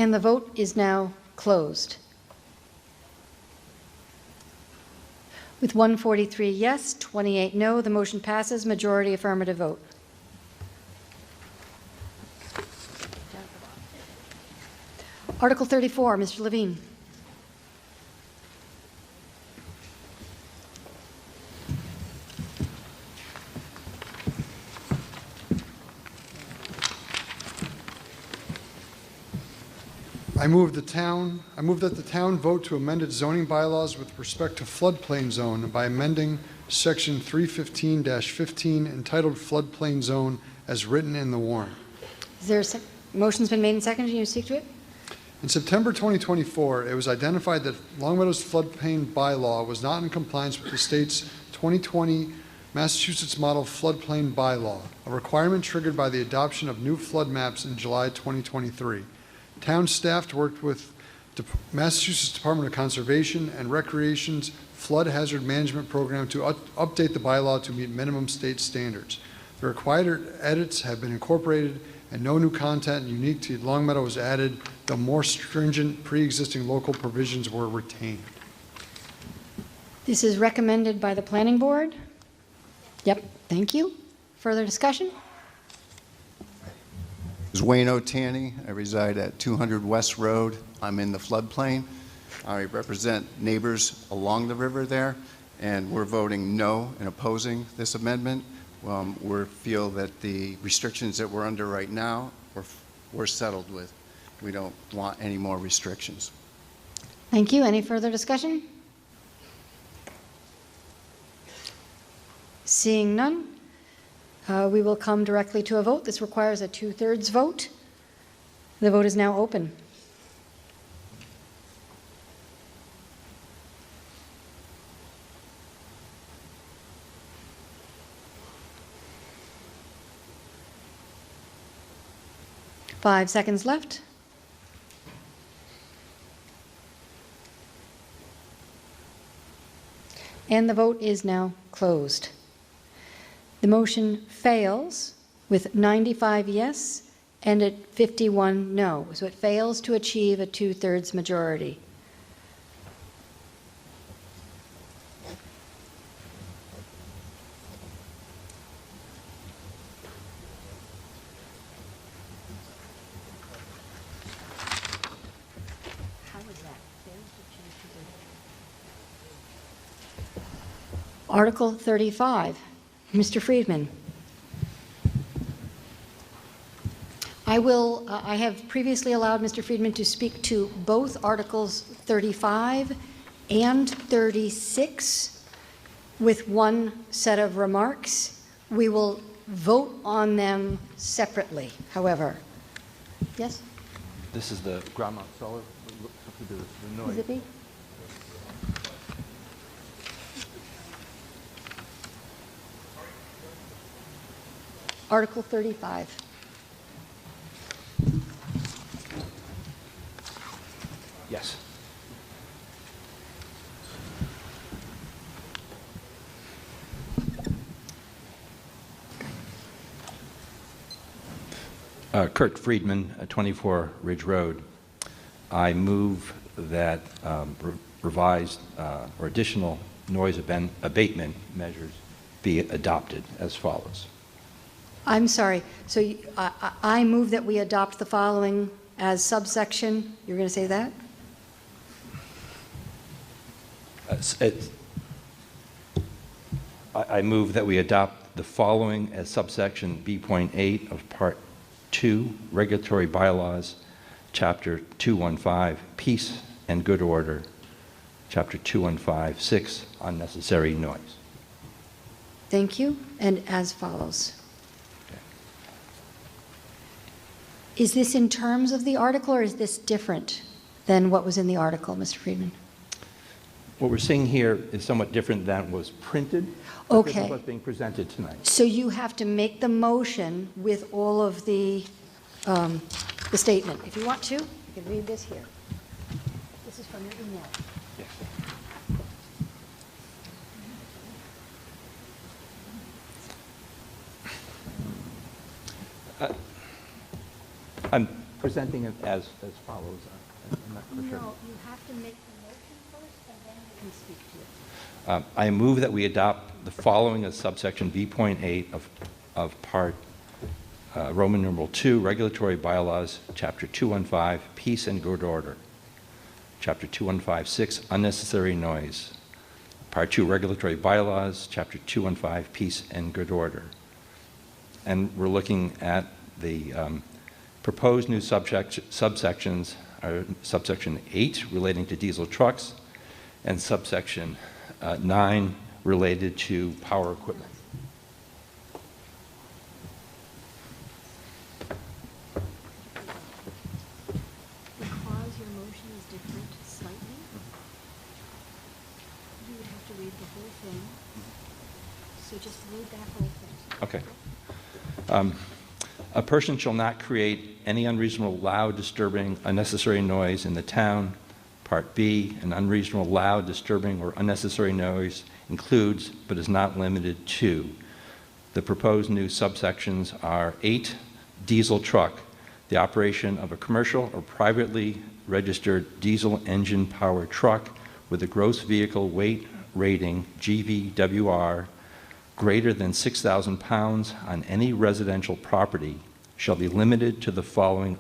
And the vote is now closed. With 143 yes, 28 no, the motion passes, majority affirmative vote. Article 34, Mr. Levine. I move that the town vote to amend its zoning bylaws with respect to floodplain zone by amending section 315-15 entitled floodplain zone as written in the warrant. Is there a motion's been made and seconded? Can you speak to it? In September 2024, it was identified that Longmeadow's floodplain bylaw was not in compliance with the state's 2020 Massachusetts Model Floodplain Bylaw, a requirement triggered by the adoption of new flood maps in July 2023. Town staff worked with Massachusetts Department of Conservation and Recreation's Flood Hazard Management Program to update the bylaw to meet minimum state standards. The required edits have been incorporated and no new content unique to Longmeadow was added, though more stringent pre-existing local provisions were retained. This is recommended by the Planning Board. Yep, thank you. Further discussion? This is Wayne Otani. I reside at 200 West Road. I'm in the floodplain. I represent neighbors along the river there, and we're voting no and opposing this amendment. We feel that the restrictions that we're under right now, we're settled with. We don't want any more restrictions. Thank you. Any further discussion? Seeing none, we will come directly to a vote. This requires a 2/3 vote. The vote is now open. Five seconds left. And the vote is now closed. The motion fails with 95 yes and at 51 no. So it fails to achieve a 2/3 majority. Article 35, Mr. Friedman. I have previously allowed Mr. Friedman to speak to both Articles 35 and 36 with one set of remarks. We will vote on them separately, however. Yes? This is the ground mount solar, the noise. Is it B? Article 35. Yes. Kurt Friedman, 24 Ridge Road. I move that revised or additional noise abatement measures be adopted as follows. I'm sorry. So I move that we adopt the following as subsection. You're going to say that? I move that we adopt the following as subsection B.8 of Part 2, Regulatory Bylaws, Chapter 215, Peace and Good Order, Chapter 215, 6, Unnecessary Noise. Thank you. And as follows. Is this in terms of the article, or is this different than what was in the article, Mr. Friedman? What we're seeing here is somewhat different than was printed. Okay. This is what's being presented tonight. So you have to make the motion with all of the statement. If you want to, you can read this here. This is from your email. Yes. presenting it as follows. I'm not for sure. No, you have to make the motion first, and then you can speak to it. I move that we adopt the following as subsection B.8 of Part Roman numeral 2, Regulatory Bylaws, Chapter 215, Peace and Good Order. Chapter 215.6, Unnecessary Noise. Part 2, Regulatory Bylaws, Chapter 215, Peace and Good Order. And we're looking at the proposed new subsections, subsection 8 relating to diesel trucks, and subsection 9 related to power equipment. Because your motion is different slightly, you would have to read the whole thing. So just read that whole thing. Okay. A person shall not create any unreasonable, loud, disturbing, unnecessary noise in the town. Part B, an unreasonable, loud, disturbing, or unnecessary noise includes, but is not limited to. The proposed new subsections are 8, diesel truck, the operation of a commercial or privately registered diesel engine powered truck with a gross vehicle weight rating, GVWR, greater than 6,000 pounds on any residential property shall be limited to the following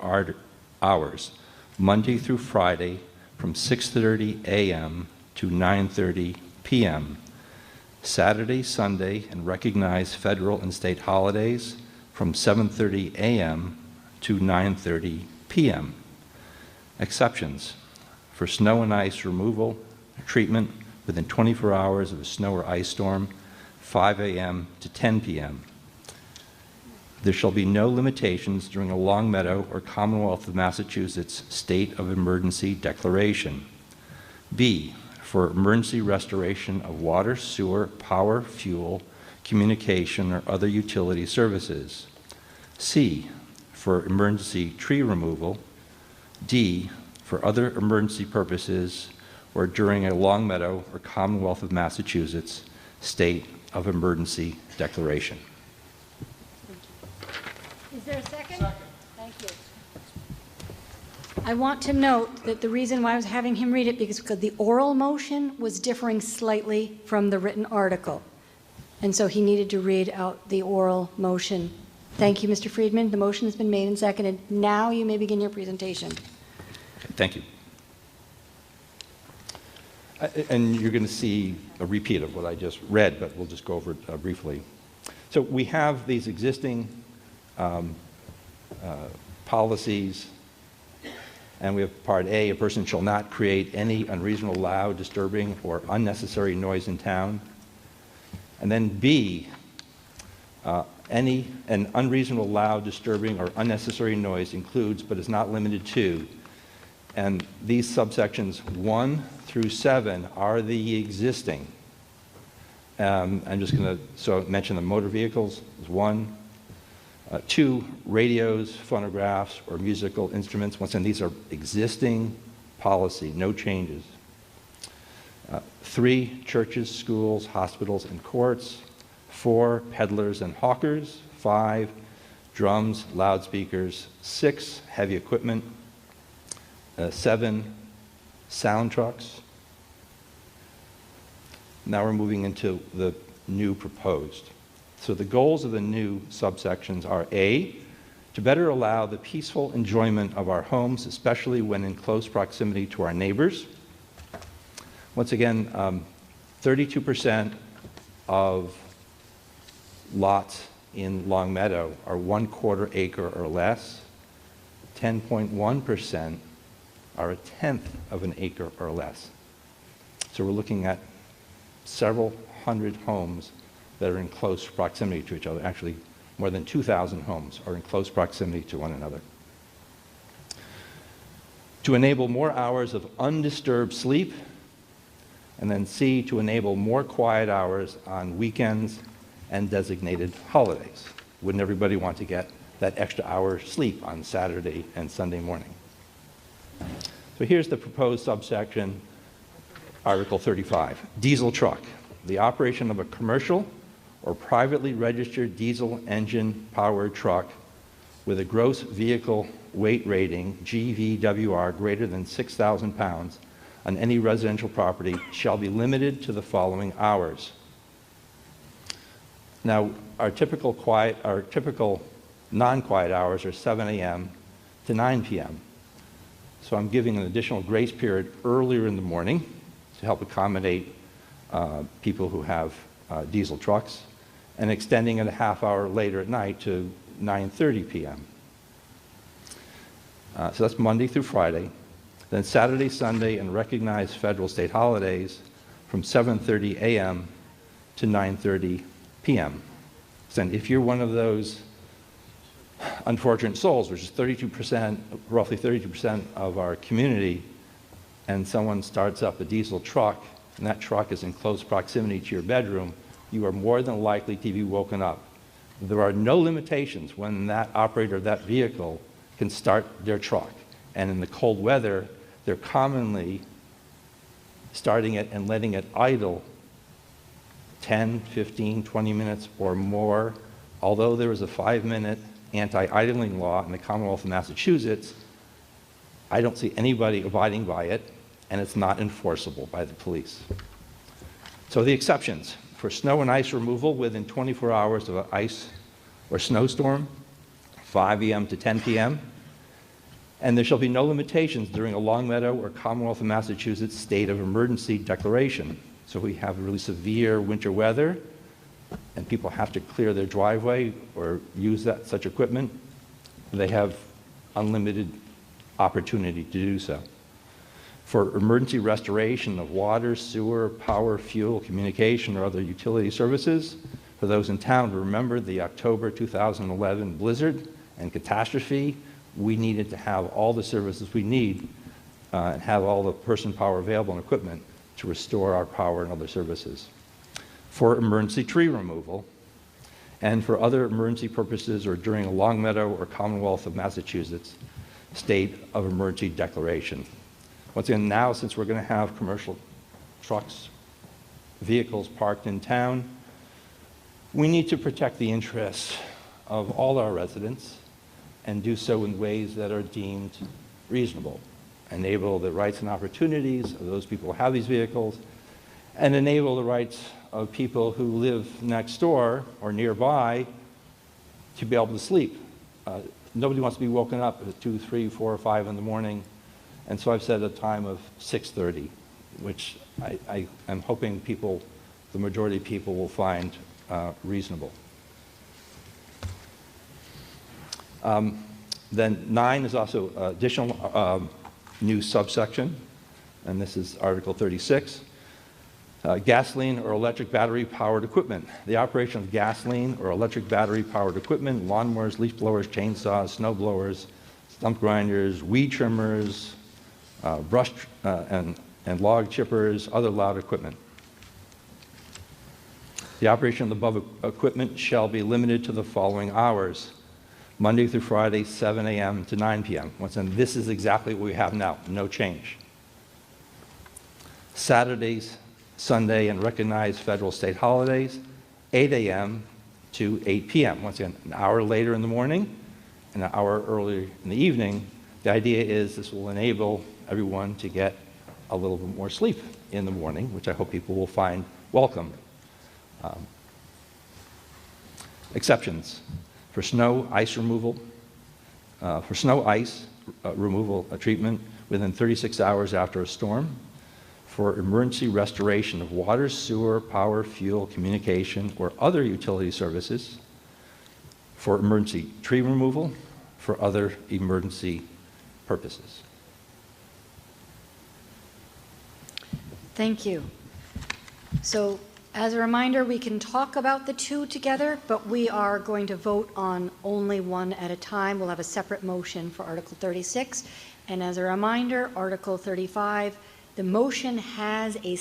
hours, Monday through Friday from 6:30 a.m. to 9:30 p.m., Saturday, Sunday, and recognized federal and state holidays from 7:30 a.m. to 9:30 p.m. Exceptions: for snow and ice removal, treatment within 24 hours of a snow or ice storm, 5 a.m. to 10 p.m. There shall be no limitations during a Long Meadow or Commonwealth of Massachusetts state of emergency declaration. B, for emergency restoration of water, sewer, power, fuel, communication, or other utility services. C, for emergency tree removal. D, for other emergency purposes or during a Long Meadow or Commonwealth of Massachusetts state of emergency declaration. Is there a second? Second. Thank you. I want to note that the reason why I was having him read it because the oral motion was differing slightly from the written article. And so he needed to read out the oral motion. Thank you, Mr. Friedman. The motion has been made and seconded. Now you may begin your presentation. Thank you. And you're going to see a repeat of what I just read, but we'll just go over it briefly. So we have these existing policies, and we have Part A, a person shall not create any unreasonable, loud, disturbing, or unnecessary noise in town. And then B, an unreasonable, loud, disturbing, or unnecessary noise includes, but is not limited to. And these subsections 1 through 7 are the existing. I'm just going to mention the motor vehicles is 1. 2, radios, phonographs, or musical instruments. Once again, these are existing policy, no changes. 3, churches, schools, hospitals, and courts. 4, peddlers and hawkers. 5, drums, loudspeakers. 6, heavy equipment. 7, sound trucks. Now we're moving into the new proposed. So the goals of the new subsections are A, to better allow the peaceful enjoyment of our homes, especially when in close proximity to our neighbors. Once again, 32% of lots in Long Meadow are 1/4 acre or less. 10.1% are 1/10 of an acre or less. So we're looking at several hundred homes that are in close proximity to each other. Actually, more than 2,000 homes are in close proximity to one another. To enable more hours of undisturbed sleep, and then C, to enable more quiet hours on weekends and designated holidays. Wouldn't everybody want to get that extra hour sleep on Saturday and Sunday morning? So here's the proposed subsection, Article 35, diesel truck. The operation of a commercial or privately registered diesel engine powered truck with a gross vehicle weight rating, GVWR, greater than 6,000 pounds on any residential property shall be limited to the following hours. Now, our typical non-quiet hours are 7 a.m. to 9 p.m. So I'm giving an additional grace period earlier in the morning to help accommodate people who have diesel trucks, and extending it a half hour later at night to 9:30 p.m. So that's Monday through Friday. Then Saturday, Sunday, and recognized federal state holidays from 7:30 a.m. to 9:30 p.m. So if you're one of those unfortunate souls, which is 32%, roughly 32% of our community, and someone starts up a diesel truck, and that truck is in close proximity to your bedroom, you are more than likely to be woken up. There are no limitations when that operator of that vehicle can start their truck. And in the cold weather, they're commonly starting it and letting it idle 10, 15, 20 minutes or more. Although there is a 5-minute anti-idling law in the Commonwealth of Massachusetts, I don't see anybody abiding by it, and it's not enforceable by the police. So the exceptions: for snow and ice removal within 24 hours of an ice or snowstorm, 5 a.m. to 10 p.m., and there shall be no limitations during a Longmeadow or Commonwealth of Massachusetts state of emergency declaration. So we have really severe winter weather, and people have to clear their driveway or use such equipment. They have unlimited opportunity to do so. For emergency restoration of water, sewer, power, fuel, communication, or other utility services, for those in town who remember the October 2011 blizzard and catastrophe, we needed to have all the services we need and have all the person power available and equipment to restore our power and other services. For emergency tree removal, and for other emergency purposes or during a Longmeadow or Commonwealth of Massachusetts state of emergency declaration. Once again, now since we're going to have commercial trucks, vehicles parked in town, we need to protect the interests of all our residents and do so in ways that are deemed reasonable, enable the rights and opportunities of those people who have these vehicles, and enable the rights of people who live next door or nearby to be able to sleep. Nobody wants to be woken up at 2, 3, 4, or 5 in the morning, and so I've set a time of 6:30, which I'm hoping the majority of people will find reasonable. Then 9 is also additional new subsection, and this is Article 36. Gasoline or electric battery-powered equipment. The operation of gasoline or electric battery-powered equipment, lawnmowers, leaf blowers, chainsaws, snow blowers, stump grinders, weed trimmers, brush and log chippers, other loud equipment. The operation of the above equipment shall be limited to the following hours: Monday through Friday, 7 a.m. to 9 p.m. Once again, this is exactly what we have now, no change. Saturdays, Sunday, and recognized federal state holidays, 8 a.m. to 8 p.m. Once again, an hour later in the morning and an hour earlier in the evening. The idea is this will enable everyone to get a little bit more sleep in the morning, which I hope people will find welcome. Exceptions: for snow, ice removal, removal treatment within 36 hours after a storm, for emergency restoration of water, sewer, power, fuel, communication, or other utility services, for emergency tree removal, for other emergency purposes. Thank you. So, as a reminder, we can talk about the two together, but we are going to vote on only one at a time. We'll have a separate motion for Article 36. And as a reminder, Article 35, the motion has a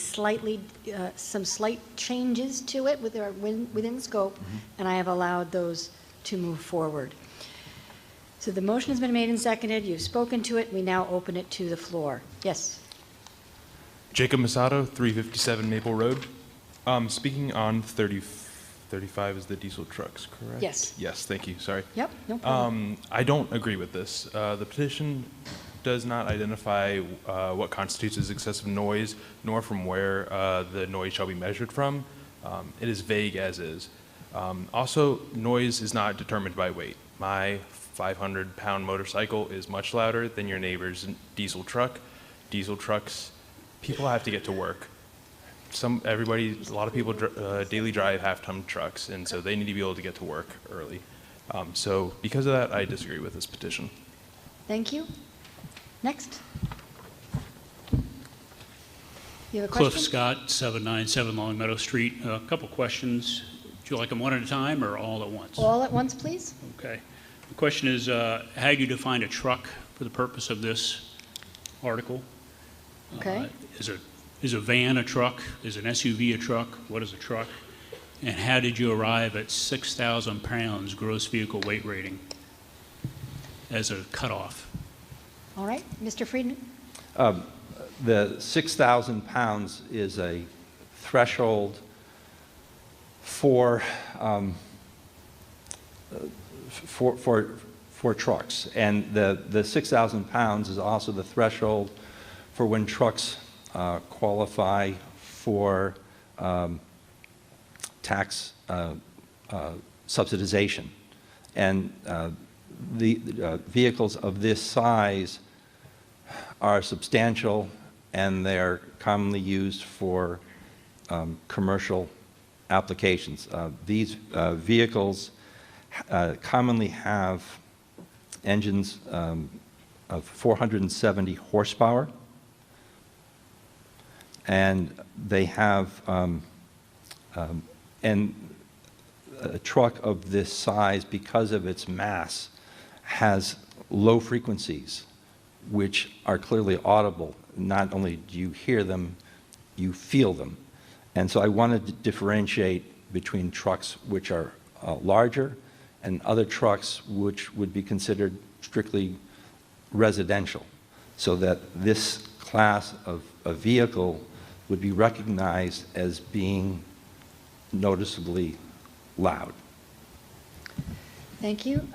some slight changes to it within scope, and I have allowed those to move forward. So the motion has been made and seconded. You've spoken to it. We now open it to the floor. Yes. Jacob Masato, 357 Maple Road. Speaking on 35 is the diesel trucks, correct? Yes. Yes, thank you, sorry. Yep, no problem. I don't agree with this. The petition does not identify what constitutes as excessive noise, nor from where the noise shall be measured from. It is vague as is. Also, noise is not determined by weight. My 500-pound motorcycle is much louder than your neighbor's diesel truck. Diesel trucks, people have to get to work. A lot of people daily drive half-ton trucks, and so they need to be able to get to work early. So because of that, I disagree with this petition. Thank you. Next. You have a question? Cliff Scott, 797 Long Meadow Street. A couple questions. Would you like them one at a time or all at once? All at once, please. Okay. The question is, how do you define a truck for the purpose of this article? Okay. Is a van a truck? Is an SUV a truck? What is a truck? And how did you arrive at 6,000 pounds gross vehicle weight rating as a cutoff? All right, Mr. Friedman. The 6,000 pounds is a threshold for trucks, and the 6,000 pounds is also the threshold for when trucks qualify for tax subsidization. And the vehicles of this size are substantial, and they're commonly used for commercial applications. These vehicles commonly have engines of 470 horsepower, and they have and a truck of this size, because of its mass, has low frequencies which are clearly audible. Not only do you hear them, you feel them. And so I wanted to differentiate between trucks which are larger and other trucks which would be considered strictly residential, so that this class of a vehicle would be recognized as being noticeably loud. Thank you.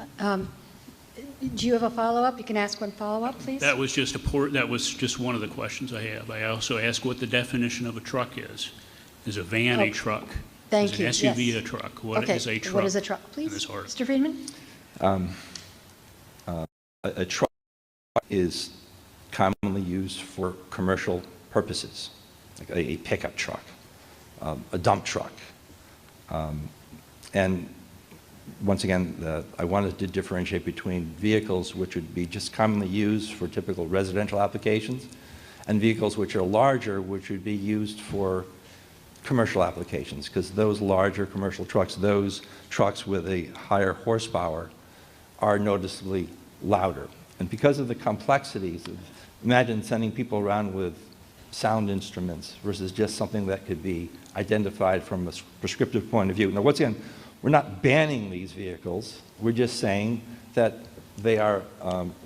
Do you have a follow-up? You can ask one follow-up, please. That was just one of the questions I have. I also asked what the definition of a truck is. Is a van a truck? Thank you. Is an SUV yes. a truck? What is a truck? What is a truck, please? Mr. Friedman? A truck is commonly used for commercial purposes, like a pickup truck, a dump truck. And once again, I wanted to differentiate between vehicles which would be just commonly used for typical residential applications and vehicles which are larger, which would be used for commercial applications, because those larger commercial trucks, those trucks with a higher horsepower, are noticeably louder. And because of the complexities of, imagine sending people around with sound instruments versus just something that could be identified from a prescriptive point of view. Now, once again, we're not banning these vehicles. We're just saying that they are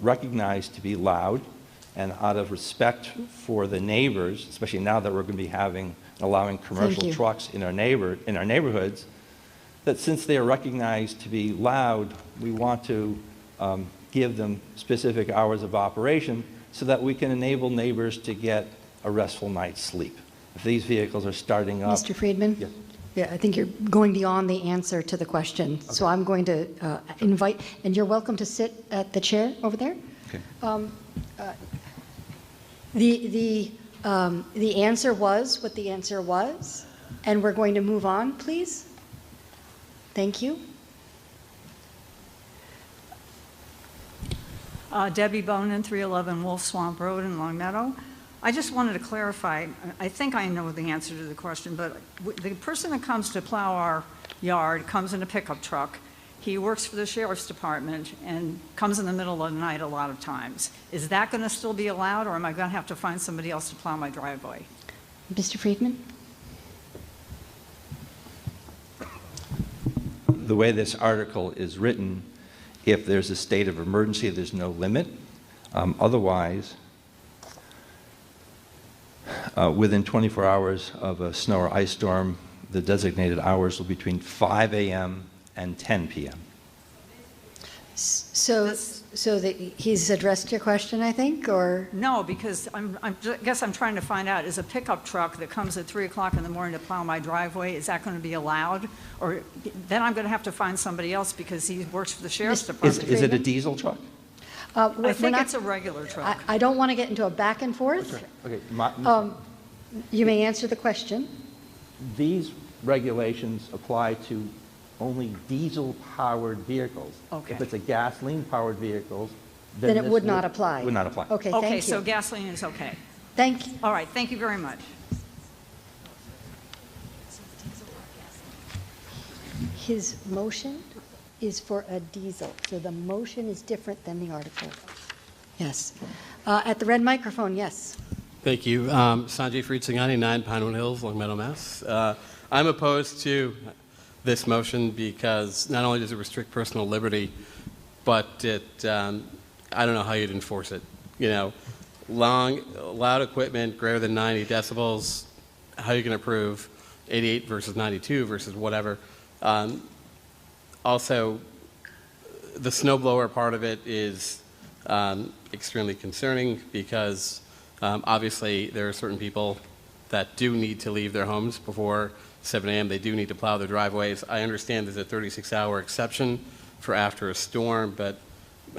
recognized to be loud, and out of respect for the neighbors, especially now that we're going to be allowing commercial trucks in our neighborhoods, that since they are recognized to be loud, we want to give them specific hours of operation so that we can enable neighbors to get a restful night's sleep. If these vehicles are starting up... Mr. Friedman? Yeah. Yeah, I think you're going beyond the answer to the question. Okay. So I'm going to invite, and you're welcome to sit at the chair over there. Okay. The answer was what the answer was, and we're going to move on, please. Thank you. Debbie Bonin, 311 Wolf Swamp Road in Long Meadow. I just wanted to clarify, I think I know the answer to the question, but the person that comes to plow our yard comes in a pickup truck. He works for the sheriff's department and comes in the middle of the night a lot of times. Is that going to still be allowed, or am I going to have to find somebody else to plow my driveway? Mr. Friedman? The way this article is written, if there's a state of emergency, there's no limit. Otherwise, within 24 hours of a snow or ice storm, the designated hours will be between 5 a.m. and 10 p.m. So that he's addressed your question, I think, or? No, because I guess I'm trying to find out, is a pickup truck that comes at 3 o'clock in the morning to plow my driveway, is that going to be allowed? Or then I'm going to have to find somebody else because he works for the sheriff's department. Is it a diesel truck? I think it's a regular truck. I don't want to get into a back and forth. Okay. You may answer the question. These regulations apply to only diesel-powered vehicles. Okay. If it's a gasoline-powered vehicle, Then it this would not apply. Would not apply. Okay, thank you. Okay, so gasoline is okay. Thank you. All right, thank you very much. His motion is for a diesel, so the motion is different than the article. Yes. At the red microphone, yes. Thank you. Sanjay Fried-Singhani, 9 Pinewood Hills, Long Meadow, Mass. I'm opposed to this motion because not only does it restrict personal liberty, but it, I don't know how you'd enforce it. You know, loud equipment greater than 90 decibels, how you can approve 88 versus 92 versus whatever. Also, the snowblower part of it is extremely concerning because obviously there are certain people that do need to leave their homes before 7 a.m. They do need to plow their driveways. I understand there's a 36-hour exception for after a storm, but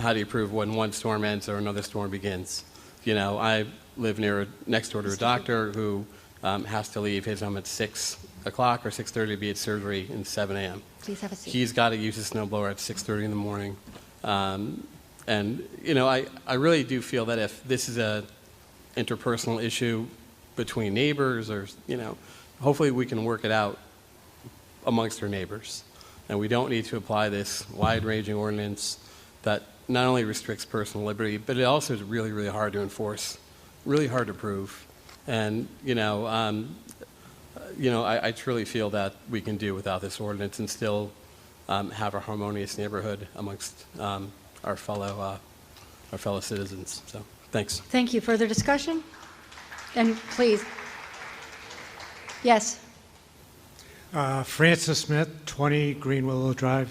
how do you prove when one storm ends or another storm begins? You know, I live next door to a doctor who has to leave his home at 6 o'clock or 6:30 to be at surgery in 7 a.m. Please have a seat. He's got to use his snowblower at 6:30 in the morning. And, you know, I really do feel that if this is a interpersonal issue between neighbors or, you know, hopefully we can work it out amongst our neighbors. And we don't need to apply this wide-ranging ordinance that not only restricts personal liberty, but it also is really, really hard to enforce, really hard to prove. And, I truly feel that we can do without this ordinance and still have a harmonious neighborhood amongst our fellow citizens. So, thanks. Thank you. Further discussion? And please. Yes. Francis Smith, 20 Green Willow Drive.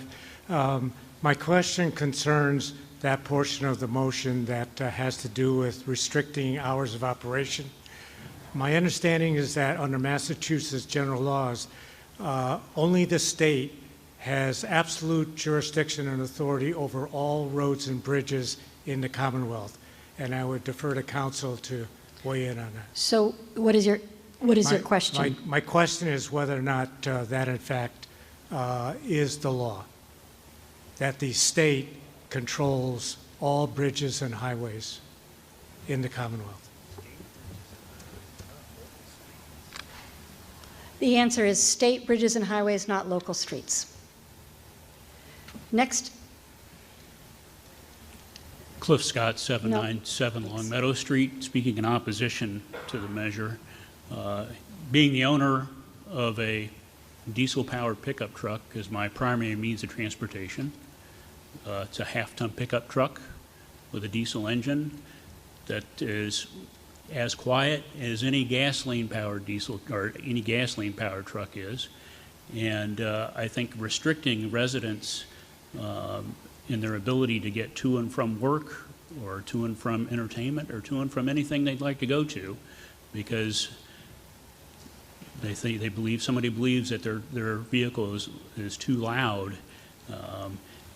My question concerns that portion of the motion that has to do with restricting hours of operation. My understanding is that under Massachusetts general laws, only the state has absolute jurisdiction and authority over all roads and bridges in the Commonwealth. And I would defer to council to weigh in on that. So what is your question? My question is whether or not that, in fact, is the law, that the state controls all bridges and highways in the Commonwealth. The answer is state bridges and highways, not local streets. Next. Cliff Scott, 797 Long Meadow Street, speaking in opposition to the measure. Being the owner of a diesel-powered pickup truck is my primary means of transportation. It's a half-ton pickup truck with a diesel engine that is as quiet as any gasoline-powered diesel or any gasoline-powered truck is. And I think restricting residents in their ability to get to and from work or to and from entertainment or to and from anything they'd like to go to because somebody believes that their vehicle is too loud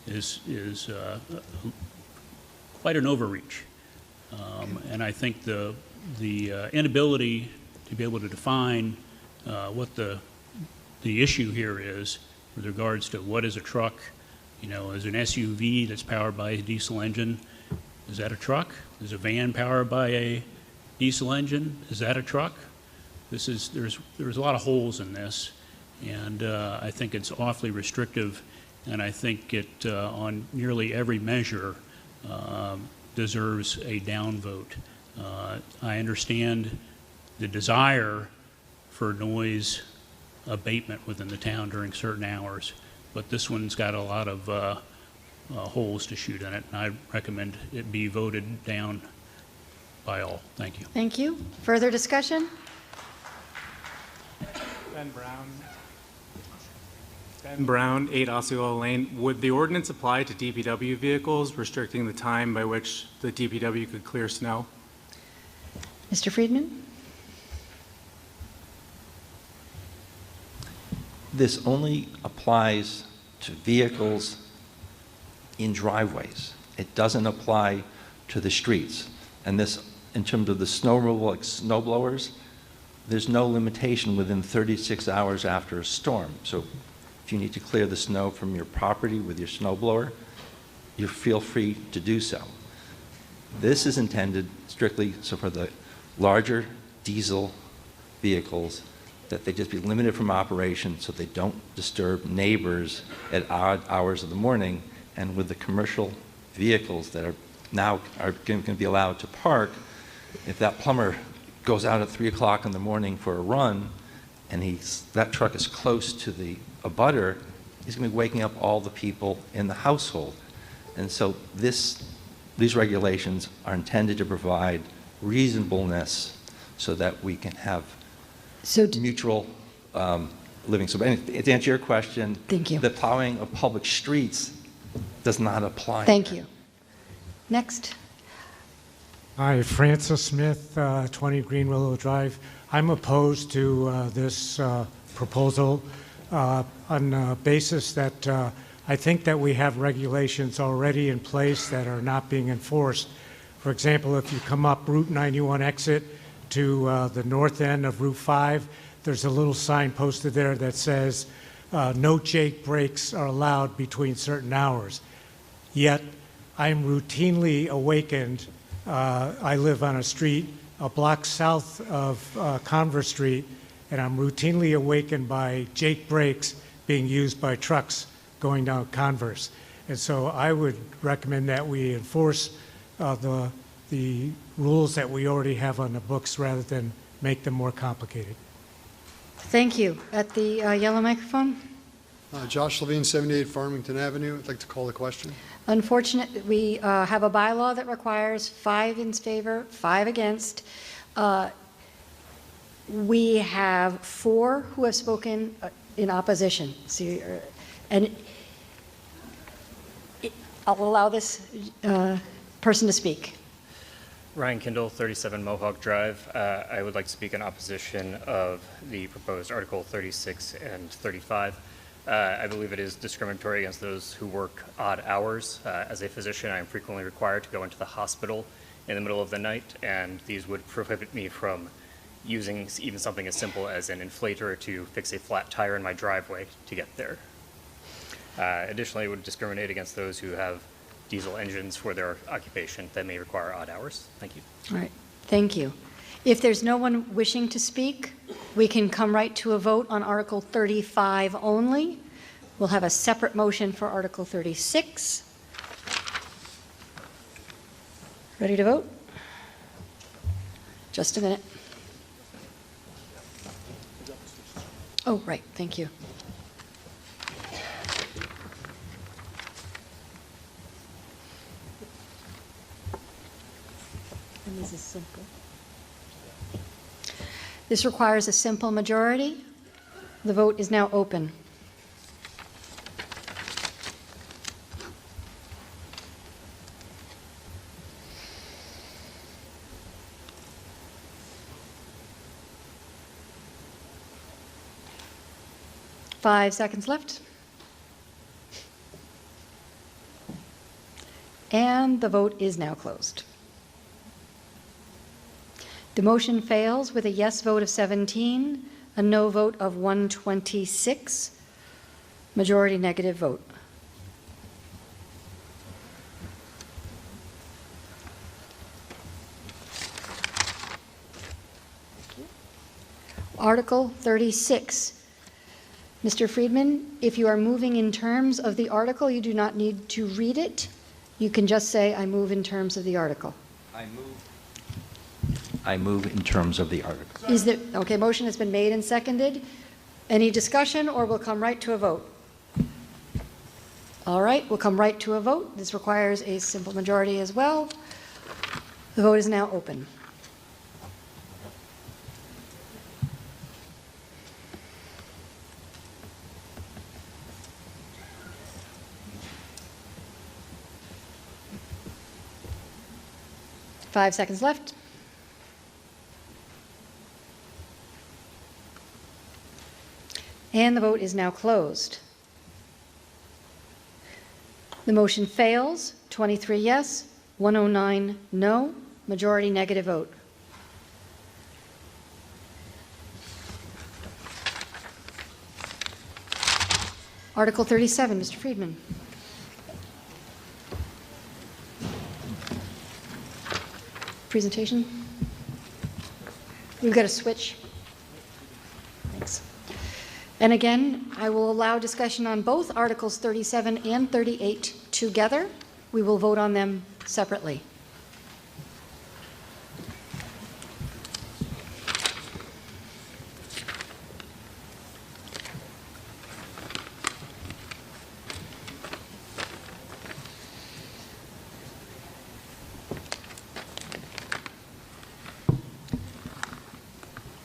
is quite an overreach. And I think the inability to be able to define what the issue here is with regards to what is a truck, is an SUV that's powered by a diesel engine, is that a truck? Is a van powered by a diesel engine? Is that a truck? There's a lot of holes in this, and I think it's awfully restrictive, and I think it on nearly every measure deserves a downvote. I understand the desire for noise abatement within the town during certain hours, but this one's got a lot of holes to shoot in it, and I recommend it be voted down by all. Thank you. Thank you. Further discussion? Ben Brown, Ben Brown, 8 Osceola Lane. Would the ordinance apply to DPW vehicles, restricting the time by which the DPW could clear snow? Mr. Friedman? This only applies to vehicles in driveways. It doesn't apply to the streets. And this, in terms of the snow removal, like snow blowers, there's no limitation within 36 hours after a storm. So if you need to clear the snow from your property with your snow blower, you feel free to do so. This is intended strictly so for the larger diesel vehicles, that they just be limited from operation so they don't disturb neighbors at odd hours of the morning. And with the commercial vehicles that are now going to be allowed to park, if that plumber goes out at 3 o'clock in the morning for a run and that truck is close to the abutter, he's going to be waking up all the people in the household. And so these regulations are intended to provide reasonableness so that we can have mutual living. So anyway, to answer your question, thank you. The plowing of public streets does not apply. Thank you. Next. Hi, Francis Smith, 20 Green Willow Drive. I'm opposed to this proposal on the basis that I think that we have regulations already in place that are not being enforced. For example, if you come up Route 91 exit to the north end of Route 5, there's a little sign posted there that says no Jake breaks are allowed between certain hours. Yet I'm routinely awakened. I live on a street a block south of Converse Street, and I'm routinely awakened by Jake brakes being used by trucks going down Converse. And so I would recommend that we enforce the rules that we already have on the books rather than make them more complicated. Thank you. At the yellow microphone. Josh Levine, 78 Farmington Avenue. I'd like to call the question. Unfortunately, we have a bylaw that requires 5 in favor, 5 against. We have 4 who have spoken in opposition. So, and I'll allow this person to speak. Ryan Kindle, 37 Mohawk Drive. I would like to speak in opposition of the proposed Article 36 and 35. I believe it is discriminatory against those who work odd hours. As a physician, I am frequently required to go into the hospital in the middle of the night, and these would prohibit me from using even something as simple as an inflator to fix a flat tire in my driveway to get there. Additionally, it would discriminate against those who have diesel engines for their occupation that may require odd hours. Thank you. All right. Thank you. If there's no one wishing to speak, we can come right to a vote on Article 35 only. We'll have a separate motion for Article 36. Ready to vote? Just a minute. Oh, right. Thank you. And this is simple. This requires a simple majority. The vote is now open. Five seconds left. And the vote is now closed. The motion fails with a yes vote of 17, a no vote of 126, majority negative vote. Article 36. Mr. Friedman, if you are moving in terms of the article, you do not need to read it. You can just say, I move in terms of the article. I move in terms of the article. Is there, okay, motion has been made and seconded. Any discussion, or we'll come right to a vote? All right, we'll come right to a vote. This requires a simple majority as well. The vote is now open. 5 seconds left. And the vote is now closed. The motion fails, 23 yes, 109 no, majority negative vote. Article 37, Mr. Friedman. Presentation. We've got a switch. Thanks. And again, I will allow discussion on both Articles 37 and 38 together. We will vote on them separately.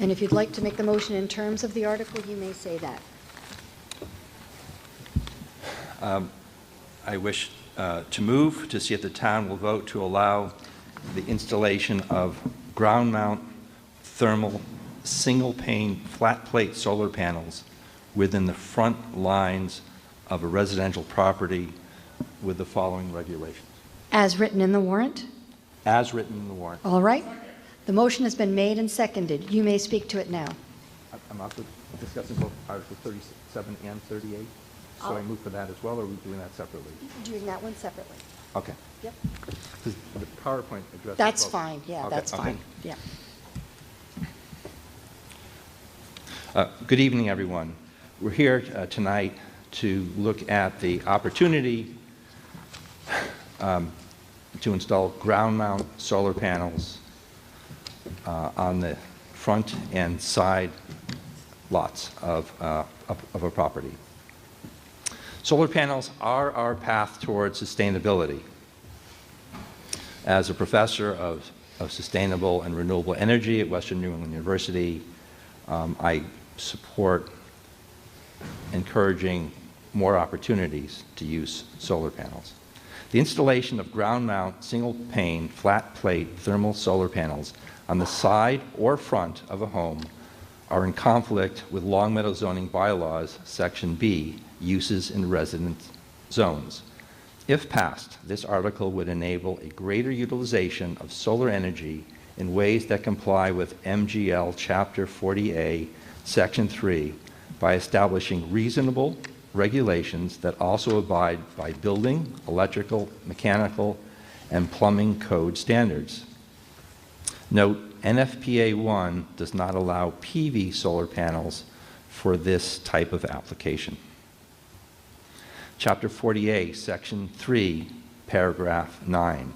And if you'd like to make the motion in terms of the article, you may say that. I wish to move to see if the town will vote to allow the installation of ground mount thermal single pane flat plate solar panels within the front lines of a residential property with the following regulations. As written in the warrant? As written in the warrant. All right. The motion has been made and seconded. You may speak to it now. I'm also discussing both Article 37 and 38, so I move for that as well, or are we doing that separately? Doing that one separately. Okay. Yep. Because the PowerPoint addresses That's both. fine. Yeah, Okay, that's okay. fine. Yeah. Good evening, everyone. We're here tonight to look at the opportunity to install ground mount solar panels on the front and side lots of a property. Solar panels are our path towards sustainability. As a professor of sustainable and renewable energy at Western New England University, I support encouraging more opportunities to use solar panels. The installation of ground mount single pane flat plate thermal solar panels on the side or front of a home are in conflict with Long Meadow zoning bylaws, Section B, uses in residence zones. If passed, this article would enable a greater utilization of solar energy in ways that comply with MGL Chapter 40A, Section 3, by establishing reasonable regulations that also abide by building, electrical, mechanical, and plumbing code standards. Note, NFPA 1 does not allow PV solar panels for this type of application. Chapter 40A, Section 3, Paragraph 9.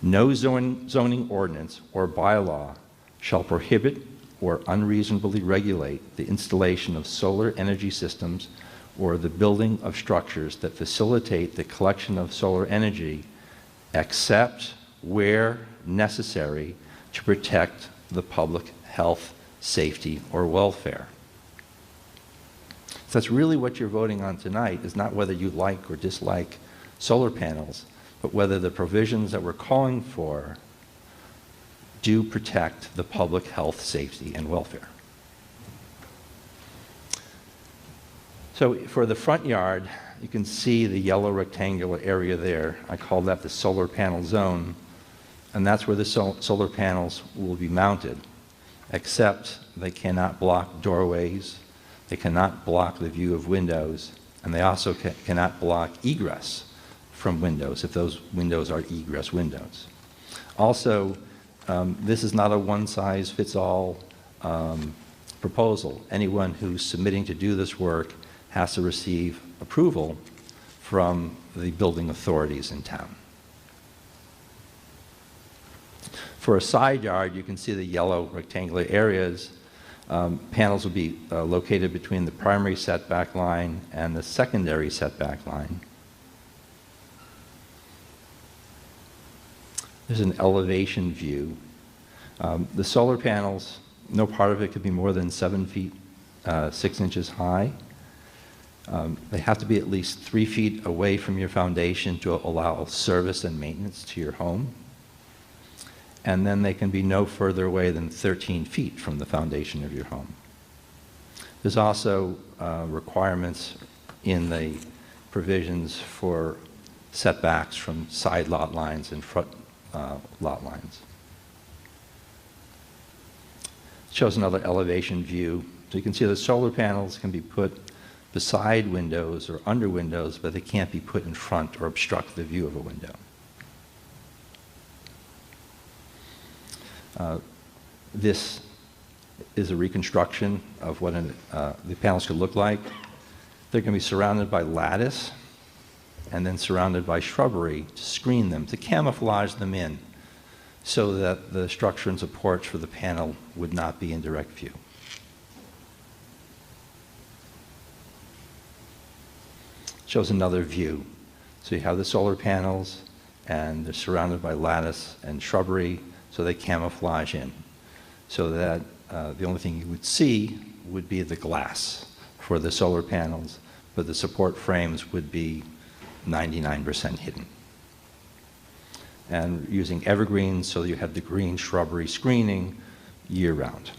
No zoning ordinance or bylaw shall prohibit or unreasonably regulate the installation of solar energy systems or the building of structures that facilitate the collection of solar energy, except where necessary to protect the public health, safety, or welfare. So that's really what you're voting on tonight, is not whether you like or dislike solar panels, but whether the provisions that we're calling for do protect the public health, safety, and welfare. So for the front yard, you can see the yellow rectangular area there. I call that the solar panel zone, and that's where the solar panels will be mounted, except they cannot block doorways, they cannot block the view of windows, and they also cannot block egress from windows if those windows are egress windows. Also, this is not a one-size-fits-all proposal. Anyone who's submitting to do this work has to receive approval from the building authorities in town. For a side yard, you can see the yellow rectangular areas. Panels will be located between the primary setback line and the secondary setback line. There's an elevation view. The solar panels, no part of it could be more than 7 feet 6 inches high. They have to be at least 3 feet away from your foundation to allow service and maintenance to your home. and then they can be no further away than 13 feet from the foundation of your home. There's also requirements in the provisions for setbacks from side lot lines and front lot lines. It shows another elevation view. So you can see the solar panels can be put beside windows or under windows, but they can't be put in front or obstruct the view of a window. This is a reconstruction of what the panels could look like. They're going to be surrounded by lattice and then surrounded by shrubbery to screen them, to camouflage them in, so that the structure and supports for the panel would not be in direct view. Shows another view. So you have the solar panels, and they're surrounded by lattice and shrubbery, so they camouflage in, so that the only thing you would see would be the glass for the solar panels, but the support frames would be 99% hidden. And using evergreens, so you have the green shrubbery screening year-round.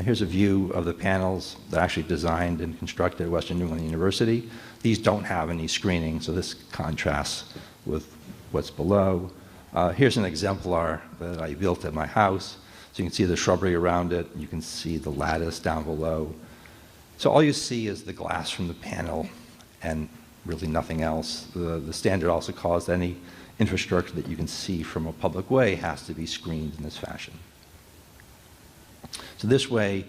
Here's a view of the panels that are actually designed and constructed at Western New England University. These don't have any screening, so this contrasts with what's below. Here's an exemplar that I built at my house. So you can see the shrubbery around it. You can see the lattice down below. So all you see is the glass from the panel and really nothing else. The standard also calls any infrastructure that you can see from a public way has to be screened in this fashion. So this way,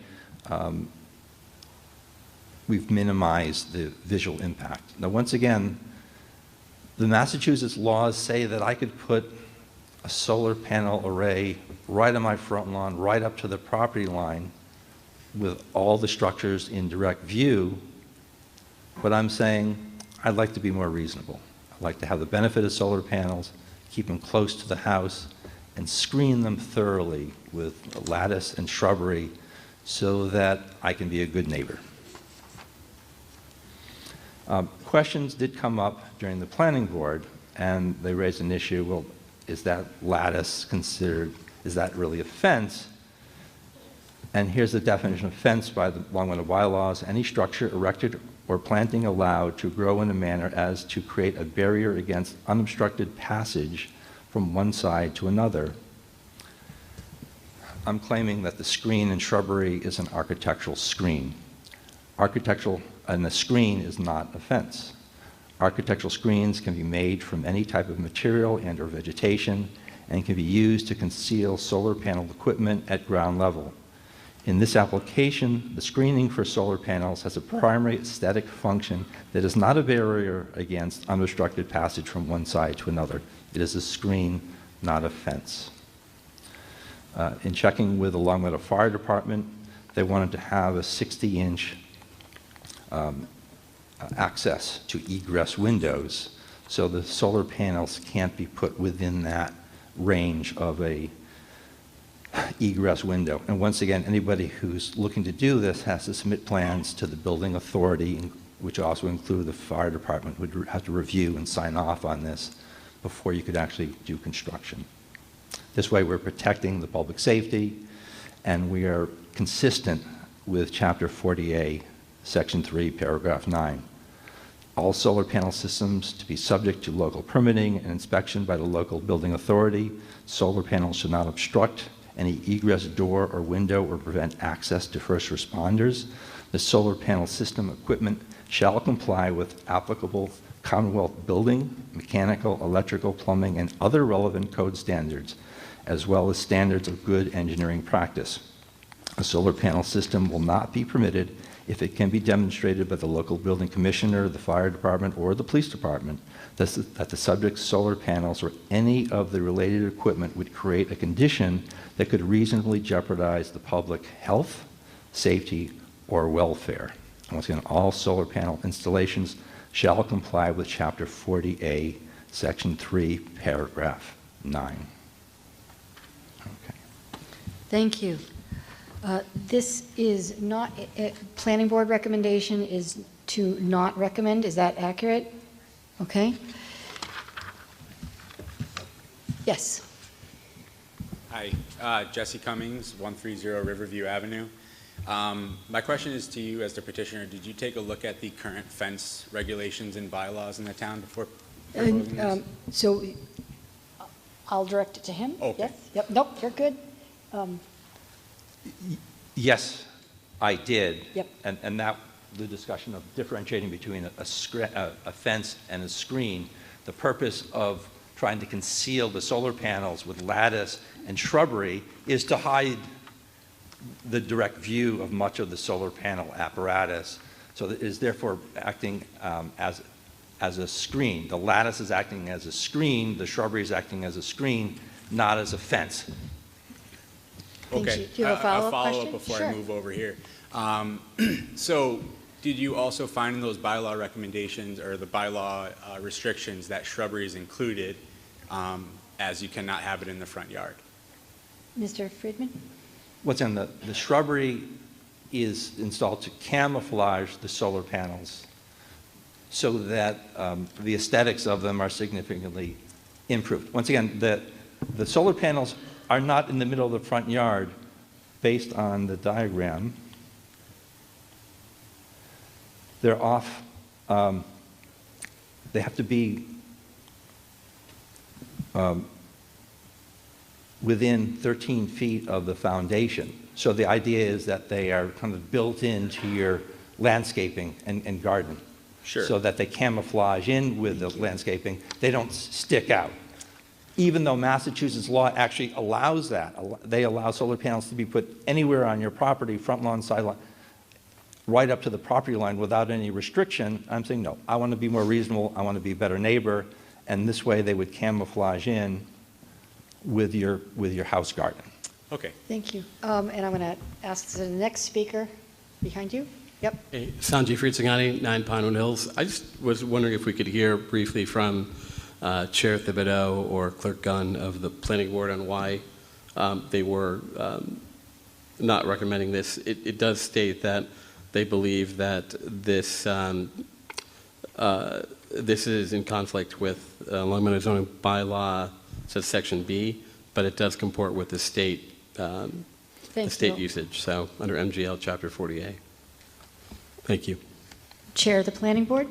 we've minimized the visual impact. Now, once again, the Massachusetts laws say that I could put a solar panel array right on my front lawn, right up to the property line, with all the structures in direct view. But I'm saying I'd like to be more reasonable. I'd like to have the benefit of solar panels, keep them close to the house, and screen them thoroughly with lattice and shrubbery so that I can be a good neighbor. Questions did come up during the planning board, and they raised an issue, well, is that lattice considered, is that really a fence? And here's the definition of fence by the Long Meadow bylaws: any structure erected or planting allowed to grow in a manner as to create a barrier against unobstructed passage from one side to another. I'm claiming that the screen and shrubbery is an architectural screen. Architectural, and the screen is not a fence. Architectural screens can be made from any type of material and or vegetation and can be used to conceal solar panel equipment at ground level. In this application, the screening for solar panels has a primary aesthetic function that is not a barrier against unobstructed passage from one side to another. It is a screen, not a fence. In checking with the Long Meadow Fire Department, they wanted to have a 60-inch access to egress windows, so the solar panels can't be put within that range of a egress window. And once again, anybody who's looking to do this has to submit plans to the building authority, which also include the fire department, would have to review and sign off on this before you could actually do construction. This way we're protecting the public safety, and we are consistent with Chapter 40A, Section 3, Paragraph 9. All solar panel systems to be subject to local permitting and inspection by the local building authority. Solar panels should not obstruct any egress door or window or prevent access to first responders. The solar panel system equipment shall comply with applicable Commonwealth building, mechanical, electrical, plumbing, and other relevant code standards, as well as standards of good engineering practice. A solar panel system will not be permitted if it can be demonstrated by the local building commissioner, the fire department, or the police department that the subject's solar panels or any of the related equipment would create a condition that could reasonably jeopardize the public health, safety, or welfare. And once again, all solar panel installations shall comply with Chapter 40A, Section 3, Paragraph 9. Okay. Thank you. This is not, planning board recommendation is to not recommend, is that accurate? Okay. Yes. Hi, Jesse Cummings, 130 Riverview Avenue. My question is to you as the petitioner. Did you take a look at the current fence regulations and bylaws in the town before proposing this? So I'll direct it to him. Okay. Yes. Yep. Nope. You're good. Yes, I did. Yep. And that, the discussion of differentiating between a fence and a screen, the purpose of trying to conceal the solar panels with lattice and shrubbery is to hide the direct view of much of the solar panel apparatus. So it is therefore acting as a screen. The lattice is acting as a screen, the shrubbery is acting as a screen, not as a fence. Okay. Do you have a follow-up follow-up question? before Sure. I move over here. So did you also find in those bylaw recommendations or the bylaw restrictions that shrubbery is included as you cannot have it in the front yard? Mr. Friedman? What's in the shrubbery is installed to camouflage the solar panels so that the aesthetics of them are significantly improved. Once again, the solar panels are not in the middle of the front yard based on the diagram. They're off, they have to be within 13 feet of the foundation. So the idea is that they are kind of built into your landscaping and garden. Sure. So that they camouflage in with the landscaping. They don't stick out. Even though Massachusetts law actually allows that. They allow solar panels to be put anywhere on your property, front lawn, side lawn, right up to the property line without any restriction. I'm saying, no, I want to be more reasonable. I want to be a better neighbor. And this way they would camouflage in with your house garden. Okay. Thank you. And I'm going to ask the next speaker behind you. Yep. Hey, Sanjay Fritzigani, 9 Pinewood Hills. I just was wondering if we could hear briefly from Chair Thibodeau or Clerk Gunn of the Planning Board on why they were not recommending this. It does state that they believe that this this is in conflict with Long Meadow zoning bylaw, says Section B, but it does comport with the state usage. So under MGL Chapter 40A. Thank you. Chair of the Planning Board.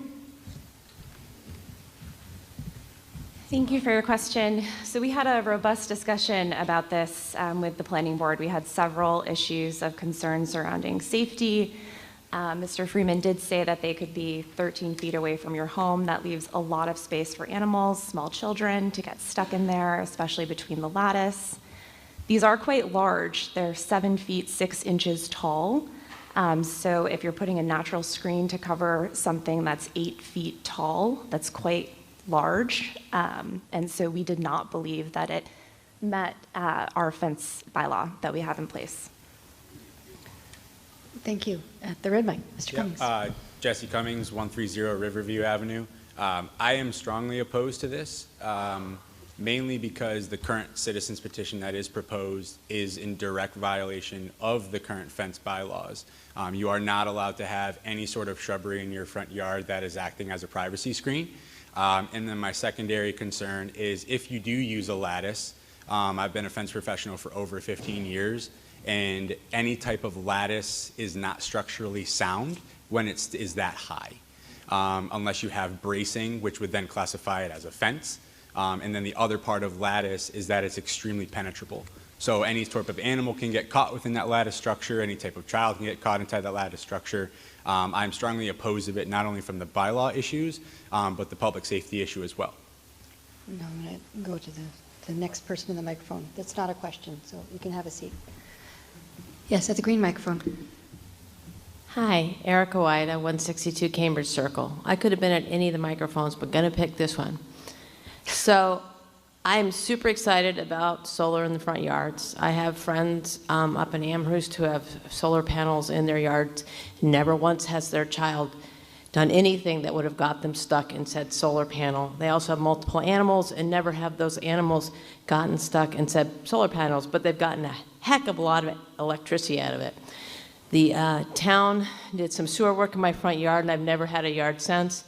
Thank you for your question. So we had a robust discussion about this with the Planning Board. We had several issues of concern surrounding safety. Mr. Freeman did say that they could be 13 feet away from your home. That leaves a lot of space for animals, small children to get stuck in there, especially between the lattice. These are quite large. They're 7 feet 6 inches tall. So if you're putting a natural screen to cover something that's 8 feet tall, that's quite large. And so we did not believe that it met our fence bylaw that we have in place. Thank you. At the red mic, Mr. Cummings. Jesse Cummings, 130 Riverview Avenue. I am strongly opposed to this, mainly because the current citizens petition that is proposed is in direct violation of the current fence bylaws. You are not allowed to have any sort of shrubbery in your front yard that is acting as a privacy screen. And then my secondary concern is if you do use a lattice, I've been a fence professional for over 15 years, and any type of lattice is not structurally sound when it is that high, unless you have bracing, which would then classify it as a fence. And then the other part of lattice is that it's extremely penetrable. So any sort of animal can get caught within that lattice structure, any type of child can get caught inside that lattice structure. I'm strongly opposed to it, not only from the bylaw issues, but the public safety issue as well. No, I'm going to go to the next person in the microphone. That's not a question, so you can have a seat. Yes, at the green microphone. Hi, Erica White, 162 Cambridge Circle. I could have been at any of the microphones, but going to pick this one. So I'm super excited about solar in the front yards. I have friends up in Amherst who have solar panels in their yards. Never once has their child done anything that would have got them stuck and said solar panel. They also have multiple animals and never have those animals gotten stuck and said solar panels, but they've gotten a heck of a lot of electricity out of it. The town did some sewer work in my front yard, and I've never had a yard since.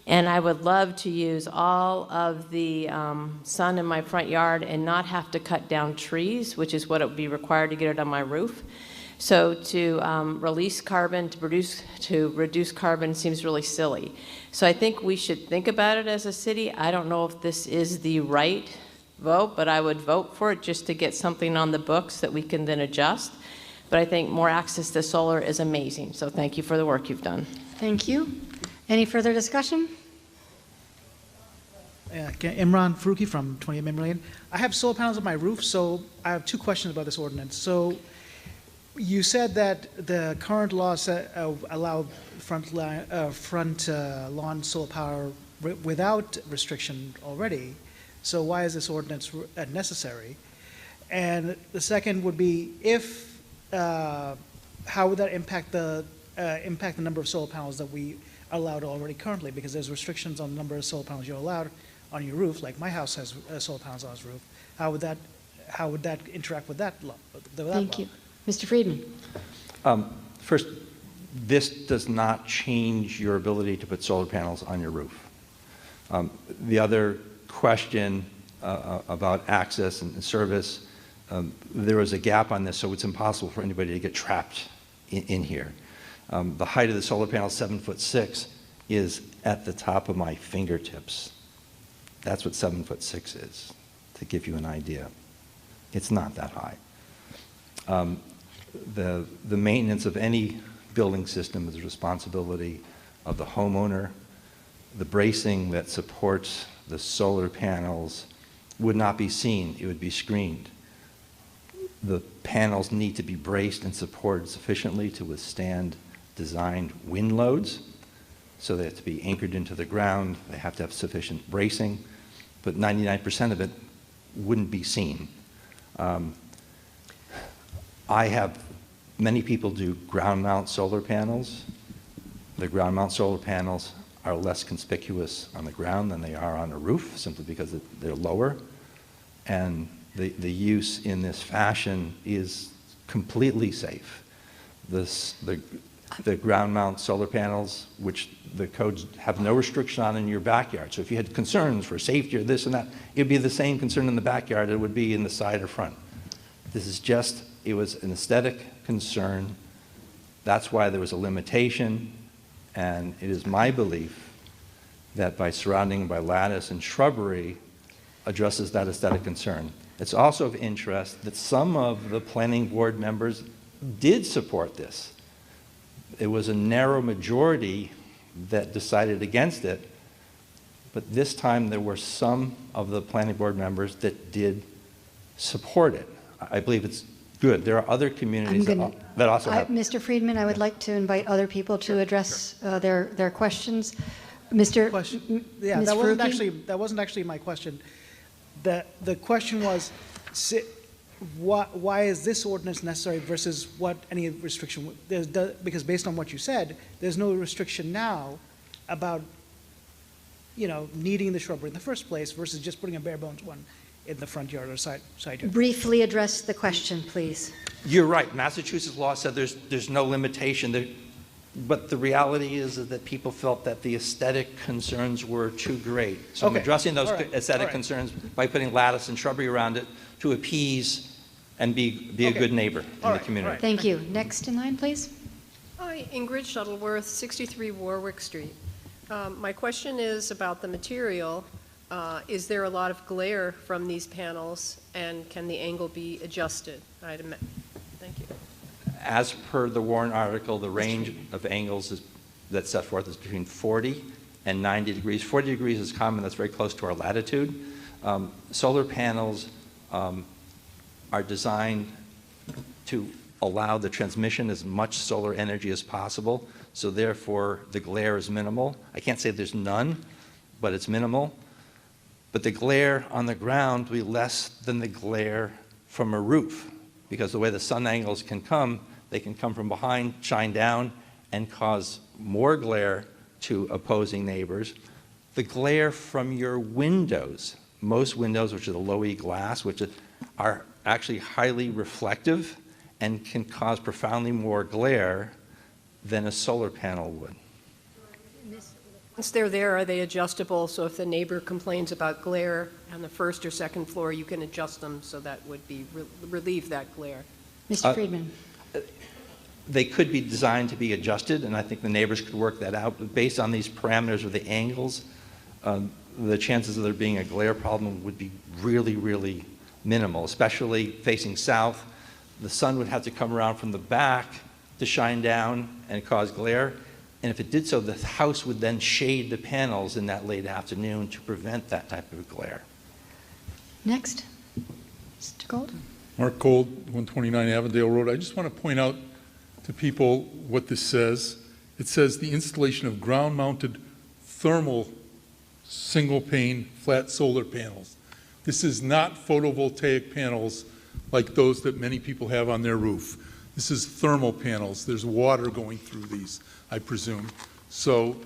And I would love to use all of the sun in my front yard and not have to cut down trees, which is what it would be required to get it on my roof. So to release carbon, to reduce carbon seems really silly. So I think we should think about it as a city. I don't know if this is the right vote, but I would vote for it just to get something on the books that we can then adjust. But I think more access to solar is amazing. So thank you for the work you've done. Thank you. Any further discussion? Imran Faruqi from 28 Memory Lane. I have solar panels on my roof, so I have two questions about this ordinance. So you said that the current laws allow front lawn solar power without restriction already. So why is this ordinance necessary? And the second would be, if how would that impact the number of solar panels that we are allowed already currently? Because there's restrictions on the number of solar panels you're allowed on your roof. Like my house has solar panels on its roof. How would that interact with that law? Thank you. Mr. Friedman. First, this does not change your ability to put solar panels on your roof. The other question about access and service, there was a gap on this, so it's impossible for anybody to get trapped in here. The height of the solar panel, 7'6", is at the top of my fingertips. That's what 7'6" is, to give you an idea. It's not that high. The maintenance of any building system is the responsibility of the homeowner. The bracing that supports the solar panels would not be seen, it would be screened. The panels need to be braced and supported sufficiently to withstand designed wind loads, so they have to be anchored into the ground, they have to have sufficient bracing, but 99% of it wouldn't be seen. Many people do ground mount solar panels. The ground mount solar panels are less conspicuous on the ground than they are on a roof, simply because they're lower. And the use in this fashion is completely safe. The ground mount solar panels, which the codes have no restriction on in your backyard. So if you had concerns for safety or this and that, it'd be the same concern in the backyard it would be in the side or front. This is just, it was an aesthetic concern. That's why there was a limitation. And it is my belief that by surrounding by lattice and shrubbery addresses that aesthetic concern. It's also of interest that some of the planning board members did support this. It was a narrow majority that decided against it, but this time there were some of the planning board members that did support it. I believe it's good. There are other communities that also have. Mr. Friedman, I would like to invite other people to address their questions. Mr. Yeah, Ms. that wasn't actually my question. The question was, why is this ordinance necessary versus what any restriction? Because based on what you said, there's no restriction now about, needing the shrubbery in the first place versus just putting a bare bones one in the front yard or side yard. Briefly address the question, please. You're right. Massachusetts law said there's no limitation there, but the reality is that people felt that the aesthetic concerns were too great. So I'm addressing those aesthetic concerns by putting lattice and shrubbery around it to appease and be a good neighbor in the community. Thank you. Next in line, please. Hi, Ingrid Shuttleworth, 63 Warwick Street. My question is about the material. Is there a lot of glare from these panels, and can the angle be adjusted? Thank you. As per the Warren article, the range of angles that's set forth is between 40 and 90 degrees. 40 degrees is common. That's very close to our latitude. Solar panels are designed to allow the transmission as much solar energy as possible, so therefore the glare is minimal. I can't say there's none, but it's minimal. But the glare on the ground will be less than the glare from a roof, because the way the sun angles can come, they can come from behind, shine down, and cause more glare to opposing neighbors. The glare from your windows, most windows, which are the low E glass, which are actually highly reflective and can cause profoundly more glare than a solar panel would. Once they're there, are they adjustable? So if the neighbor complains about glare on the first or second floor, you can adjust them so that would be relieve that glare. Mr. Friedman. They could be designed to be adjusted, and I think the neighbors could work that out. But based on these parameters of the angles, the chances of there being a glare problem would be really, really minimal, especially facing south. The sun would have to come around from the back to shine down and cause glare. And if it did so, the house would then shade the panels in that late afternoon to prevent that type of glare. Next. Mr. Gold. Mark Gold, 129 Avondale Road. I just want to point out to people what this says. It says the installation of ground-mounted thermal single-pane flat solar panels. This is not photovoltaic panels like those that many people have on their roof. This is thermal panels. There's water going through these, I presume. So,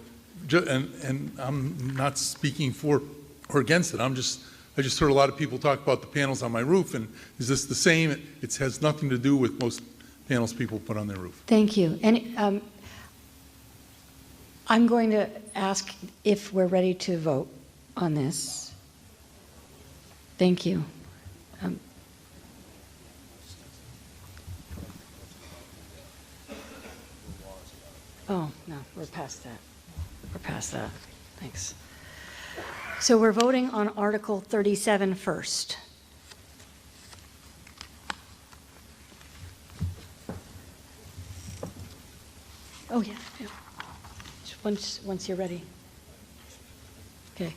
and I'm not speaking for or against it. I just heard a lot of people talk about the panels on my roof, and is this the same? It has nothing to do with most panels people put on their roof. Thank you. And I'm going to ask if we're ready to vote on this. Thank you. Oh, no, we're past that. We're past that. Thanks. So we're voting on Article 37 first. Oh, yeah. Once you're ready. Okay.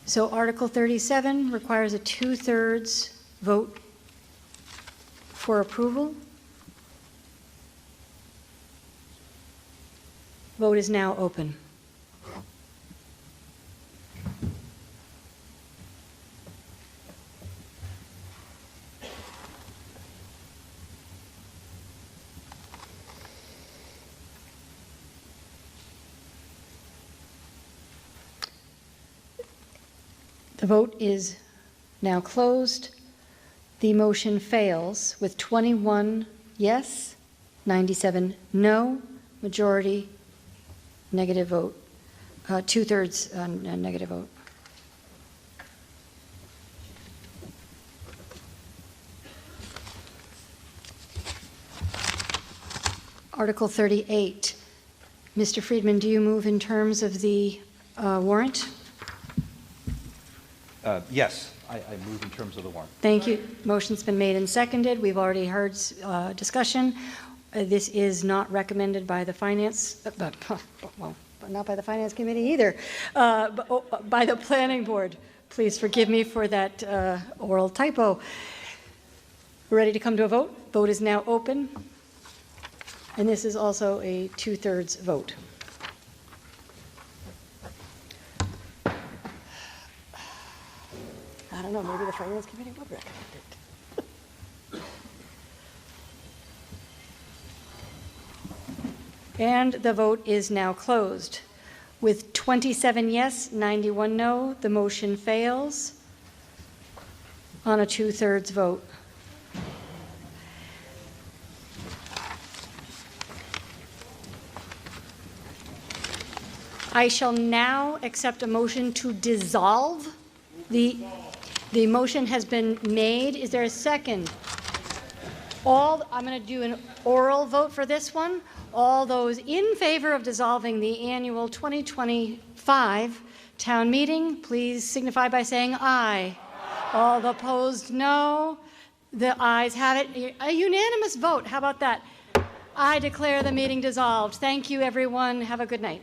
So Article 37 requires a 2/3 vote for approval. Vote is now open. The vote is now closed. The motion fails with 21 yes, 97 no, majority negative vote, 2/3 negative vote. Article 38. Mr. Friedman, do you move in terms of the warrant? Yes, I move in terms of the warrant. Thank you. Motion's been made and seconded. We've already heard discussion. This is not recommended by the Finance, well, not by the Finance Committee either, but by the Planning Board. Please forgive me for that oral typo. We're ready to come to a vote. Vote is now open. And this is also a 2/3 vote. I don't know, maybe the Finance Committee would recommend it. And the vote is now closed. With 27 yes, 91 no, the motion fails on a 2/3 vote. I shall now accept a motion to dissolve. The motion has been made. Is there a second? I'm going to do an oral vote for this one. All those in favor of dissolving the annual 2025 town meeting, please signify by saying aye. All opposed, no. The ayes have it. A unanimous vote. How about that? I declare the meeting dissolved. Thank you, everyone. Have a good night.